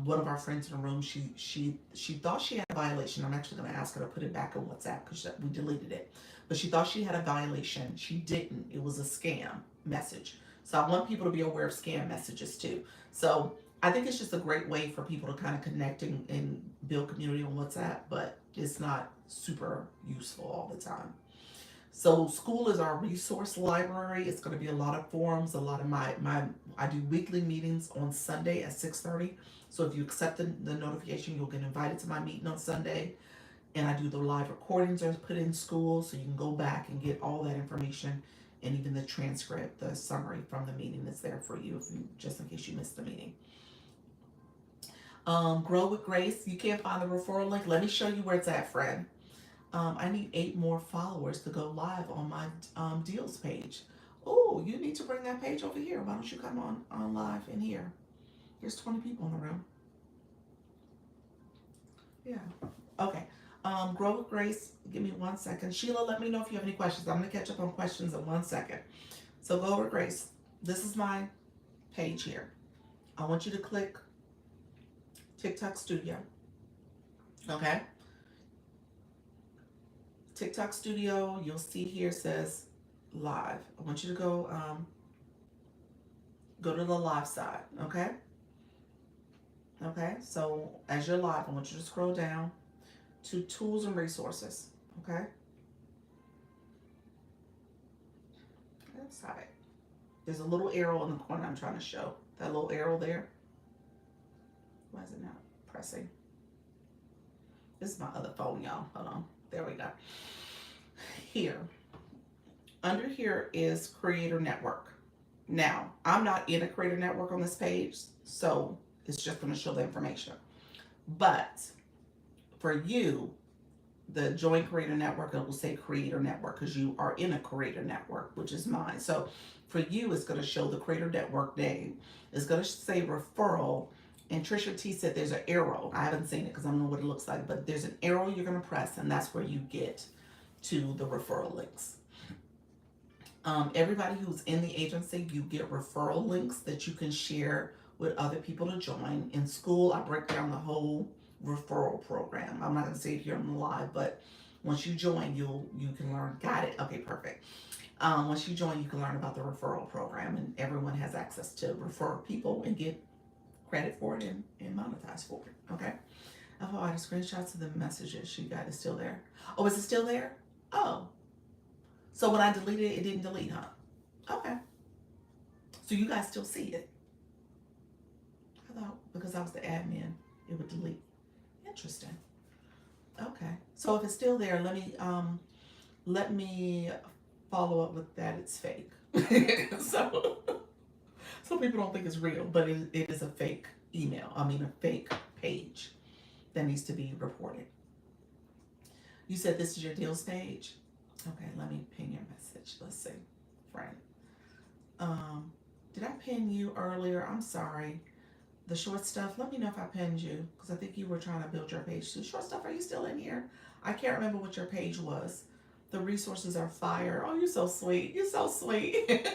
One of our friends in the room, she thought she had a violation. I'm actually going to ask her to put it back on WhatsApp because we deleted it. But she thought she had a violation. She didn't. It was a scam message. So I want people to be aware of scam messages too. So I think it's just a great way for people to kind of connect and build community on WhatsApp, but it's not super useful all the time. So school is our resource library. It's going to be a lot of forums, a lot of I do weekly meetings on Sunday at 6:30. So if you accept the notification, you'll get invited to my meeting on Sunday. And I do the live recordings are put in school, so you can go back and get all that information, and even the transcript, the summary from the meeting is there for you, just in case you missed the meeting. Grow with Grace. You can't find the referral link. Let me show you where it's at, friend. I need 8 more followers to go live on my deals page. Oh, you need to bring that page over here. Why don't you come on live in here? There's 20 people in the room. Yeah. Okay. Grow with Grace. Give me 1 second. Sheila, let me know if you have any questions. I'm going to catch up on questions in 1 second. So Grow with Grace. This is my page here. I want you to click TikTok Studio. Okay. TikTok Studio, you'll see here says live. I want you to go to the live side, okay? Okay, so as you're live, I want you to scroll down to tools and resources, okay? That's it. There's a little arrow in the corner I'm trying to show. That little arrow there. Why is it not pressing? This is my other phone, y'all. Hold on. There we go. Here. Under here is Creator Network. Now, I'm not in a Creator Network on this page, so it's just going to show the information. But for you, the Join Creator Network, it will say Creator Network because you are in a Creator Network, which is mine. So for you, it's going to show the Creator Network name. It's going to say referral. And Trisha T said there's an arrow. I haven't seen it because I don't know what it looks like, but there's an arrow you're going to press, and that's where you get to the referral links. Everybody who's in the agency, you get referral links that you can share with other people to join. In school, I break down the whole referral program. I'm not going to say it here on the live, but once you join, you can learn. Got it. Okay, perfect. Once you join, you can learn about the referral program, and everyone has access to refer people and get credit for it and monetize for it. Okay. Oh, I had screenshots of the messages she got. Is still there. Oh, is it still there? Oh. So when I deleted it, it didn't delete, huh? Okay. So you guys still see it. I thought because I was the admin, it would delete. Interesting. Okay. So if it's still there, let me follow up with that. It's fake. So some people don't think it's real, but it is a fake email. I mean, a fake page that needs to be reported. You said this is your deals page? Okay, let me pin your message. Let's see, friend. Did I pin you earlier? I'm sorry. The short stuff, let me know if I pinned you because I think you were trying to build your page. The short stuff, are you still in here? I can't remember what your page was. The resources are fire. Oh, you're so sweet. You're so sweet.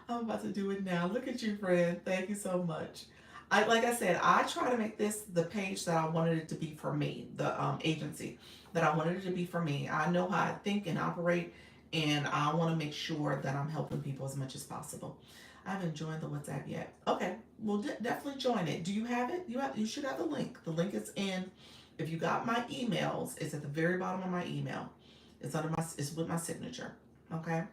I'm about to do it now. Look at you, friend. Thank you so much. Like I said, I try to make this the page that I wanted it to be for me, the agency that I wanted it to be for me. I know how I think and operate, and I want to make sure that I'm helping people as much as possible. I haven't joined the WhatsApp yet. Okay, well, definitely join it. Do you have it? You should have the link. The link is in. If you got my emails, it's at the very bottom of my email. It's with my signature. Okay.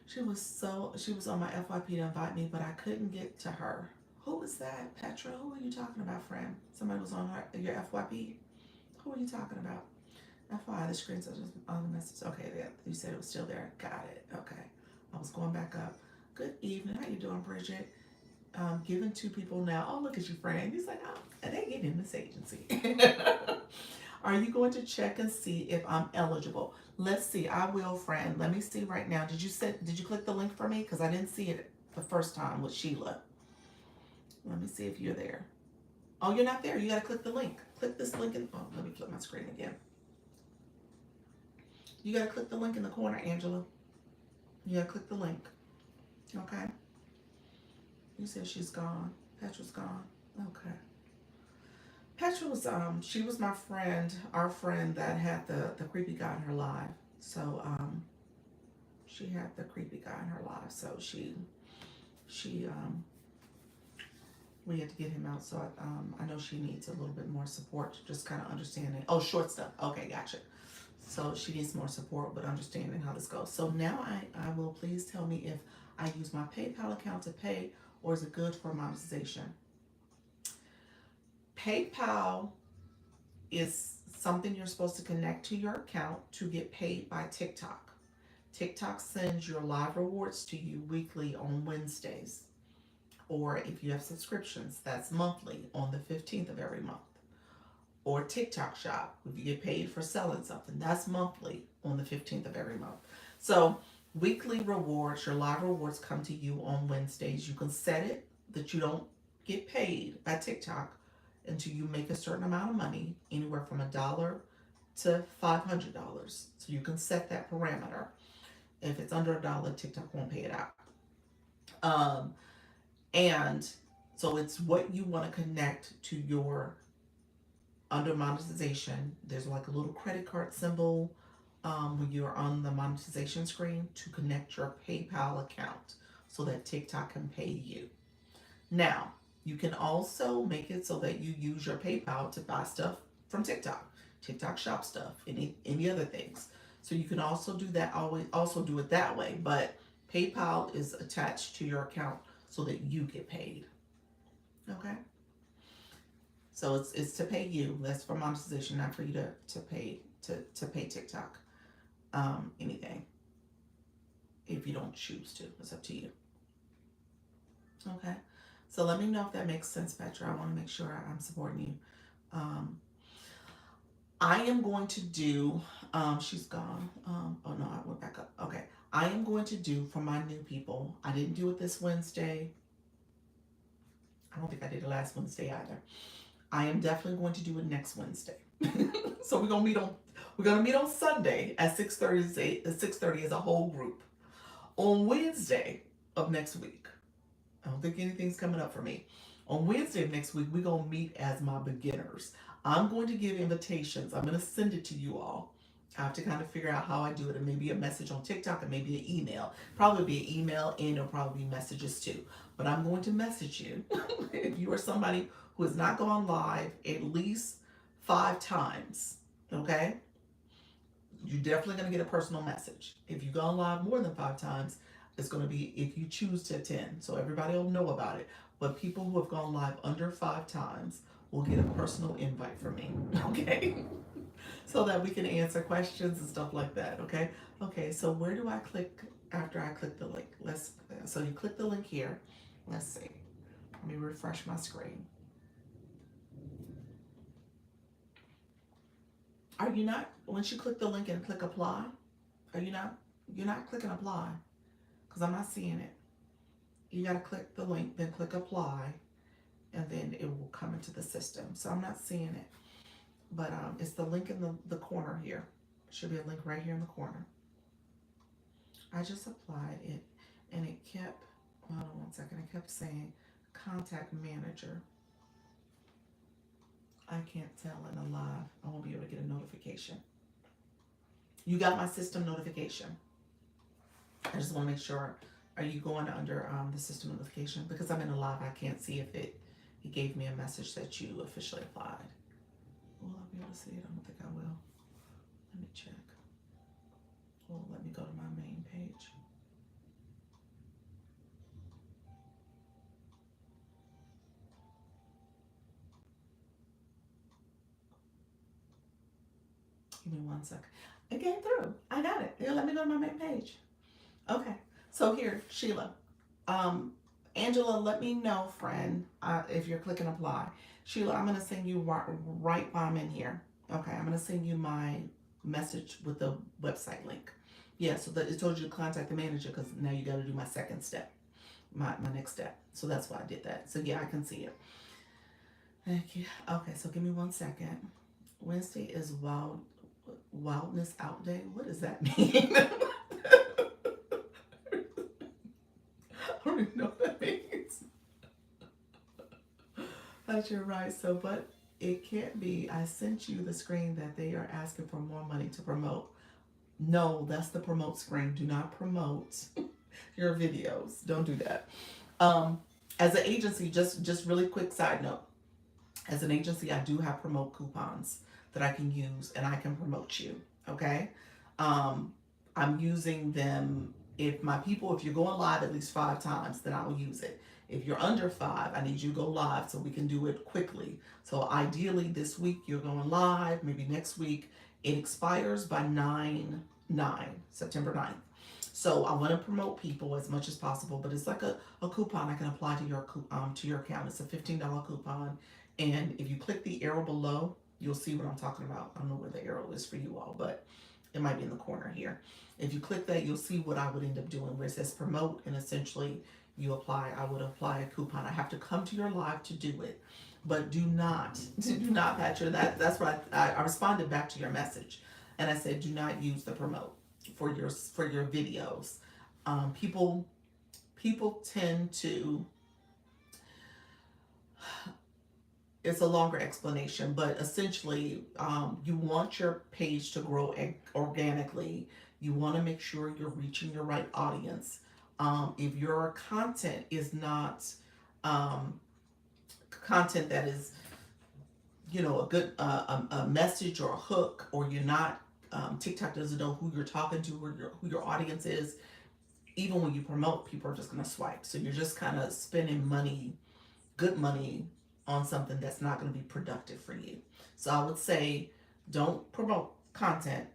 She was on my FYP to invite me, but I couldn't get to her. Who was that, Petra? Who are you talking about, friend? Somebody was on your FYP. Who are you talking about? FYI, the screen says on the message. Okay, yeah, you said it was still there. Got it. Okay. I was going back up. Good evening. How you doing, Bridget? Giving two people now. Oh, look at you, friend. He's like, oh, they get in this agency. Are you going to check and see if I'm eligible? Let's see. I will, friend. Let me see right now. Did you click the link for me? Because I didn't see it the first time with Sheila. Let me see if you're there. Oh, you're not there. You got to click the link. Click this link. Oh, let me flip my screen again. You got to click the link in the corner, Angela. You got to click the link. Okay. You said she's gone. Petra's gone. Okay. Petra was she was my friend, our friend that had the creepy guy in her live. So she had the creepy guy in her live. So she we had to get him out. So I know she needs a little bit more support to just kind of understanding. Oh, short stuff. Okay, gotcha. So she needs more support with understanding how this goes. So now I will, please tell me if I use my PayPal account to pay, or is it good for monetization? PayPal is something you're supposed to connect to your account to get paid by TikTok. TikTok sends your live rewards to you weekly on Wednesdays. Or if you have subscriptions, that's monthly on the 15th of every month. Or TikTok Shop, if you get paid for selling something, that's monthly on the 15th of every month. So weekly rewards, your live rewards come to you on Wednesdays. You can set it that you don't get paid by TikTok until you make a certain amount of money, anywhere from $1 to $500. So you can set that parameter. If it's under $1, TikTok won't pay it out. And so it's what you want to connect to your, under monetization, there's like a little credit card symbol when you're on the monetization screen to connect your PayPal account so that TikTok can pay you. Now, you can also make it so that you use your PayPal to buy stuff from TikTok, TikTok Shop stuff, any other things. So you can also do that. Also do it that way, but PayPal is attached to your account so that you get paid. Okay. So it's to pay you. That's for monetization, not for you to pay TikTok anything. If you don't choose to, it's up to you. Okay. So let me know if that makes sense, Petra. I want to make sure I'm supporting you. I am going to do. She's gone. Oh no, I went back up. Okay. I am going to do for my new people. I didn't do it this Wednesday. I don't think I did it last Wednesday either. I am definitely going to do it next Wednesday. So we're gonna meet on Sunday at 6:30. 6:30 as a whole group. On Wednesday of next week, I don't think anything's coming up for me. On Wednesday of next week, we're gonna meet as my beginners. I'm going to give invitations. I'm gonna send it to you all. I have to kind of figure out how I do it. It may be a message on TikTok, and maybe an email. Probably be an email, and it'll probably be messages too. But I'm going to message you if you are somebody who has not gone live at least 5 times. Okay, you're definitely going to get a personal message. If you've gone live more than 5 times, it's going to be if you choose to attend. So everybody will know about it. But people who have gone live under 5 times will get a personal invite from me. Okay. So that we can answer questions and stuff like that. Okay. Okay. So where do I click after I click the link? So you click the link here. Let's see. Let me refresh my screen. Are you not, once you click the link and click apply, you're not clicking apply because I'm not seeing it. You got to click the link, then click apply, and then it will come into the system. So I'm not seeing it, but it's the link in the corner here. Should be a link right here in the corner. I just applied it and it kept, hold on one second, it kept saying contact manager. I can't tell in a live. I won't be able to get a notification. You got my system notification. I just want to make sure. Are you going under the system notification? Because I'm in a live, I can't see if it gave me a message that you officially applied. Will I be able to see it? I don't think I will. Let me check. Well, let me go to my main page. Give me 1 second. It came through. I got it. Here, let me go to my main page. Okay. So here, Sheila. Angela, let me know, friend, if you're clicking apply. Sheila, I'm going to send you right while I'm in here. Okay, I'm going to send you my message with the website link. Yeah, so that it told you to contact the manager because now you got to do my second step, my next step. So that's why I did that. So yeah, I can see it. Thank you. Okay, so give me 1 second. Wednesday is wildness out day. What does that mean? I don't even know what that means. But you're right. So, but it can't be. I sent you the screen that they are asking for more money to promote. No, that's the promote screen. Do not promote your videos. Don't do that. As an agency, just really quick side note. As an agency, I do have promote coupons that I can use, and I can promote you. Okay. I'm using them. If you're going live at least 5 times, then I will use it. If you're under 5, I need you to go live so we can do it quickly. So ideally this week you're going live, maybe next week. It expires by September 9th. So I want to promote people as much as possible, but it's like a coupon I can apply to your account. It's a $15 coupon. And if you click the arrow below, you'll see what I'm talking about. I don't know where the arrow is for you all, but it might be in the corner here. If you click that, you'll see what I would end up doing where it says promote, and essentially I would apply a coupon. I have to come to your live to do it, but do not, Patrick, that's why I responded back to your message. And I said, do not use the promote for your videos. People tend to, it's a longer explanation, but essentially, you want your page to grow organically. You want to make sure you're reaching your right audience. If your content is not content that is, a good a message or a hook, or you're not, TikTok doesn't know who you're talking to, or who your audience is. Even when you promote, people are just going to swipe. So you're just kind of spending money, good money, on something that's not going to be productive for you. So I would say, don't promote content.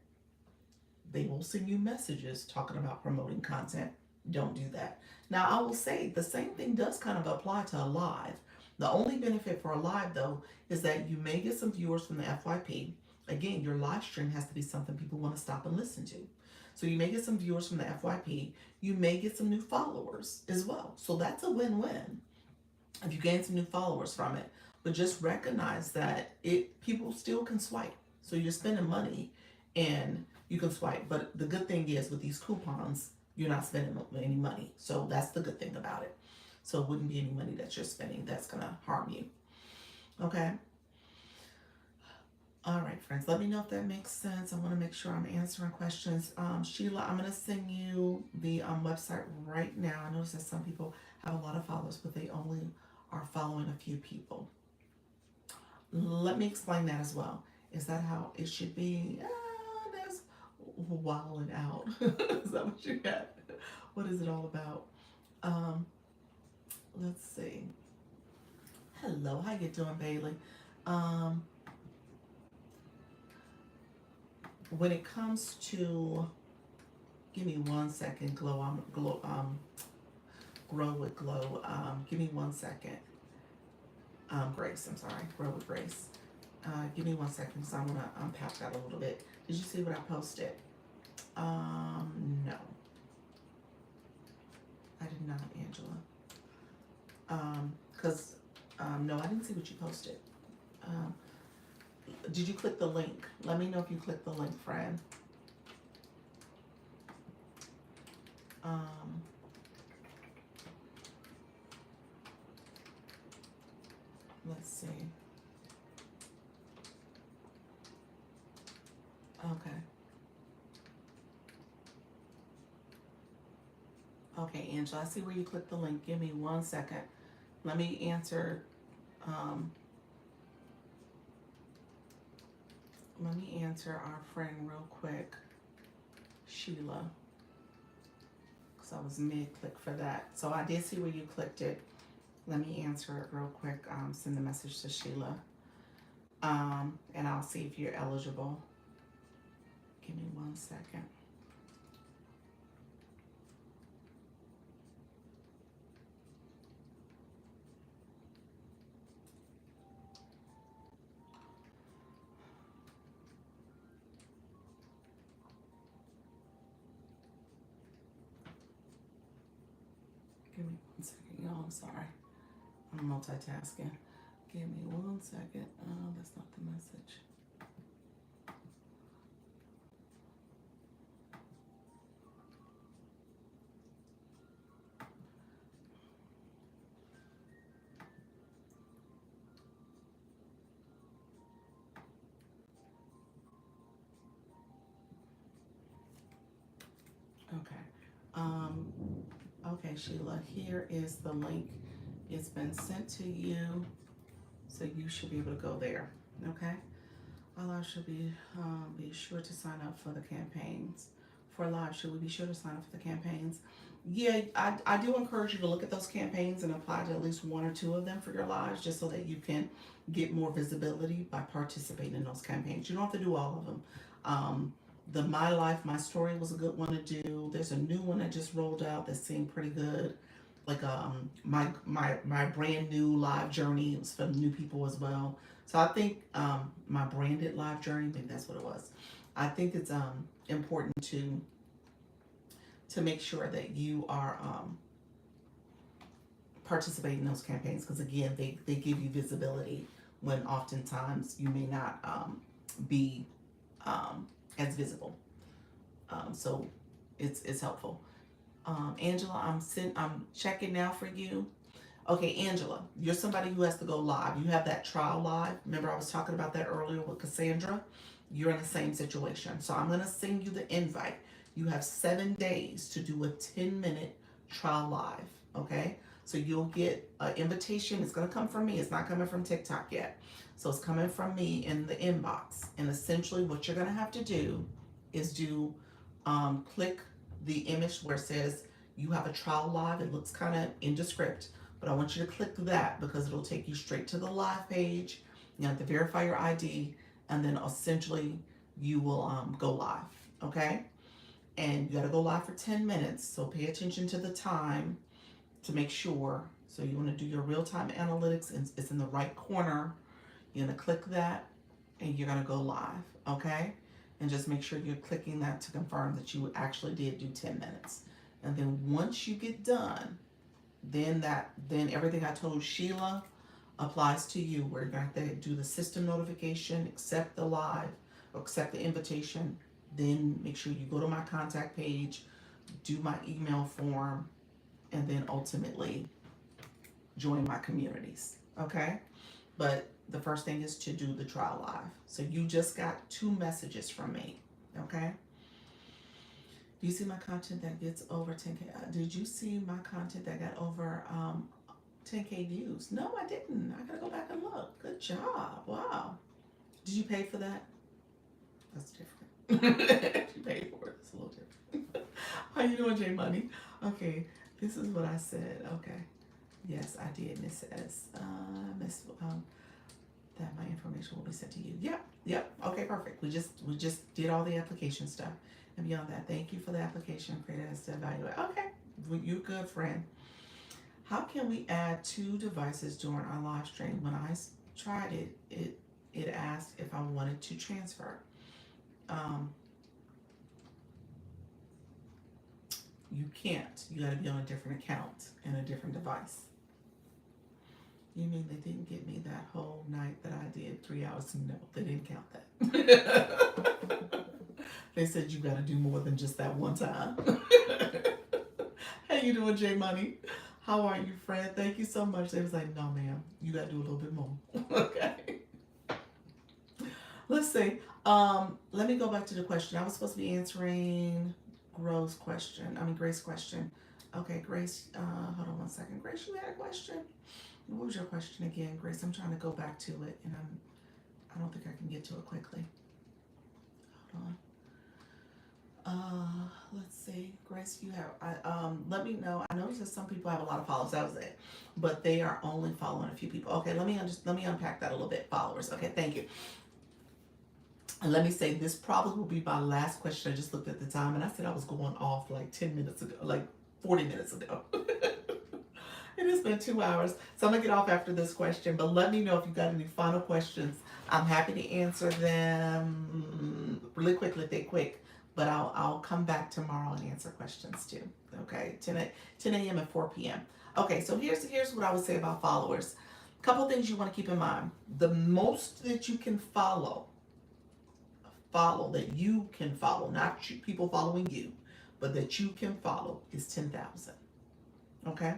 They will send you messages talking about promoting content. Don't do that. Now, I will say the same thing does kind of apply to a live. The only benefit for a live, though, is that you may get some viewers from the FYP. Again, your live stream has to be something people want to stop and listen to. So you may get some viewers from the FYP. You may get some new followers as well. So that's a win-win if you gain some new followers from it. But just recognize that people still can swipe. So you're spending money and you can swipe. But the good thing is with these coupons, you're not spending any money. So that's the good thing about it. So it wouldn't be any money that you're spending that's going to harm you. Okay? All right, friends. Let me know if that makes sense. I want to make sure I'm answering questions. Sheila, I'm going to send you the website right now. I notice that some people have a lot of followers, but they only are following a few people. Let me explain that as well. Is that how it should be? There's wilding out. Is that what you got? What is it all about? Let's see. Hello, how you doing, Bailey? When it comes to, give me 1 second, grow with Glow. Give me 1 second. Grace, I'm sorry, Grow with Grace. Give me 1 second because I want to unpack that a little bit. Did you see what I posted? No. I did not, Angela. No, I didn't see what you posted. Did you click the link? Let me know if you clicked the link, friend. Let's see. Okay. Okay, Angela, I see where you clicked the link. Give me 1 second. Let me answer. Um, Let me answer our friend real quick, Sheila, because I was mid-click for that. So I did see where you clicked it. Let me answer it real quick. Send the message to Sheila, and I'll see if you're eligible. Give me 1 second. Give me 1 second, y'all. I'm sorry. I'm multitasking. Give me 1 second. Oh, that's not the message. Okay. Um, okay, Sheila, here is the link. It's been sent to you, so you should be able to go there. Okay. Live should be sure to sign up for the campaigns. For live, should we be sure to sign up for the campaigns? Yeah, I do encourage you to look at those campaigns and apply to at least one or two of them for your lives, just so that you can get more visibility by participating in those campaigns. You don't have to do all of them. The My Life, My Story was a good one to do. There's a new one that just rolled out that seemed pretty good. Like my brand new live journey. It was for new people as well. So I think my branded live journey, maybe that's what it was. I think it's important to make sure that you are participating in those campaigns, because again, they give you visibility when oftentimes you may not be as visible. So it's helpful. Angela, I'm checking now for you. Okay, Angela, you're somebody who has to go live. You have that trial live. Remember, I was talking about that earlier with Cassandra. You're in the same situation. So I'm going to send you the invite. You have 7 days to do a 10-minute trial live. Okay? So you'll get an invitation. It's going to come from me. It's not coming from TikTok yet. So it's coming from me in the inbox. And essentially, what you're going to have to do is click the image where it says you have a trial live. It looks kind of indescript, but I want you to click that because it'll take you straight to the live page. You have to verify your ID, and then essentially you will go live, okay? And you got to go live for 10 minutes, so pay attention to the time to make sure. So you want to do your real-time analytics, and it's in the right corner. You're going to click that, and you're going to go live, okay? And just make sure you're clicking that to confirm that you actually did do 10 minutes. And then once you get done, then everything I told Sheila applies to you. We're going to have to do the system notification, accept the live, or accept the invitation. Then make sure you go to my contact page, do my email form, and then ultimately join my communities. Okay? But the first thing is to do the trial live. So you just got 2 messages from me. Okay? Do you see my content that gets over 10K? Did you see my content that got over 10K views? No, I didn't. I gotta go back and look. Good job. Wow. Did you pay for that? That's different. You paid for it. It's a little different. How you doing, J Money? Okay, this is what I said. Okay. Yes, I did. And it says, that my information will be sent to you. Yep. Okay, perfect. We just did all the application stuff. And beyond that, thank you for the application created as to evaluate. Okay, you're good, friend. How can we add 2 devices during our live stream? When I tried it asked if I wanted to transfer. You can't. You got to be on a different account and a different device. You mean they didn't get me that whole night that I did 3 hours? No, they didn't count that. They said you got to do more than just that one time. How you doing, J Money? How are you, friend? Thank you so much. They was like, no, ma'am, you got to do a little bit more. Okay. Let's see. Let me go back to the question. I was supposed to be answering Grace's question. Okay, Grace, hold on one second. Grace, you had a question? What was your question again, Grace? I'm trying to go back to it, and I don't think I can get to it quickly. Hold on. Let's see. Grace, you have, let me know. I noticed that some people have a lot of followers. That was it. But they are only following a few people. Okay, let me unpack that a little bit. Followers. Okay, thank you. And let me say, this probably will be my last question. I just looked at the time and I said I was going off like 10 minutes ago, like 40 minutes ago. It has been 2 hours. So I'm going to get off after this question, but let me know if you got any final questions. I'm happy to answer them really quickly if they're quick, but I'll come back tomorrow and answer questions too. Okay, 10 a.m. and 4 p.m. Okay, so here's what I would say about followers. A couple things you want to keep in mind. The most that you can follow that you can follow, not people following you, but that you can follow is 10,000. Okay?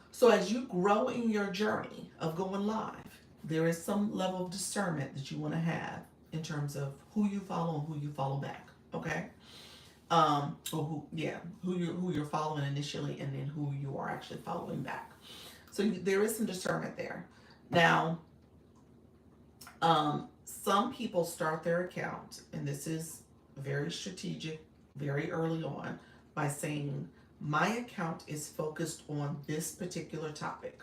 So as you grow in your journey of going live, there is some level of discernment that you want to have in terms of who you follow and who you follow back. Okay? Or who you're following initially and then who you are actually following back. So there is some discernment there. Now, some people start their account, and this is very strategic, very early on, by saying, my account is focused on this particular topic.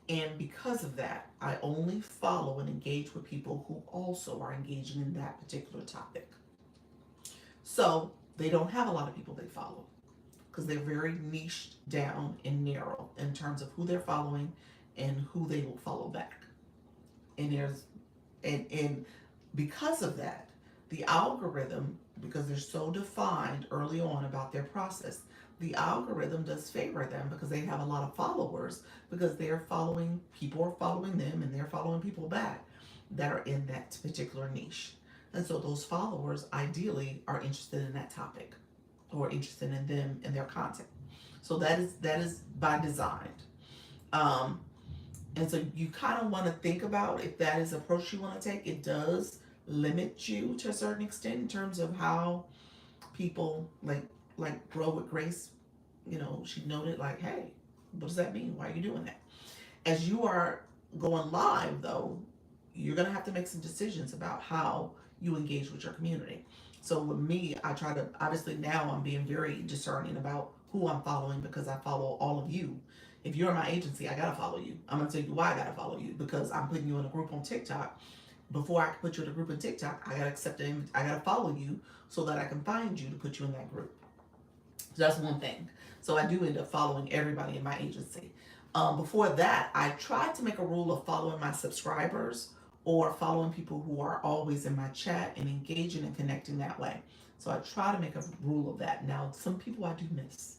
And because of that, I only follow and engage with people who also are engaging in that particular topic. So they don't have a lot of people they follow because they're very niched down and narrow in terms of who they're following and who they will follow back. And because of that, the algorithm, because they're so defined early on about their process, the algorithm does favor them because they have a lot of followers, because people are following them and they're following people back that are in that particular niche. And so those followers ideally are interested in that topic or interested in them and their content. So that is by design. And so you kind of want to think about if that is the approach you want to take. It does limit you to a certain extent in terms of how people like grow with grace. She noted like, hey, what does that mean? Why are you doing that? As you are going live though, you're going to have to make some decisions about how you engage with your community. So with me, I try to, obviously now I'm being very discerning about who I'm following because I follow all of you. If you're in my agency, I gotta follow you. I'm gonna tell you why I gotta follow you, because I'm putting you in a group on TikTok. Before I can put you in a group on TikTok, I gotta I gotta follow you so that I can find you to put you in that group. So that's one thing. So I do end up following everybody in my agency. Before that, I tried to make a rule of following my subscribers or following people who are always in my chat and engaging and connecting that way. So I try to make a rule of that. Now, some people I do miss.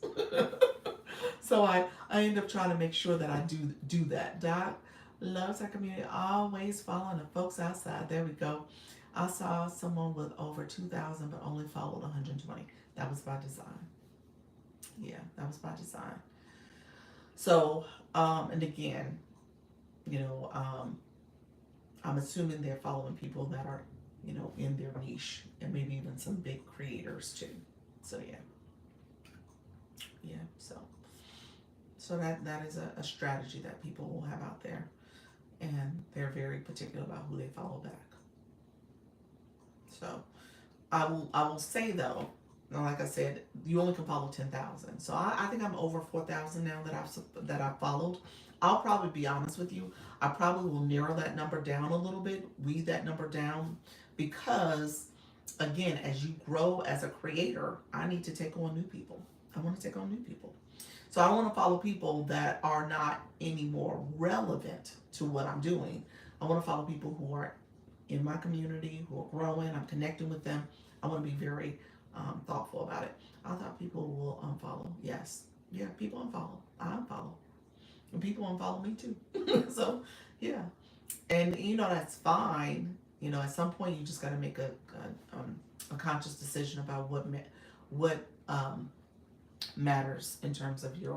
So I end up trying to make sure that I do that. Doc loves our community, always following the folks outside. There we go. I saw someone with over 2,000 but only followed 120. That was by design. Yeah, that was by design. So, and again, I'm assuming they're following people that are, in their niche, and maybe even some big creators too. So yeah. So that is a strategy that people will have out there, and they're very particular about who they follow back. So I will say though, like I said, you only can follow 10,000. So I think I'm over 4,000 now that I've followed. I'll probably be honest with you. I probably will narrow that number down a little bit, weed that number down, because again, as you grow as a creator, I need to take on new people. I want to take on new people. So I want to follow people that are not any more relevant to what I'm doing. I want to follow people who are in my community, who are growing. I'm connecting with them. I want to be very thoughtful about it. I thought people will unfollow. Yes. Yeah, people unfollow. I unfollow. And people unfollow me too. So, yeah. And, that's fine. At some point you just got to make a conscious decision about what matters in terms of your